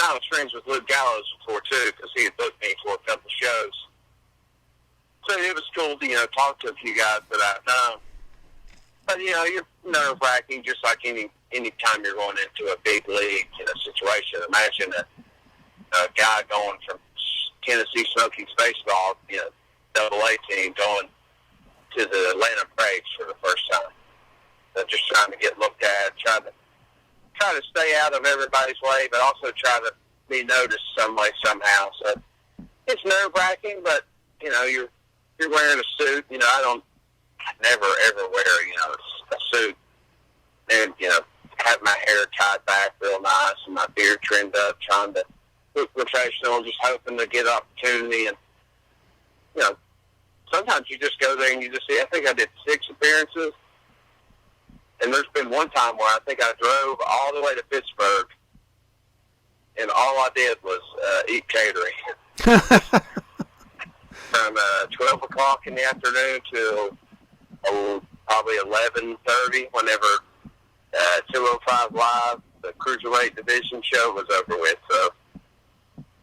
And I was friends with Luke Gallows before, too, because he had booked me for a couple shows. So it was cool to, you know, talk to a few guys that I've known. But, you know, you're nerve-wracking just like any time you're going into a big league, you know, situation. Imagine a guy going from Tennessee Smokies baseball, you know, AA team, going to the Atlanta Braves for the first time. So just trying to get looked at, try to stay out of everybody's way, but also try to be noticed some way, somehow. So it's nerve-wracking, but, you know, you're wearing a suit. You know, I never ever wear, you know, a suit and, you know, had my hair tied back real nice and my beard trimmed up, trying to look professional, just hoping to get opportunity. And, you know, sometimes you just go there and you just see, I think I did 6 appearances. And there's been one time where I think I drove all the way to Pittsburgh, and all I did was eat catering. From 12 o'clock in the afternoon till probably 11:30, whenever 205 Live, the Cruiserweight Division show, was over with. So,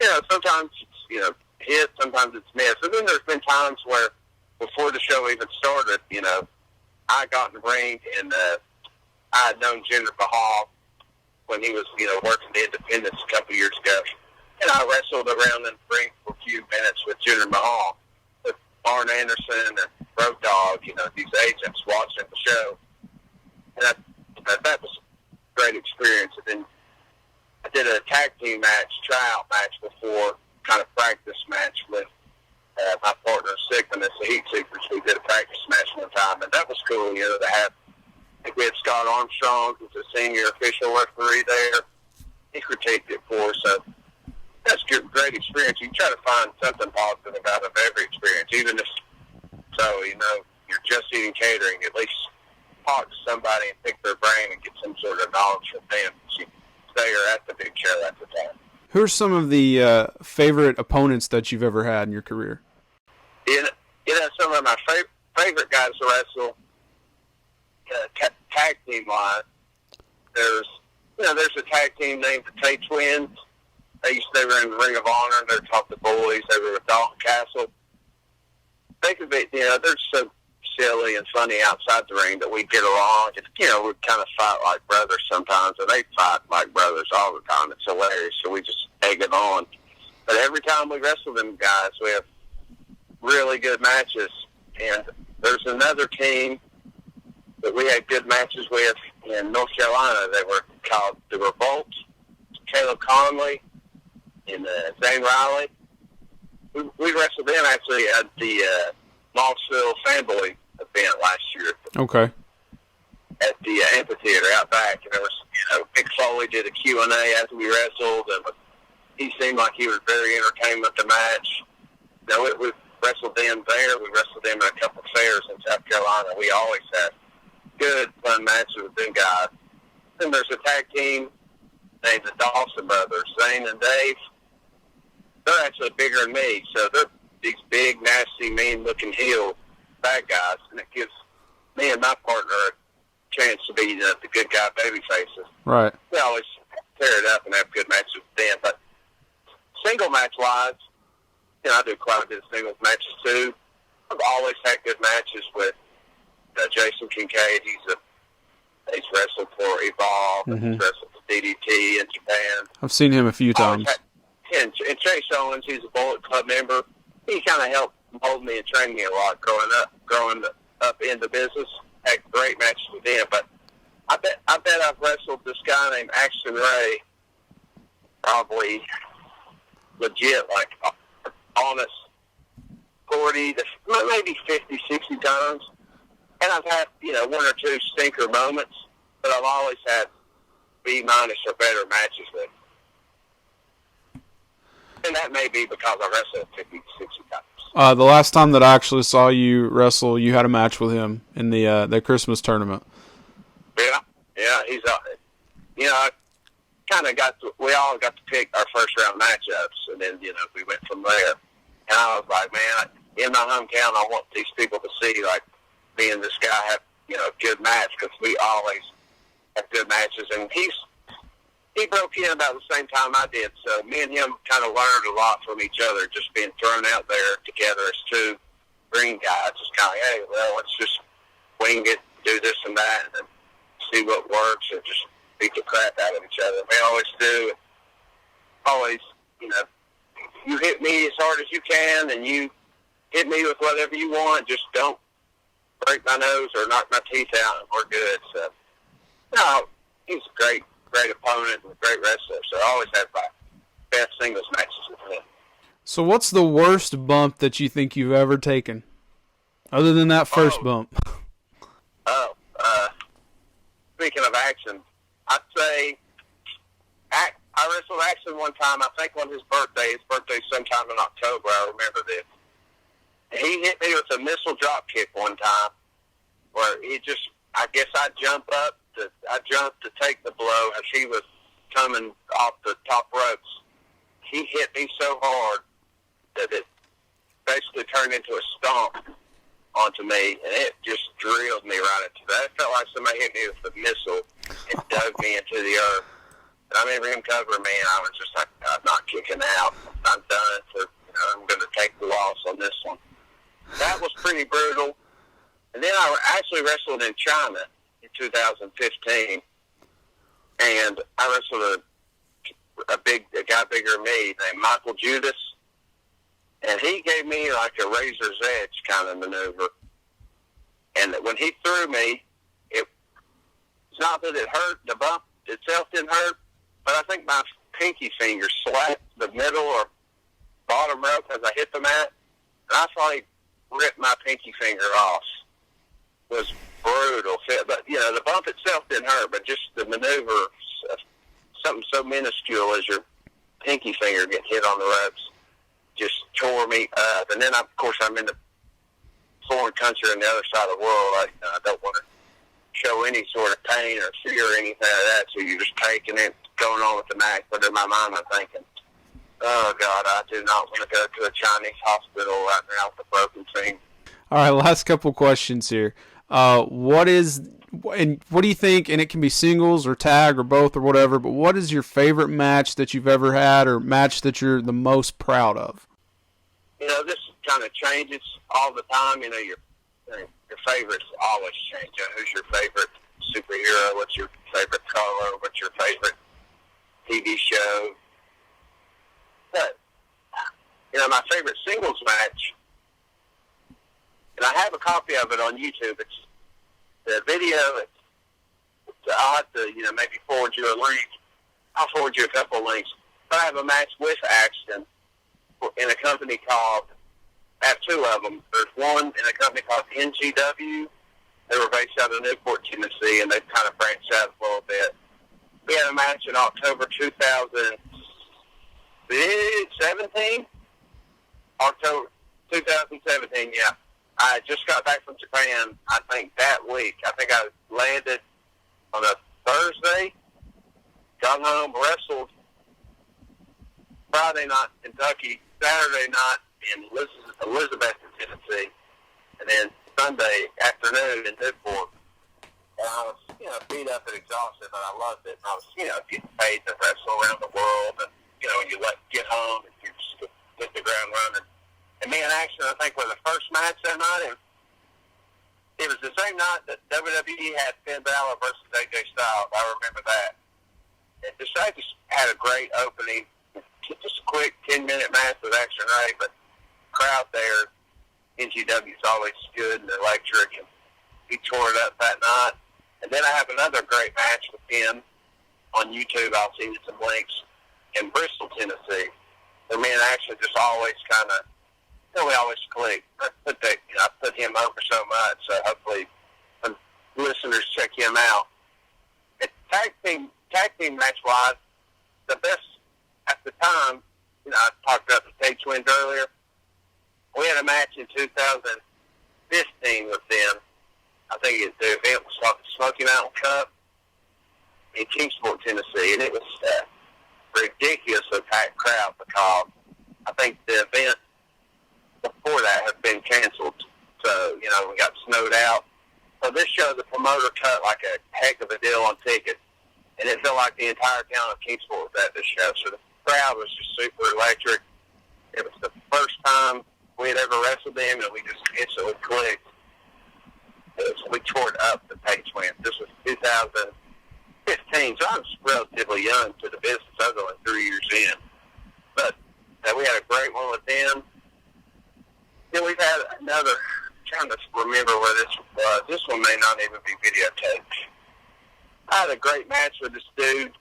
you know, sometimes it's, you know, hit, sometimes it's missed. And then there's been times where, before the show even started, you know, I got in the ring, and I had known Jinder Mahal when he was, you know, working the independents a couple years ago. And I wrestled around in the ring for a few minutes with Jinder Mahal, with Arn Anderson and Road Dogg, you know, these agents watching the show. And that was a great experience. And then I did a tag team match, tryout match before, kind of practice match with my partner, Sigmund, as the Heat Seekers. We did a practice match one time, and that was cool, you know, to have. I think we had Scott Armstrong, who's a senior official referee there. He critiqued it for us, so that's a great experience. You try to find something positive out of every experience, even if, so, you know, you're just eating catering, at least talk to somebody and pick their brain and get some sort of knowledge from them. So they're at the big show at the time. Who are some of the favorite opponents that you've ever had in your career? You know, some of my favorite guys to wrestle, tag team wise. There's a tag team named the Tay Twins. They were in the Ring of Honor. They're top the boys. They were with Dalton Castle. They could be, you know, they're so silly and funny outside the ring that we get along. It's, you know, we kind of fight like brothers sometimes, and they fight like brothers all the time. It's hilarious. So we just egg it on. But every time we wrestle them guys, we have really good matches. And there's another team that we had good matches with in North Carolina. They were Revolt, Caleb Conley, and Zane Riley. We wrestled them actually at the Mossville Fanboy event last year. Okay. At the amphitheater out back, and there was, you know, Mick Foley did a Q&A after we wrestled, and he seemed like he was very entertained with the match. You know, we wrestled them there. We wrestled them at a couple of fairs in South Carolina. We always had good, fun matches with them guys. Then there's a tag team named the Dawson Brothers, Zane and Dave. They're actually bigger than me, so they're these big, nasty, mean-looking heel bad guys, and it gives me and my partner a chance to be the good guy baby faces. Right. We always tear it up and have good matches with them, but single match-wise, you know, I do quite a bit of singles matches too. I've always had good matches with Jason Kincaid. He's wrestled for Evolve, and he's wrestled for DDT in Japan. I've seen him a few times. And Chase Owens, he's a Bullet Club member. He kind of helped mold me and train me a lot growing up in the business. Had great matches with him, but I bet I've wrestled this guy named Axton Ray probably legit, like, honest 40 to maybe 50, 60 times. And I've had, you know, one or two stinker moments, but I've always had B- or better matches with him. And that may be because I wrestled 50, 60 times. The last time that I actually saw you wrestle, you had a match with him in the Christmas tournament. Yeah, he's, you know, we all got to pick our first round matchups, and then, you know, we went from there. And I was like, man, in my hometown, I want these people to see, like, me and this guy have, you know, a good match, because we always have good matches. And he broke in about the same time I did, so me and him kind of learned a lot from each other, just being thrown out there together as two green guys. Just kind of, hey, well, let's just wing it, do this and that, and see what works, and just beat the crap out of each other. We always do. Always, you know, you hit me as hard as you can, and you hit me with whatever you want. Just don't break my nose or knock my teeth out, and we're good. So, no, he's a great opponent and a great wrestler. So I always have my best singles matches with him. So what's the worst bump that you think you've ever taken, other than that first bump? Speaking of action, I'd say I wrestled Axton one time, I think on his birthday. His birthday's sometime in October, I remember this. He hit me with a missile drop kick one time where I guess I jumped to take the blow as he was coming off the top ropes. He hit me so hard that it basically turned into a stomp onto me, and it just drilled me right into that. It felt like somebody hit me with a missile and dug me into the earth. And I remember him covering me, and I was just like, I'm not kicking out. I'm done. I'm going to take the loss on this one. That was pretty brutal. And then I actually wrestled in China in 2015, and I wrestled a guy bigger than me named Michael Judas, and he gave me like a razor's edge kind of maneuver. And when he threw me, it's not that it hurt, the bump itself didn't hurt, but I think my pinky finger slapped the middle or bottom rope as I hit the mat, and I thought he ripped my pinky finger off. It was brutal. But, the bump itself didn't hurt, but just the maneuver, something so minuscule as your pinky finger getting hit on the ropes, just tore me up. And then, of course, I'm in the foreign country on the other side of the world. I don't want to show any sort of pain or fear or anything like that, so you're just taking it, going on with the match. But in my mind, I'm thinking, oh, God, I do not want to go to a Chinese hospital right now with a broken finger. All right, last couple questions here. What do you think, and it can be singles or tag or both or whatever, but what is your favorite match that you've ever had or match that you're the most proud of? This kind of changes all the time. Your favorites always change. Who's your favorite superhero? What's your favorite color? What's your favorite TV show? But, my favorite singles match, and I have a copy of it on YouTube. It's the video. I'll have to, maybe forward you a link. I'll forward you a couple of links. But I have a match with Axton in a company called, I have two of them. There's one in a company called NGW. They were based out of Newport, Tennessee, and they've kind of branched out a little bit. We had a match in October 2017. October 2017, yeah. I just got back from Japan, I think, that week. I think I landed on a Thursday, got home, wrestled Friday night in Kentucky, Saturday night in Elizabeth, Tennessee, and then Sunday afternoon in Newport. And I was, beat up and exhausted, but I loved it. And I was, getting paid to wrestle around the world, and, when you get home and you just hit the ground running. And me and Axton, I think, were the first match that night. It was the same night that WWE had Finn Balor versus AJ Styles. I remember that. And I just had a great opening, just a quick 10-minute match with Action Ray, but the crowd there, NGW is always good and electric, and he tore it up that night. And then I have another great match with him on YouTube. I'll send you some links in Bristol, Tennessee. And me and Action just always kind of, we always click. I put him over so much, so hopefully when listeners check him out. Tag team match-wise, the best at the time, I talked about the Cage Twins earlier. We had a match in 2015 with them. I think the event was called the Smoky Mountain Cup in Kingsport, Tennessee, and it was a ridiculously packed crowd because I think the event before that had been canceled. So, we got snowed out. So this show, the promoter cut like a heck of a deal on tickets, and it felt like the entire town of Kingsport was at this show. So the crowd was just super electric. It was the first time we had ever wrestled them, and we just instantly clicked. We tore up the Page Twins. This was 2015, so I was relatively young to the business. I was only 3 years in. But we had a great one with them. Then we've had another, I'm trying to remember where this was. This one may not even be videotaped. I had a great match with this dude.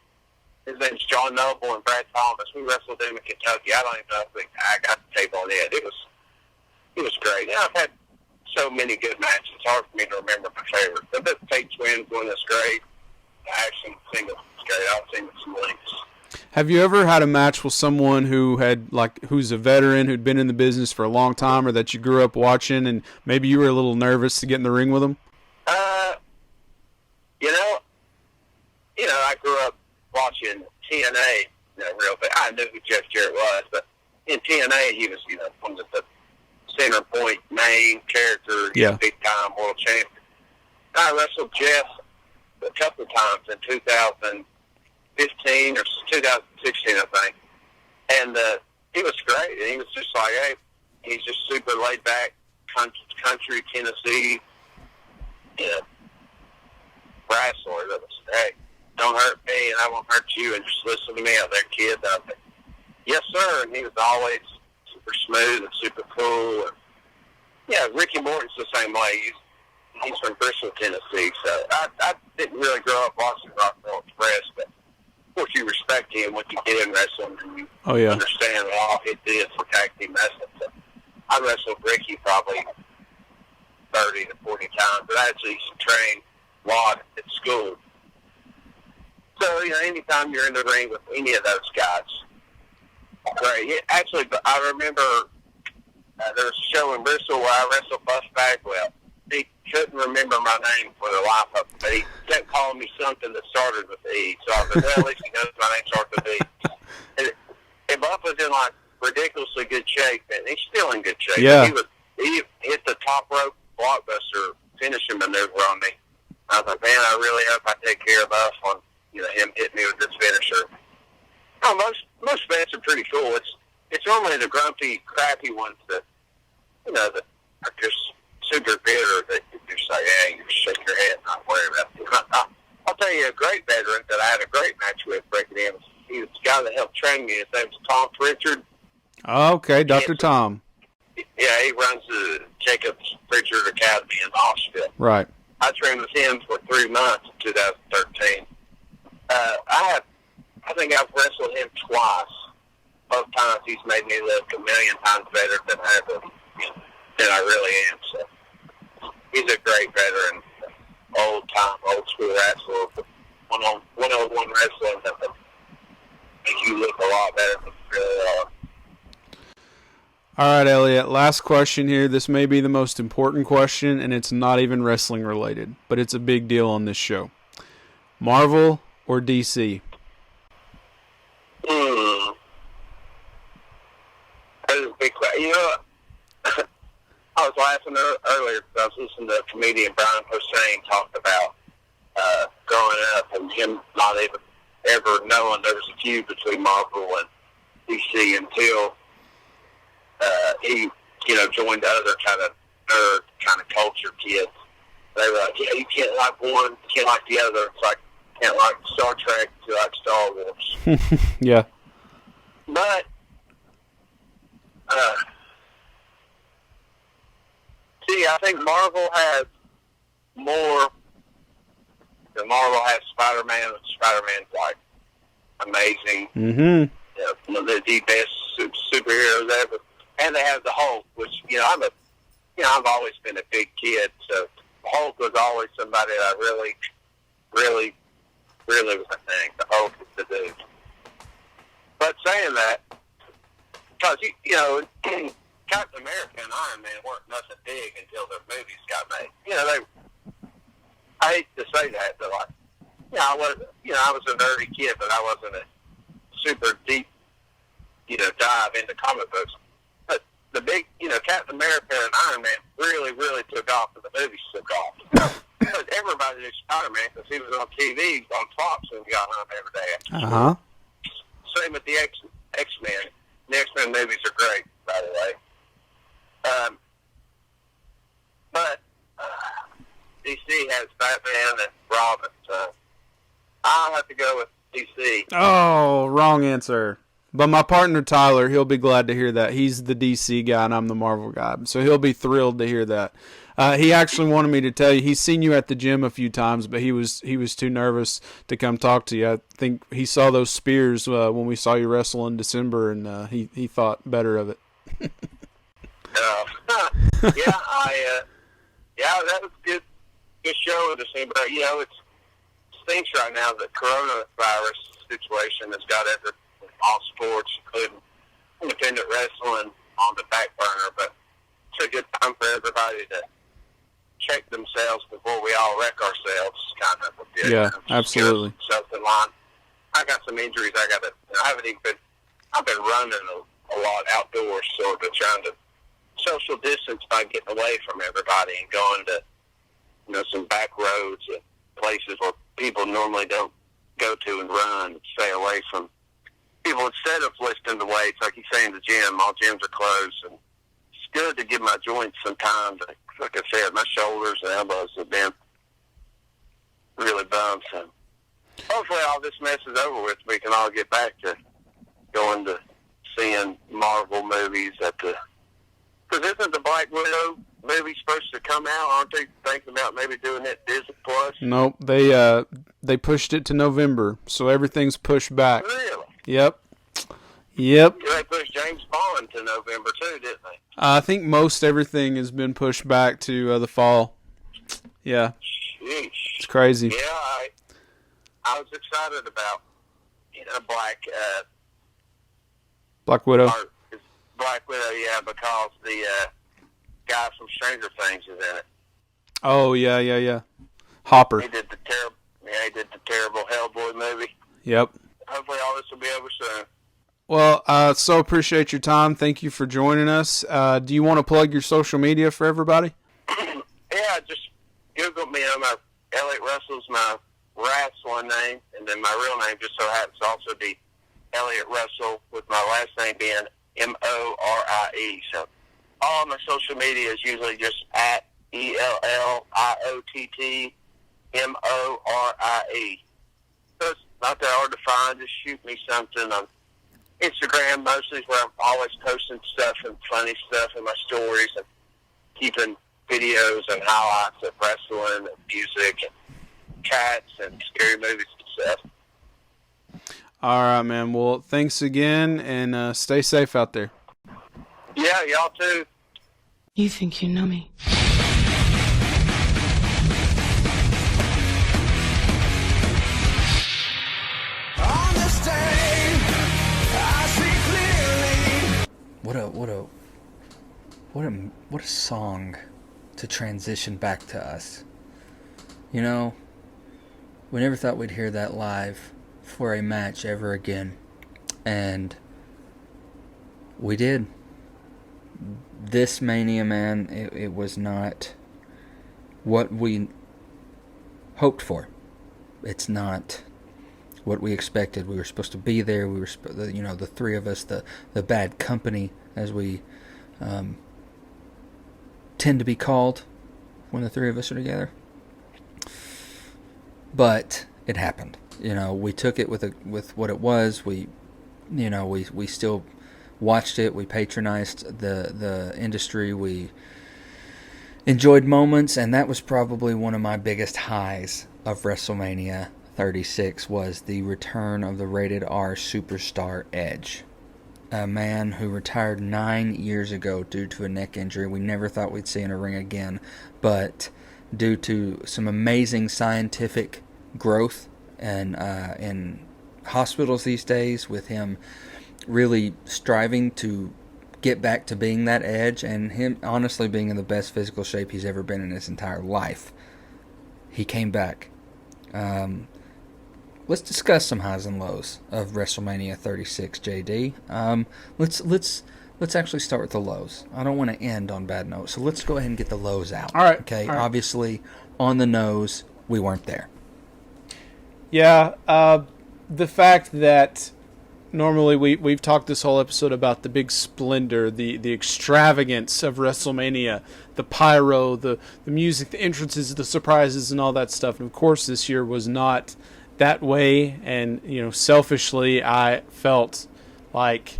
His name's John Noble and Brad Thomas. We wrestled him in Kentucky. I don't even know if I got the tape on it. It was great. I've had so many good matches. It's hard for me to remember my favorite. The Page Twins one is great. The Action single Have you ever had a match with someone who's a veteran, who'd been in the business for a long time, or that you grew up watching, and maybe you were a little nervous to get in the ring with them? I grew up watching TNA, real big. I knew who Jeff Jarrett was, but in TNA, he was, one of the center point main character, big time world champion. I wrestled Jeff a couple of times in 2015 or 2016, I think. And he was great. And he was just like, hey, he's just super laid back, country Tennessee, wrestler that was, hey, don't hurt me and I won't hurt you, and just listen to me out there, kid. And I think, yes, sir. And he was always super smooth and super cool. And, Ricky Morton's the same way. He's from Bristol, Tennessee. So I didn't really grow up watching Rockville Express, but of course you respect him when you get in wrestling and you understand all it is for tag team wrestling. So I wrestled Ricky probably 30 to 40 times, but I actually used to train a lot at school. So, anytime you're in the ring with any of those guys, great. Actually, I remember there was a show in Bristol where I wrestled Buff Bagwell. He couldn't remember my name for the life of him, but he kept calling me something that started with E. So I said, well, at least he knows my name starts with E. And Buff was in, ridiculously good shape, and he's still in good shape. Yeah. He hit the top rope blockbuster finishing maneuver on me. I was like, man, I really hope I take care of Buff on him hitting me with this finisher. No, most vets are pretty cool. It's normally the grumpy, crappy ones that that are just super bitter that you just say, hey, you just shake your head and not worry about it. I'll tell you a great veteran that I had a great match with breaking in. He was the guy that helped train me. His name was Tom Pritchard. Okay, Dr. Tom. Yeah, he runs the Jacobs Pritchard Academy in Nashville. Right. I trained with him for 3 months in 2013. I think I've wrestled him twice. Both times he's made me look a million times better than I really am. So he's a great veteran, old school wrestler, one-on-one wrestling that make you look a lot better than you really are. All right, Elliot, last question here. This may be the most important question, and it's not even wrestling related, but it's a big deal on this show. Marvel or DC? That is a big question. I was laughing earlier because I was listening to comedian Brian Posehn talk about growing up and him not even ever knowing there was a feud between Marvel and DC until he, joined other kind of nerd, kind of culture kids. They were like, yeah, you can't like one, you can't like the other. It's like, you can't like Star Trek, you like Star Wars. Yeah. But, I think Marvel has more. Marvel has Spider-Man, and Spider-Man's like amazing. Mm-hmm. One of the best superheroes ever. And they have the Hulk, which, I've always been a big kid, so Hulk was always somebody that I really, really, really was a thing. The Hulk is the dude. But saying that, because, Captain America and Iron Man weren't nothing big until their movies got made. I hate to say that, but I was a nerdy kid, but I wasn't a super deep, dive into comic books. But the big, Captain America and Iron Man really, really took off, and the movies took off. Because everybody knew Spider-Man because he was on TV on Fox when we got home every day. Uh-huh. Same with the X-Men. The X-Men movies are great, by the way. But DC has Batman and Robin, so I'll have to go with DC. Oh, wrong answer. But my partner Tyler, he'll be glad to hear that. He's the DC guy and I'm the Marvel guy, so he'll be thrilled to hear that. He actually wanted me to tell you he's seen you at the gym a few times, but he was too nervous to come talk to you. I think he saw those spears when we saw you wrestle in December, and he thought better of it. That was a good show in December. It stinks right now. The coronavirus situation has got all sports, including independent wrestling, on the back burner. But it's a good time for everybody to check themselves before we all wreck ourselves. Kind of a bit. Yeah, absolutely. Self in line. I got some injuries. I've been running a lot outdoors, sort of trying to social distance by getting away from everybody and going to, some back roads and places where people normally don't go to and run and stay away from people instead of lifting the weights. Like you say, in the gym, all gyms are closed, and it's good to give my joints some time to, like I said, my shoulders and elbows have been really bummed. So hopefully all this mess is over with. We can all get back to going to seeing Marvel movies because isn't the Black Widow movie supposed to come out? Aren't they thinking about maybe doing it Disney Plus? Nope, they pushed it to November, so everything's pushed back. Really? Yep. They pushed James Bond to November too, didn't they? I think most everything has been pushed back to the fall. Yeah. Sheesh. It's crazy. Yeah, I was excited about Black Widow. Black Widow, yeah, because the guy from Stranger Things is in it. Oh yeah. Hopper. He did the terrible Hellboy movie. Yep. Hopefully all this will be over soon. Well, so appreciate your time. Thank you for joining us. Do you want to plug your social media for everybody? Yeah, just Google me. Elliot Russell's my wrestling name, and then my real name just so happens to also be Elliot Russell, with my last name being Morie. So all my social media is usually just at ELLIOTTMORIE. So it's not that hard to find. Just shoot me something on Instagram, mostly, where I'm always posting stuff and funny stuff in my stories and keeping videos and highlights of wrestling and music and cats and scary movies and stuff. All right, man. Well, thanks again, and stay safe out there. Yeah, y'all too. You think you know me? On this day, I see clearly. What a song to transition back to us. We never thought we'd hear that live for a match ever again, and we did. This Mania, man, it was not what we hoped for. It's not what we expected. We were supposed to be there. We were, the three of us, the bad company, as we tend to be called when the three of us are together. But it happened. We took it with what it was. We still watched it. We patronized the industry. We enjoyed moments, and that was probably one of my biggest highs of WrestleMania 36 was the return of the rated R superstar Edge. A man who retired 9 years ago due to a neck injury we never thought we'd see in a ring again, but due to some amazing scientific growth and in hospitals these days, with him really striving to get back to being that Edge, and him honestly being in the best physical shape he's ever been in his entire life, he came back. Let's discuss some highs and lows of WrestleMania 36, JD. Let's actually start with the lows. I don't want to end on bad notes, so let's go ahead and get the lows out. All right. Okay. All right. Obviously, on the nose, we weren't there. Yeah. The fact that normally we've talked this whole episode about the big splendor, the extravagance of WrestleMania, the pyro, the music, the entrances, the surprises, and all that stuff. And of course, this year was not that way. And selfishly, I felt like,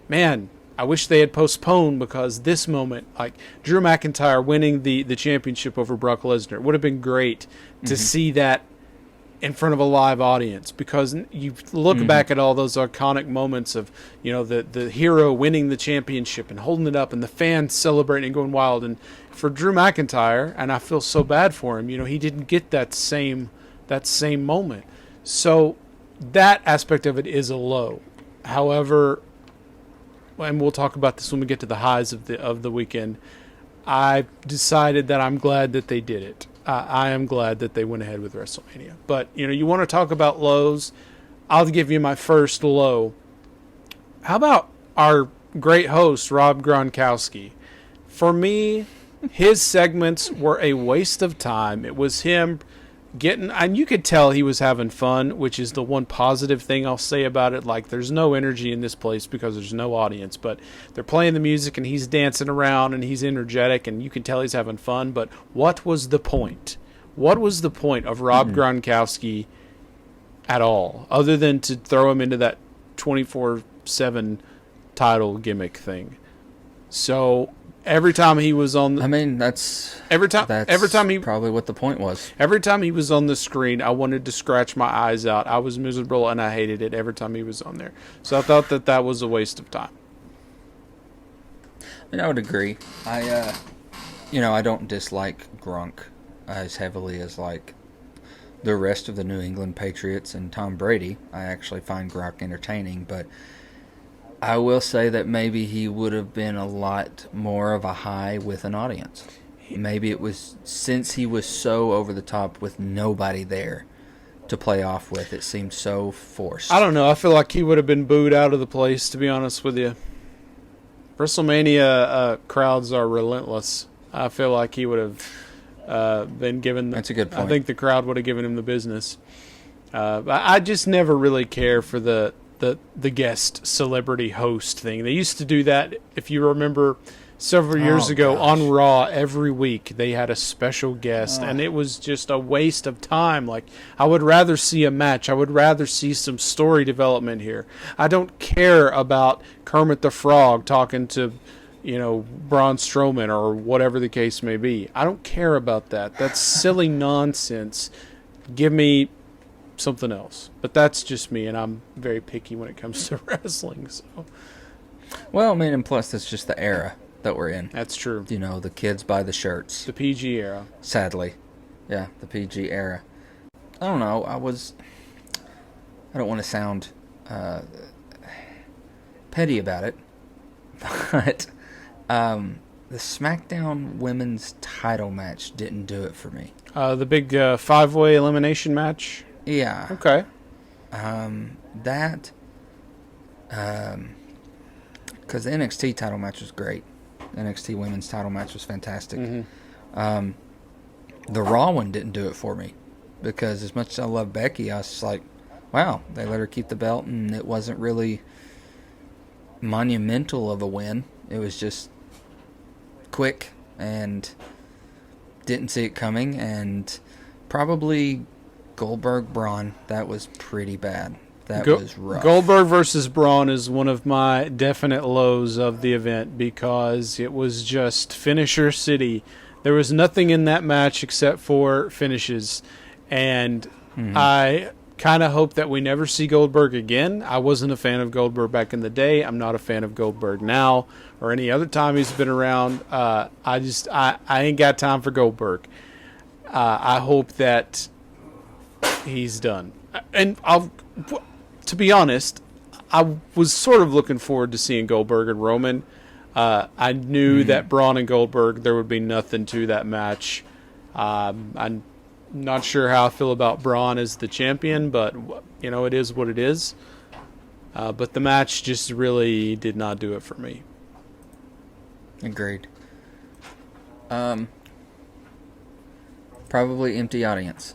man, I wish they had postponed, because this moment, like Drew McIntyre winning the championship over Brock Lesnar, would have been great to see that in front of a live audience, because you look back at all those iconic moments of, the hero winning the championship and holding it up and the fans celebrating and going wild. And for Drew McIntyre, and I feel so bad for him, he didn't get that same moment. So that aspect of it is a low. However, and we'll talk about this when we get to the highs of the weekend, I decided that I'm glad that they did it. I am glad that they went ahead with WrestleMania. But, you want to talk about lows? I'll give you my first low. How about our great host, Rob Gronkowski? For me, his segments were a waste of time. It was him and you could tell he was having fun, which is the one positive thing I'll say about it. Like, there's no energy in this place because there's no audience, but they're playing the music and he's dancing around and he's energetic and you can tell he's having fun. But what was the point? What was the point of Rob Gronkowski at all, other than to throw him into that 24/7 title gimmick thing? So every time he was on, that's every time he probably what the point was. Every time he was on the screen, I wanted to scratch my eyes out. I was miserable and I hated it every time he was on there. So I thought that was a waste of time. I would agree. I don't dislike Gronk as heavily as like the rest of the New England Patriots and Tom Brady. I actually find Gronk entertaining, but I will say that maybe he would have been a lot more of a high with an audience. Maybe it was since he was so over the top with nobody there to play off with, it seemed so forced. I don't know. I feel like he would have been booed out of the place, to be honest with you. WrestleMania crowds are relentless. I feel like he would have been given... That's a good point. I think the crowd would have given him the business. I just never really care for the guest celebrity host thing. They used to do that, if you remember, several years ago on Raw. Every week they had a special guest, and it was just a waste of time. Like, I would rather see a match. I would rather see some story development here. I don't care about Kermit the Frog talking to, Braun Strowman or whatever the case may be. I don't care about that. That's silly nonsense. Give me something else. But that's just me, and I'm very picky when it comes to wrestling. So, well, and plus that's just the era that we're in. That's true. The kids buy the shirts. The PG era. Sadly. Yeah, the PG era. I don't know. I don't want to sound petty about it, but the SmackDown Women's title match didn't do it for me. The big 5-way elimination match? Yeah. Okay. Because the NXT title match was great. NXT Women's title match was fantastic. The Raw one didn't do it for me because as much as I love Becky, I was just like, wow, they let her keep the belt, and it wasn't really monumental of a win. It was just quick and didn't see it coming, and probably Goldberg Braun, that was pretty bad. That was rough. Goldberg versus Braun is one of my definite lows of the event because it was just finisher city. There was nothing in that match except for finishes, and I kind of hope that we never see Goldberg again. I wasn't a fan of Goldberg back in the day. I'm not a fan of Goldberg now or any other time he's been around. I ain't got time for Goldberg. I hope that he's done. And to be honest, I was sort of looking forward to seeing Goldberg and Roman. I knew that Braun and Goldberg, there would be nothing to that match. I'm not sure how I feel about Braun as the champion, but it is what it is. But the match just really did not do it for me. Agreed. Probably empty audience.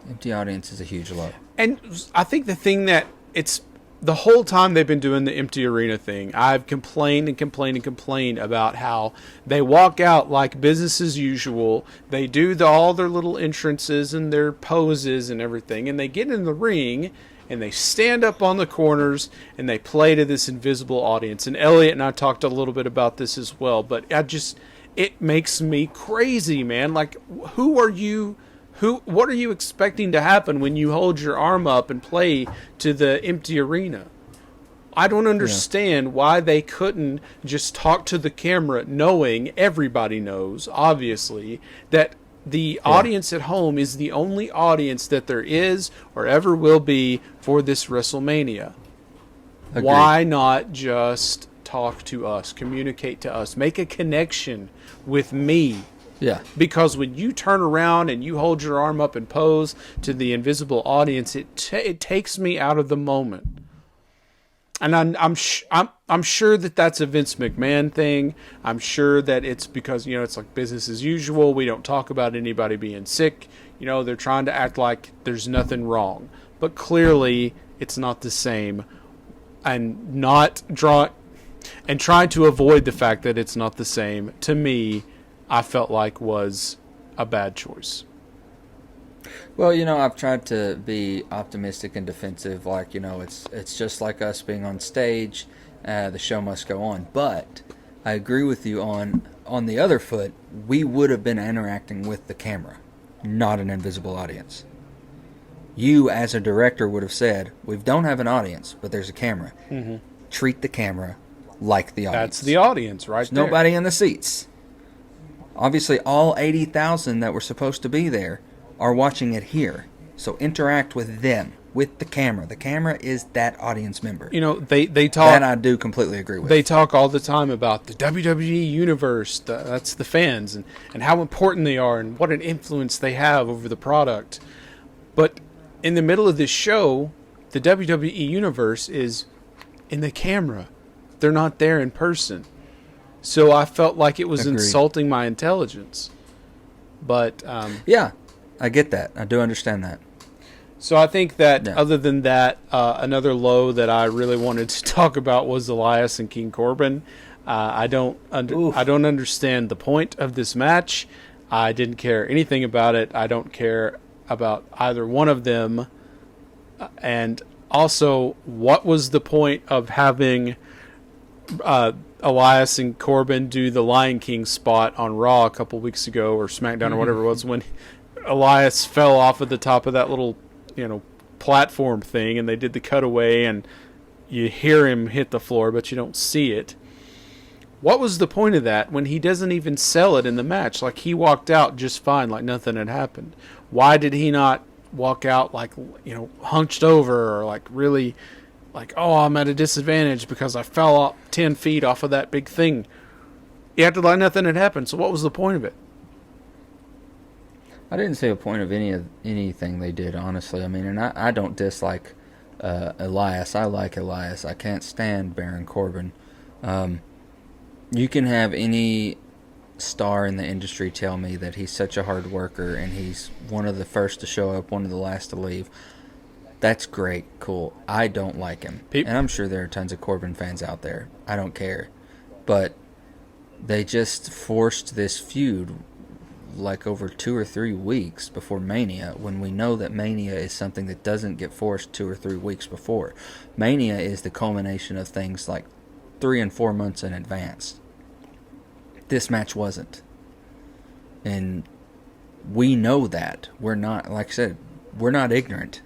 Empty audience is a huge low. And I think the thing that it's the whole time they've been doing the empty arena thing, I've complained about how they walk out like business as usual. They do all their little entrances and their poses and everything, and they get in the ring and they stand up on the corners and they play to this invisible audience. And Elliot and I talked a little bit about this as well, but it makes me crazy, man. Like, what are you expecting to happen when you hold your arm up and play to the empty arena? I don't understand why they couldn't just talk to the camera, knowing everybody knows, obviously, that the audience at home is the only audience that there is or ever will be for this WrestleMania. Agreed. Why not just talk to us, communicate to us, make a connection with me? Yeah. Because when you turn around and you hold your arm up and pose to the invisible audience, it takes me out of the moment. And I'm sure that that's a Vince McMahon thing. I'm sure that it's because, it's like business as usual. We don't talk about anybody being sick. They're trying to act like there's nothing wrong. But clearly, it's not the same. And trying to avoid the fact that it's not the same, to me, I felt like was a bad choice. Well, I've tried to be optimistic and defensive, like, it's just like us being on stage, the show must go on. But I agree with you on the other foot, we would have been interacting with the camera, not an invisible audience. You, as a director, would have said, we don't have an audience, but there's a camera. Mm-hmm. Treat the camera like the audience. That's the audience, right there. Nobody in the seats. Obviously, all 80,000 that were supposed to be there are watching it here. So interact with them, with the camera. The camera is that audience member. They talk. That I do completely agree with. They talk all the time about the WWE universe. That's the fans and how important they are and what an influence they have over the product. But in the middle of this show, the WWE universe is in the camera. They're not there in person. So I felt like it was insulting my intelligence. But yeah, I get that. I do understand that. So I think that other than that, another low that I really wanted to talk about was Elias and King Corbin. I don't understand the point of this match. I didn't care anything about it. I don't care about either one of them. And also, what was the point of having Elias and Corbin do the Lion King spot on Raw a couple weeks ago, or SmackDown, or whatever it was, when Elias fell off of the top of that little, platform thing, and they did the cutaway, and you hear him hit the floor, but you don't see it. What was the point of that when he doesn't even sell it in the match? Like, he walked out just fine, like nothing had happened. Why did he not walk out like, hunched over, or like really like, oh, I'm at a disadvantage because I fell up 10 feet off of that big thing? He acted like nothing had happened, so what was the point of it? I didn't see a point of anything they did, honestly. I mean, and I don't dislike Elias. I like Elias. I can't stand Baron Corbin. You can have any star in the industry tell me that he's such a hard worker and he's one of the first to show up, one of the last to leave. That's great, cool. I don't like him. And I'm sure there are tons of Corbin fans out there. I don't care. But they just forced this feud like over 2 or 3 weeks before Mania, when we know that Mania is something that doesn't get forced 2 or 3 weeks before. Mania is the culmination of things like 3 and 4 months in advance. This match wasn't. And we know that. We're not, like I said, we're not ignorant.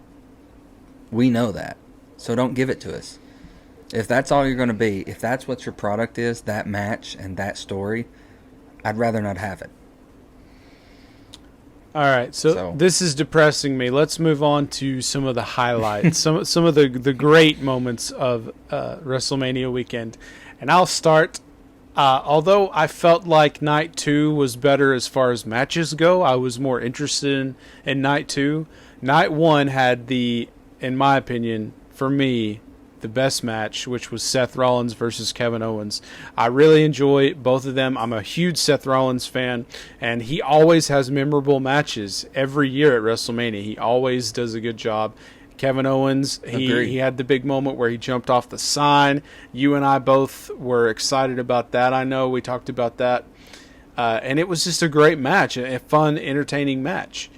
We know that. So don't give it to us. If that's all you're going to be, if that's what your product is, that match and that story, I'd rather not have it. All right, so this is depressing me. Let's move on to some of the highlights, some of the great moments of WrestleMania weekend. And I'll start. Although I felt like Night 2 was better as far as matches go, I was more interested in Night 2. Night 1 had in my opinion, for me, the best match, which was Seth Rollins versus Kevin Owens. I really enjoy both of them. I'm a huge Seth Rollins fan, and he always has memorable matches every year at WrestleMania. He always does a good job. Kevin Owens, he had the big moment where he jumped off the sign. You and I both were excited about that. I know we talked about that. And it was just a great match, a fun, entertaining match.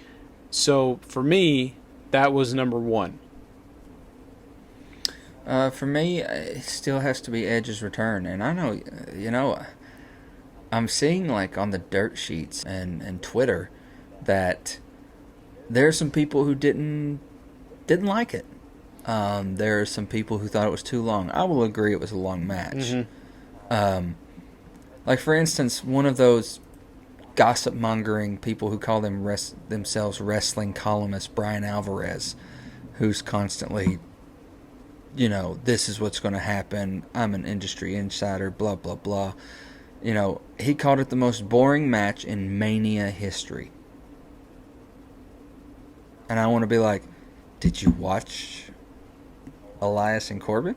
So for me, that was number 1. For me, it still has to be Edge's return. And I know, I'm seeing like on the dirt sheets and Twitter that there are some people who didn't like it. There are some people who thought it was too long. I will agree it was a long match. Mm-hmm. Like, for instance, one of those gossip-mongering people who call themselves wrestling columnists, Brian Alvarez, who's constantly this is what's going to happen. I'm an industry insider, blah, blah, blah. He called it the most boring match in Mania history. And I want to be like, did you watch Elias and Corbin?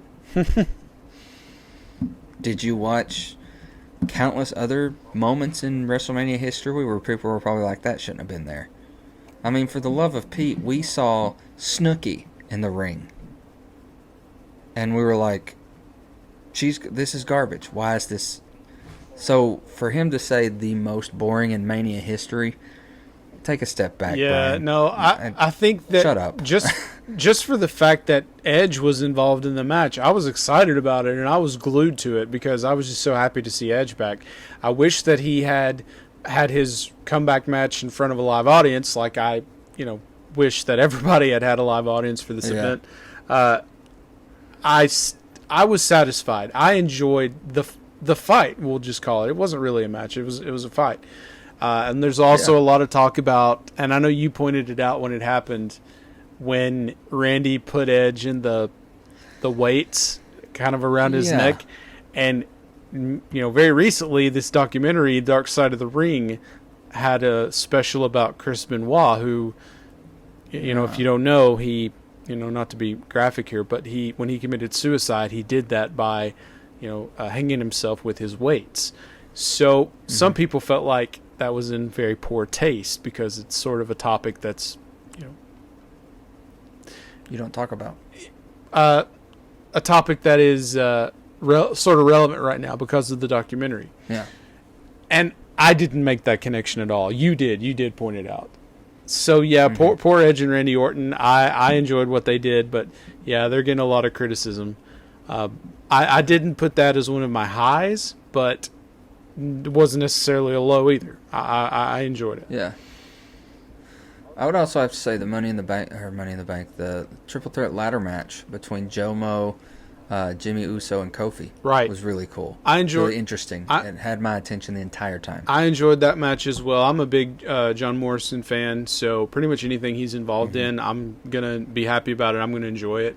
Did you watch countless other moments in WrestleMania history where people were probably like, that shouldn't have been there? I mean, for the love of Pete, we saw Snooki in the ring. And we were like, this is garbage. Why is this? So for him to say the most boring in Mania history, take a step back. Yeah, Brian. no, I think that shut up. just for the fact that Edge was involved in the match, I was excited about it and I was glued to it because I was just so happy to see Edge back. I wish that he had his comeback match in front of a live audience, like I, wish that everybody had a live audience for this event. I was satisfied. I enjoyed the fight. We'll just call it. It wasn't really a match. It was a fight. And there's also a lot of talk about, and I know you pointed it out when it happened, when Randy put Edge in the weights kind of around his neck. And, very recently, this documentary, Dark Side of the Ring, had a special about Chris Benoit, who, if you don't know, he, not to be graphic here, but when he committed suicide, he did that by, hanging himself with his weights. So some people felt like that was in very poor taste because it's sort of a topic that's, you don't talk about. A topic that is sort of relevant right now because of the documentary. Yeah. And I didn't make that connection at all. You did. You did point it out. So, yeah, poor Edge and Randy Orton. I enjoyed what they did, but, yeah, they're getting a lot of criticism. I didn't put that as one of my highs, but it wasn't necessarily a low either. I enjoyed it. Yeah. I would also have to say the the triple threat ladder match between Jomo, Jimmy Uso, and Kofi was really cool. I enjoyed really interesting. It had my attention the entire time. I enjoyed that match as well. I'm a big John Morrison fan, so pretty much anything he's involved in, I'm going to be happy about it. I'm going to enjoy it.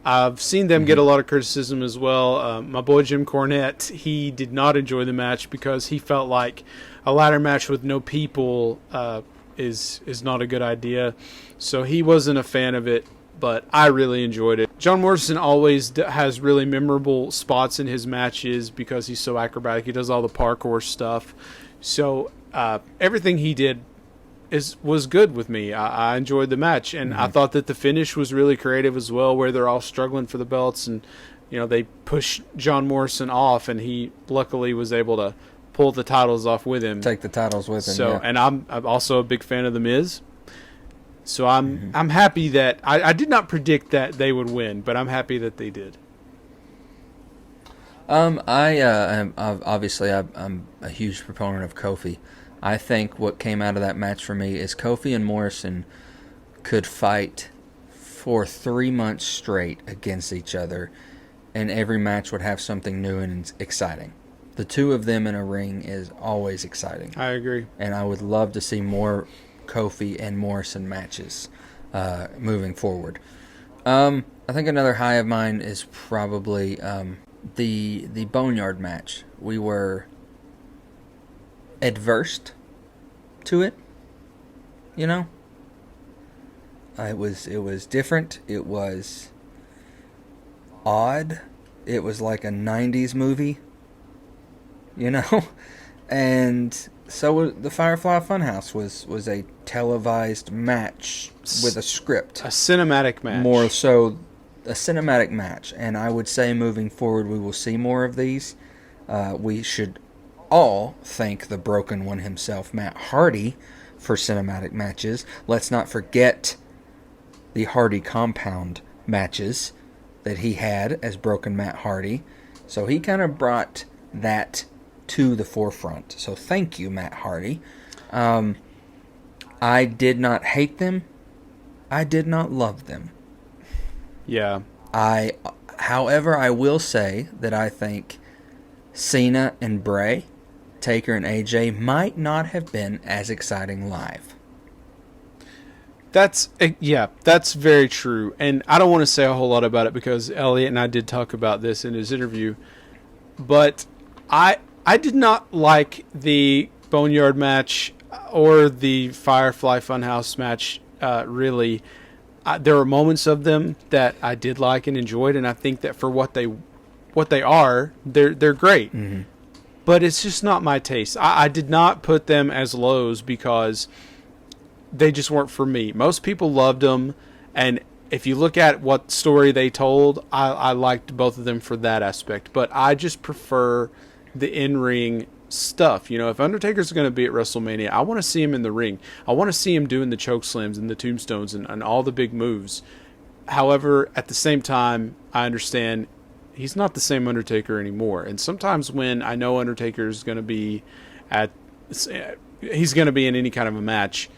I've seen them get a lot of criticism as well. My boy Jim Cornette, he did not enjoy the match because he felt like a ladder match with no people is not a good idea. So he wasn't a fan of it, but I really enjoyed it. John Morrison always has really memorable spots in his matches because he's so acrobatic. He does all the parkour stuff. So everything he did was good with me. I enjoyed the match, and I thought that the finish was really creative as well, where they're all struggling for the belts, and they push John Morrison off, and he luckily was able to pull the titles off with him. Take the titles with him. So, and I'm also a big fan of The Miz. So I'm happy that I did not predict that they would win, but I'm happy that they did. I'm a huge proponent of Kofi. I think what came out of that match for me is Kofi and Morrison could fight for 3 months straight against each other, and every match would have something new and exciting. The two of them in a ring is always exciting. I agree. And I would love to see more Kofi and Morrison matches moving forward. I think another high of mine is probably the Boneyard match. We were adverse to it, It was different. It was odd. It was like a 90s movie, and so the Firefly Funhouse was a televised match with a script. A cinematic match. More so a cinematic match. And I would say moving forward we will see more of these. We should all thank the Broken One himself, Matt Hardy, for cinematic matches. Let's not forget the Hardy Compound matches that he had as Broken Matt Hardy. So he kind of brought that to the forefront. So thank you, Matt Hardy. I did not hate them. I did not love them. Yeah. However, I will say that I think Cena and Bray, Taker and AJ might not have been as exciting live. That's very true. And I don't want to say a whole lot about it because Elliot and I did talk about this in his interview. But I did not like the Boneyard match or the Firefly Funhouse match, really. There were moments of them that I did like and enjoyed, and I think that for what they are, they're great. Mm-hmm. But it's just not my taste. I did not put them as lows because they just weren't for me. Most people loved them, and if you look at what story they told, I liked both of them for that aspect. But I just prefer the in-ring stuff. You know, if Undertaker's going to be at WrestleMania, I want to see him in the ring. I want to see him doing the choke slams and the tombstones and all the big moves. However, at the same time, I understand he's not the same Undertaker anymore. And sometimes when I know Undertaker's going to be he's going to be in any kind of a match,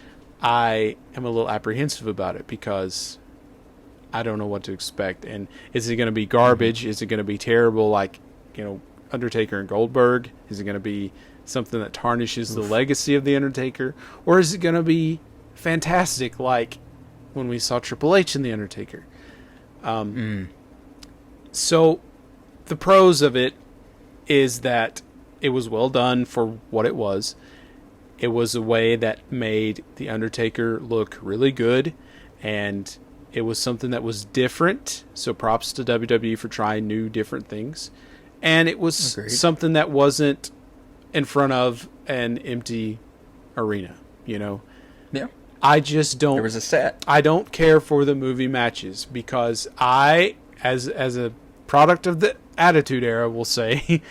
I am a little apprehensive about it because I don't know what to expect. And is it going to be garbage? Is it going to be terrible like, you know, Undertaker and Goldberg? Is it going to be something that tarnishes the legacy of The Undertaker? Or is it going to be fantastic like when we saw Triple H and The Undertaker? So the pros of it is that it was well done for what it was. It was a way that made The Undertaker look really good, and it was something that was different. So props to WWE for trying new, different things. And it was something that wasn't in front of an empty arena, you know? Yeah. I just don't... There was a set. I don't care for the movie matches because I, as a product of the Attitude Era, will say,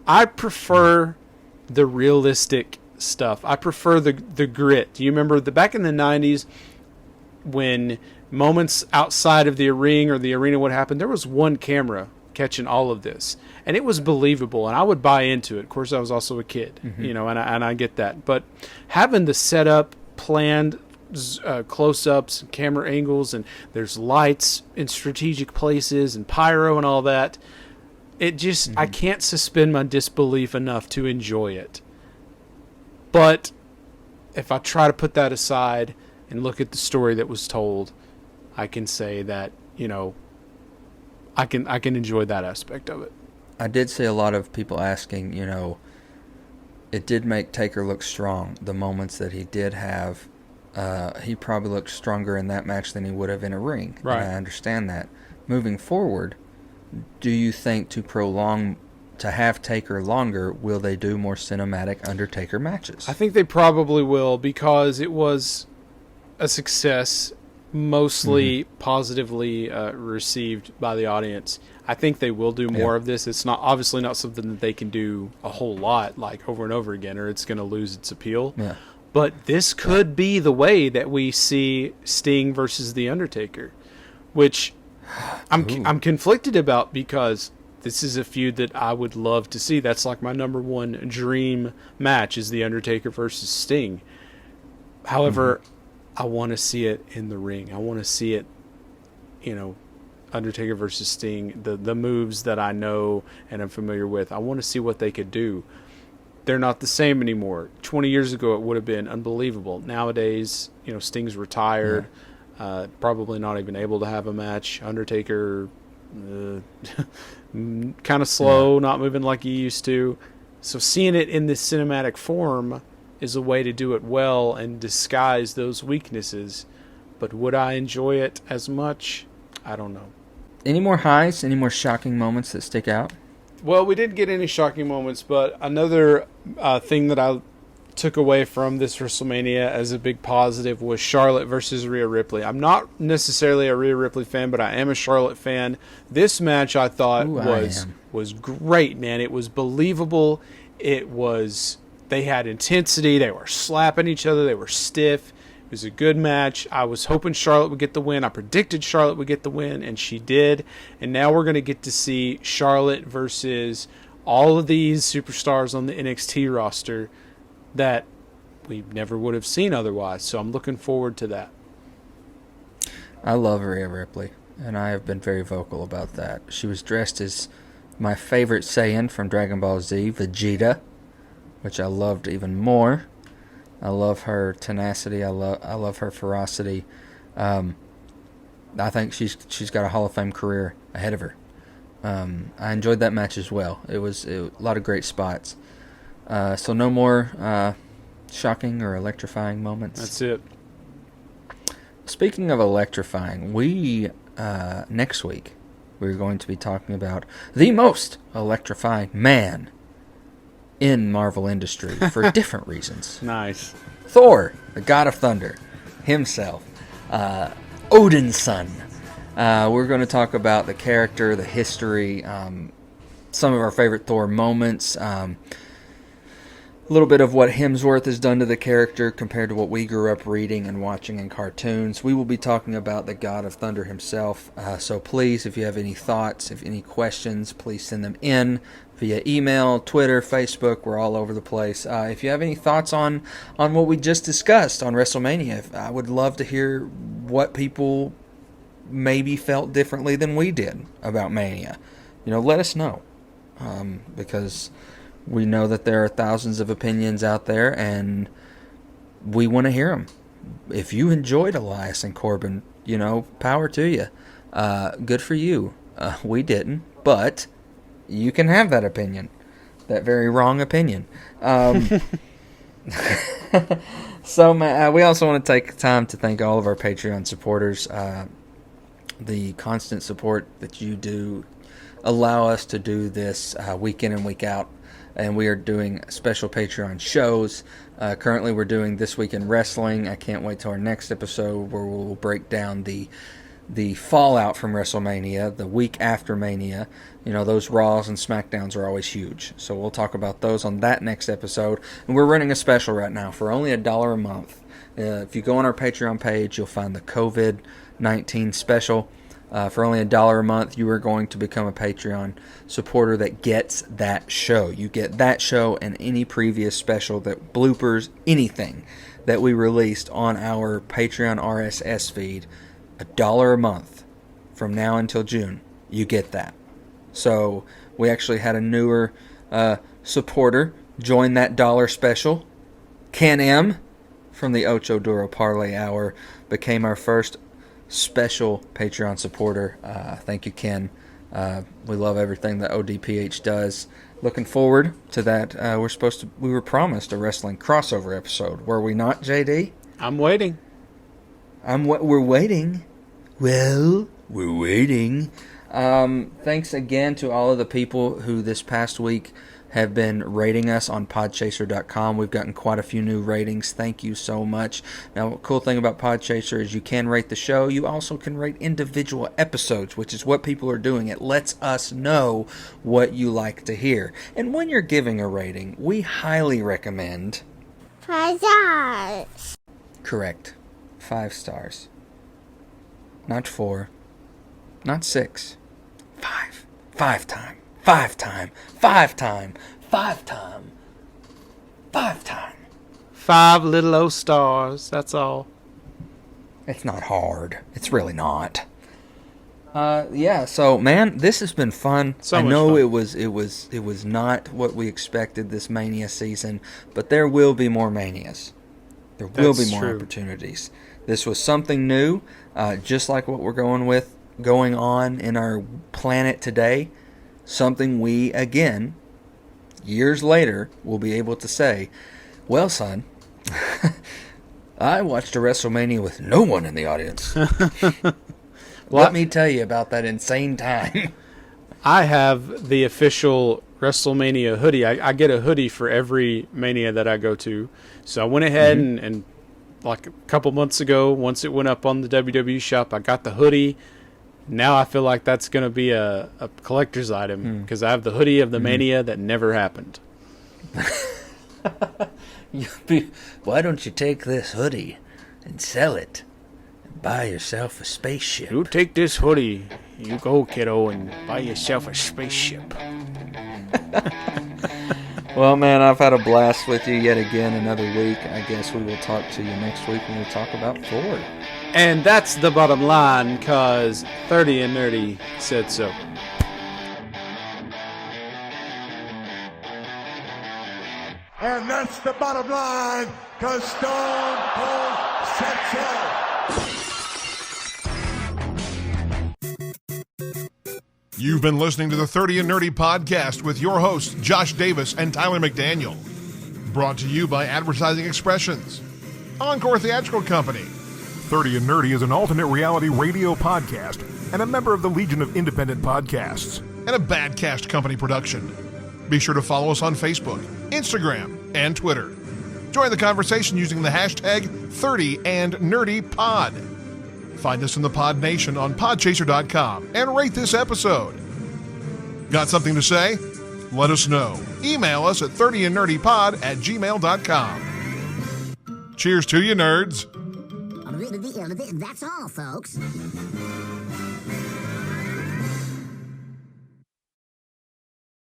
I prefer the realistic stuff. I prefer the grit. Do you remember back in the 90s when moments outside of the ring or the arena would happen, there was one camera catching all of this, and it was believable, and I would buy into it. Of course, I was also a kid, you know, and I get that. But having the setup planned, close-ups, and camera angles, and there's lights in strategic places, and pyro and all that, it just I can't suspend my disbelief enough to enjoy it. But if I try to put that aside and look at the story that was told, I can say that, you know, I can enjoy that aspect of it. I did see a lot of people asking, you know, it did make Taker look strong. The moments that he did have, he probably looked stronger in that match than he would have in a ring. Right. And I understand that. Moving forward, do you think to have Taker longer, will they do more cinematic Undertaker matches? I think they probably will because it was a success, mostly positively received by the audience. I think they will do more of this. It's obviously not something that they can do a whole lot, like over and over again, or it's going to lose its appeal. Yeah. But this could be the way that we see Sting versus The Undertaker, which I'm conflicted about because this is a feud that I would love to see. That's like my number one dream match is The Undertaker versus Sting. However, I want to see it in the ring. I want to see it, you know, Undertaker versus Sting, the moves that I know and I'm familiar with. I want to see what they could do. They're not the same anymore. 20 years ago, it would have been unbelievable. Nowadays, you know, Sting's retired, probably not even able to have a match. Undertaker, kind of slow, not moving like he used to. So seeing it in this cinematic form is a way to do it well and disguise those weaknesses. But would I enjoy it as much? I don't know. Any more highs? Any more shocking moments that stick out? Well, we didn't get any shocking moments, but another thing that I took away from this WrestleMania as a big positive was Charlotte versus Rhea Ripley. I'm not necessarily a Rhea Ripley fan, but I am a Charlotte fan. This match I thought was great, man. It was believable. They had intensity. They were slapping each other. They were stiff. It was a good match. I was hoping Charlotte would get the win. I predicted Charlotte would get the win, and she did. And now we're going to get to see Charlotte versus all of these superstars on the NXT roster that we never would have seen otherwise. So I'm looking forward to that. I love Rhea Ripley, and I have been very vocal about that. She was dressed as my favorite Saiyan from Dragon Ball Z, Vegeta, which I loved even more. I love her tenacity. I love her ferocity. I think she's got a Hall of Fame career ahead of her. I enjoyed that match as well. It was a lot of great spots. So no more shocking or electrifying moments. That's it. Speaking of electrifying, we next week we're going to be talking about the most electrifying man in Marvel industry for different reasons. Nice. Thor, the God of Thunder, himself, Odin's son. We're going to talk about the character, the history, some of our favorite Thor moments, a little bit of what Hemsworth has done to the character compared to what we grew up reading and watching in cartoons. We will be talking about the God of Thunder himself. So please, if you have any thoughts, if any questions, please send them in via email, Twitter, Facebook. We're all over the place. If you have any thoughts on what we just discussed on WrestleMania, I would love to hear what people maybe felt differently than we did about Mania. Let us know. Because we know that there are thousands of opinions out there, and we want to hear them. If you enjoyed Elias and Corbin, power to you. Good for you. We didn't, but you can have that opinion. That very wrong opinion. So, we also want to take time to thank all of our Patreon supporters. The constant support that you do allow us to do this week in and week out. And we are doing special Patreon shows. Currently, we're doing This Week in Wrestling. I can't wait till our next episode where we'll break down the fallout from WrestleMania, the week after Mania. Those Raws and SmackDowns are always huge. So we'll talk about those on that next episode. And we're running a special right now for only $1 a month. If you go on our Patreon page, you'll find the COVID-19 special. For only $1 a month, you are going to become a Patreon supporter that gets that show. You get that show and any previous special, that bloopers, anything that we released on our Patreon RSS feed. $1 a month from now until June. You get that. So we actually had a newer supporter join that $1 special. Ken M from the Ocho Duro Parlay Hour became our first special Patreon supporter. Thank you, Ken. We love everything that ODPH does. Looking forward to that. We were promised a wrestling crossover episode. Were we not, JD? I'm waiting. We're waiting. Well, we're waiting. Thanks again to all of the people who this past week have been rating us on podchaser.com. We've gotten quite a few new ratings. Thank you so much. Now, the cool thing about Podchaser is you can rate the show. You also can rate individual episodes, which is what people are doing. It lets us know what you like to hear. And when you're giving a rating, we highly recommend 5 stars. Correct. 5 stars. Not 4. Not 6. 5. 5 time. 5 time. 5 time. 5 time. 5 time. 5 little old stars. That's all. It's not hard. It's really not. Yeah. So, man, this has been fun. I know it was not what we expected this Mania season, but there will be more Manias. There will be more opportunities. This was something new, just like what we're going on in our planet today. Something we, again, years later, will be able to say, well, son, I watched a WrestleMania with no one in the audience. Let me tell you about that insane time. I have the official WrestleMania hoodie. I get a hoodie for every Mania that I go to. So I went ahead and like a couple months ago, once it went up on the WWE shop, I got the hoodie. Now I feel like that's going to be a collector's item because I have the hoodie of the Mania that never happened. Why don't you take this hoodie and sell it and buy yourself a spaceship? You take this hoodie, you go, kiddo, and buy yourself a spaceship. Well, man, I've had a blast with you yet again another week. I guess we will talk to you next week when we talk about Thor. And that's the bottom line, because 30 and Nerdy said so. And that's the bottom line, because Stone Cold said so. You've been listening to the 30 and Nerdy podcast with your hosts, Josh Davis and Tyler McDaniel. Brought to you by Advertising Expressions, Encore Theatrical Company. 30 and Nerdy is an alternate reality radio podcast and a member of the Legion of Independent Podcasts. And a Badcast Company production. Be sure to follow us on Facebook, Instagram, and Twitter. Join the conversation using the hashtag 30andNerdyPod. Find us in the Pod Nation on podchaser.com and rate this episode. Got something to say? Let us know. Email us at 30andnerdypod@gmail.com. Cheers to you, nerds. That's all, folks.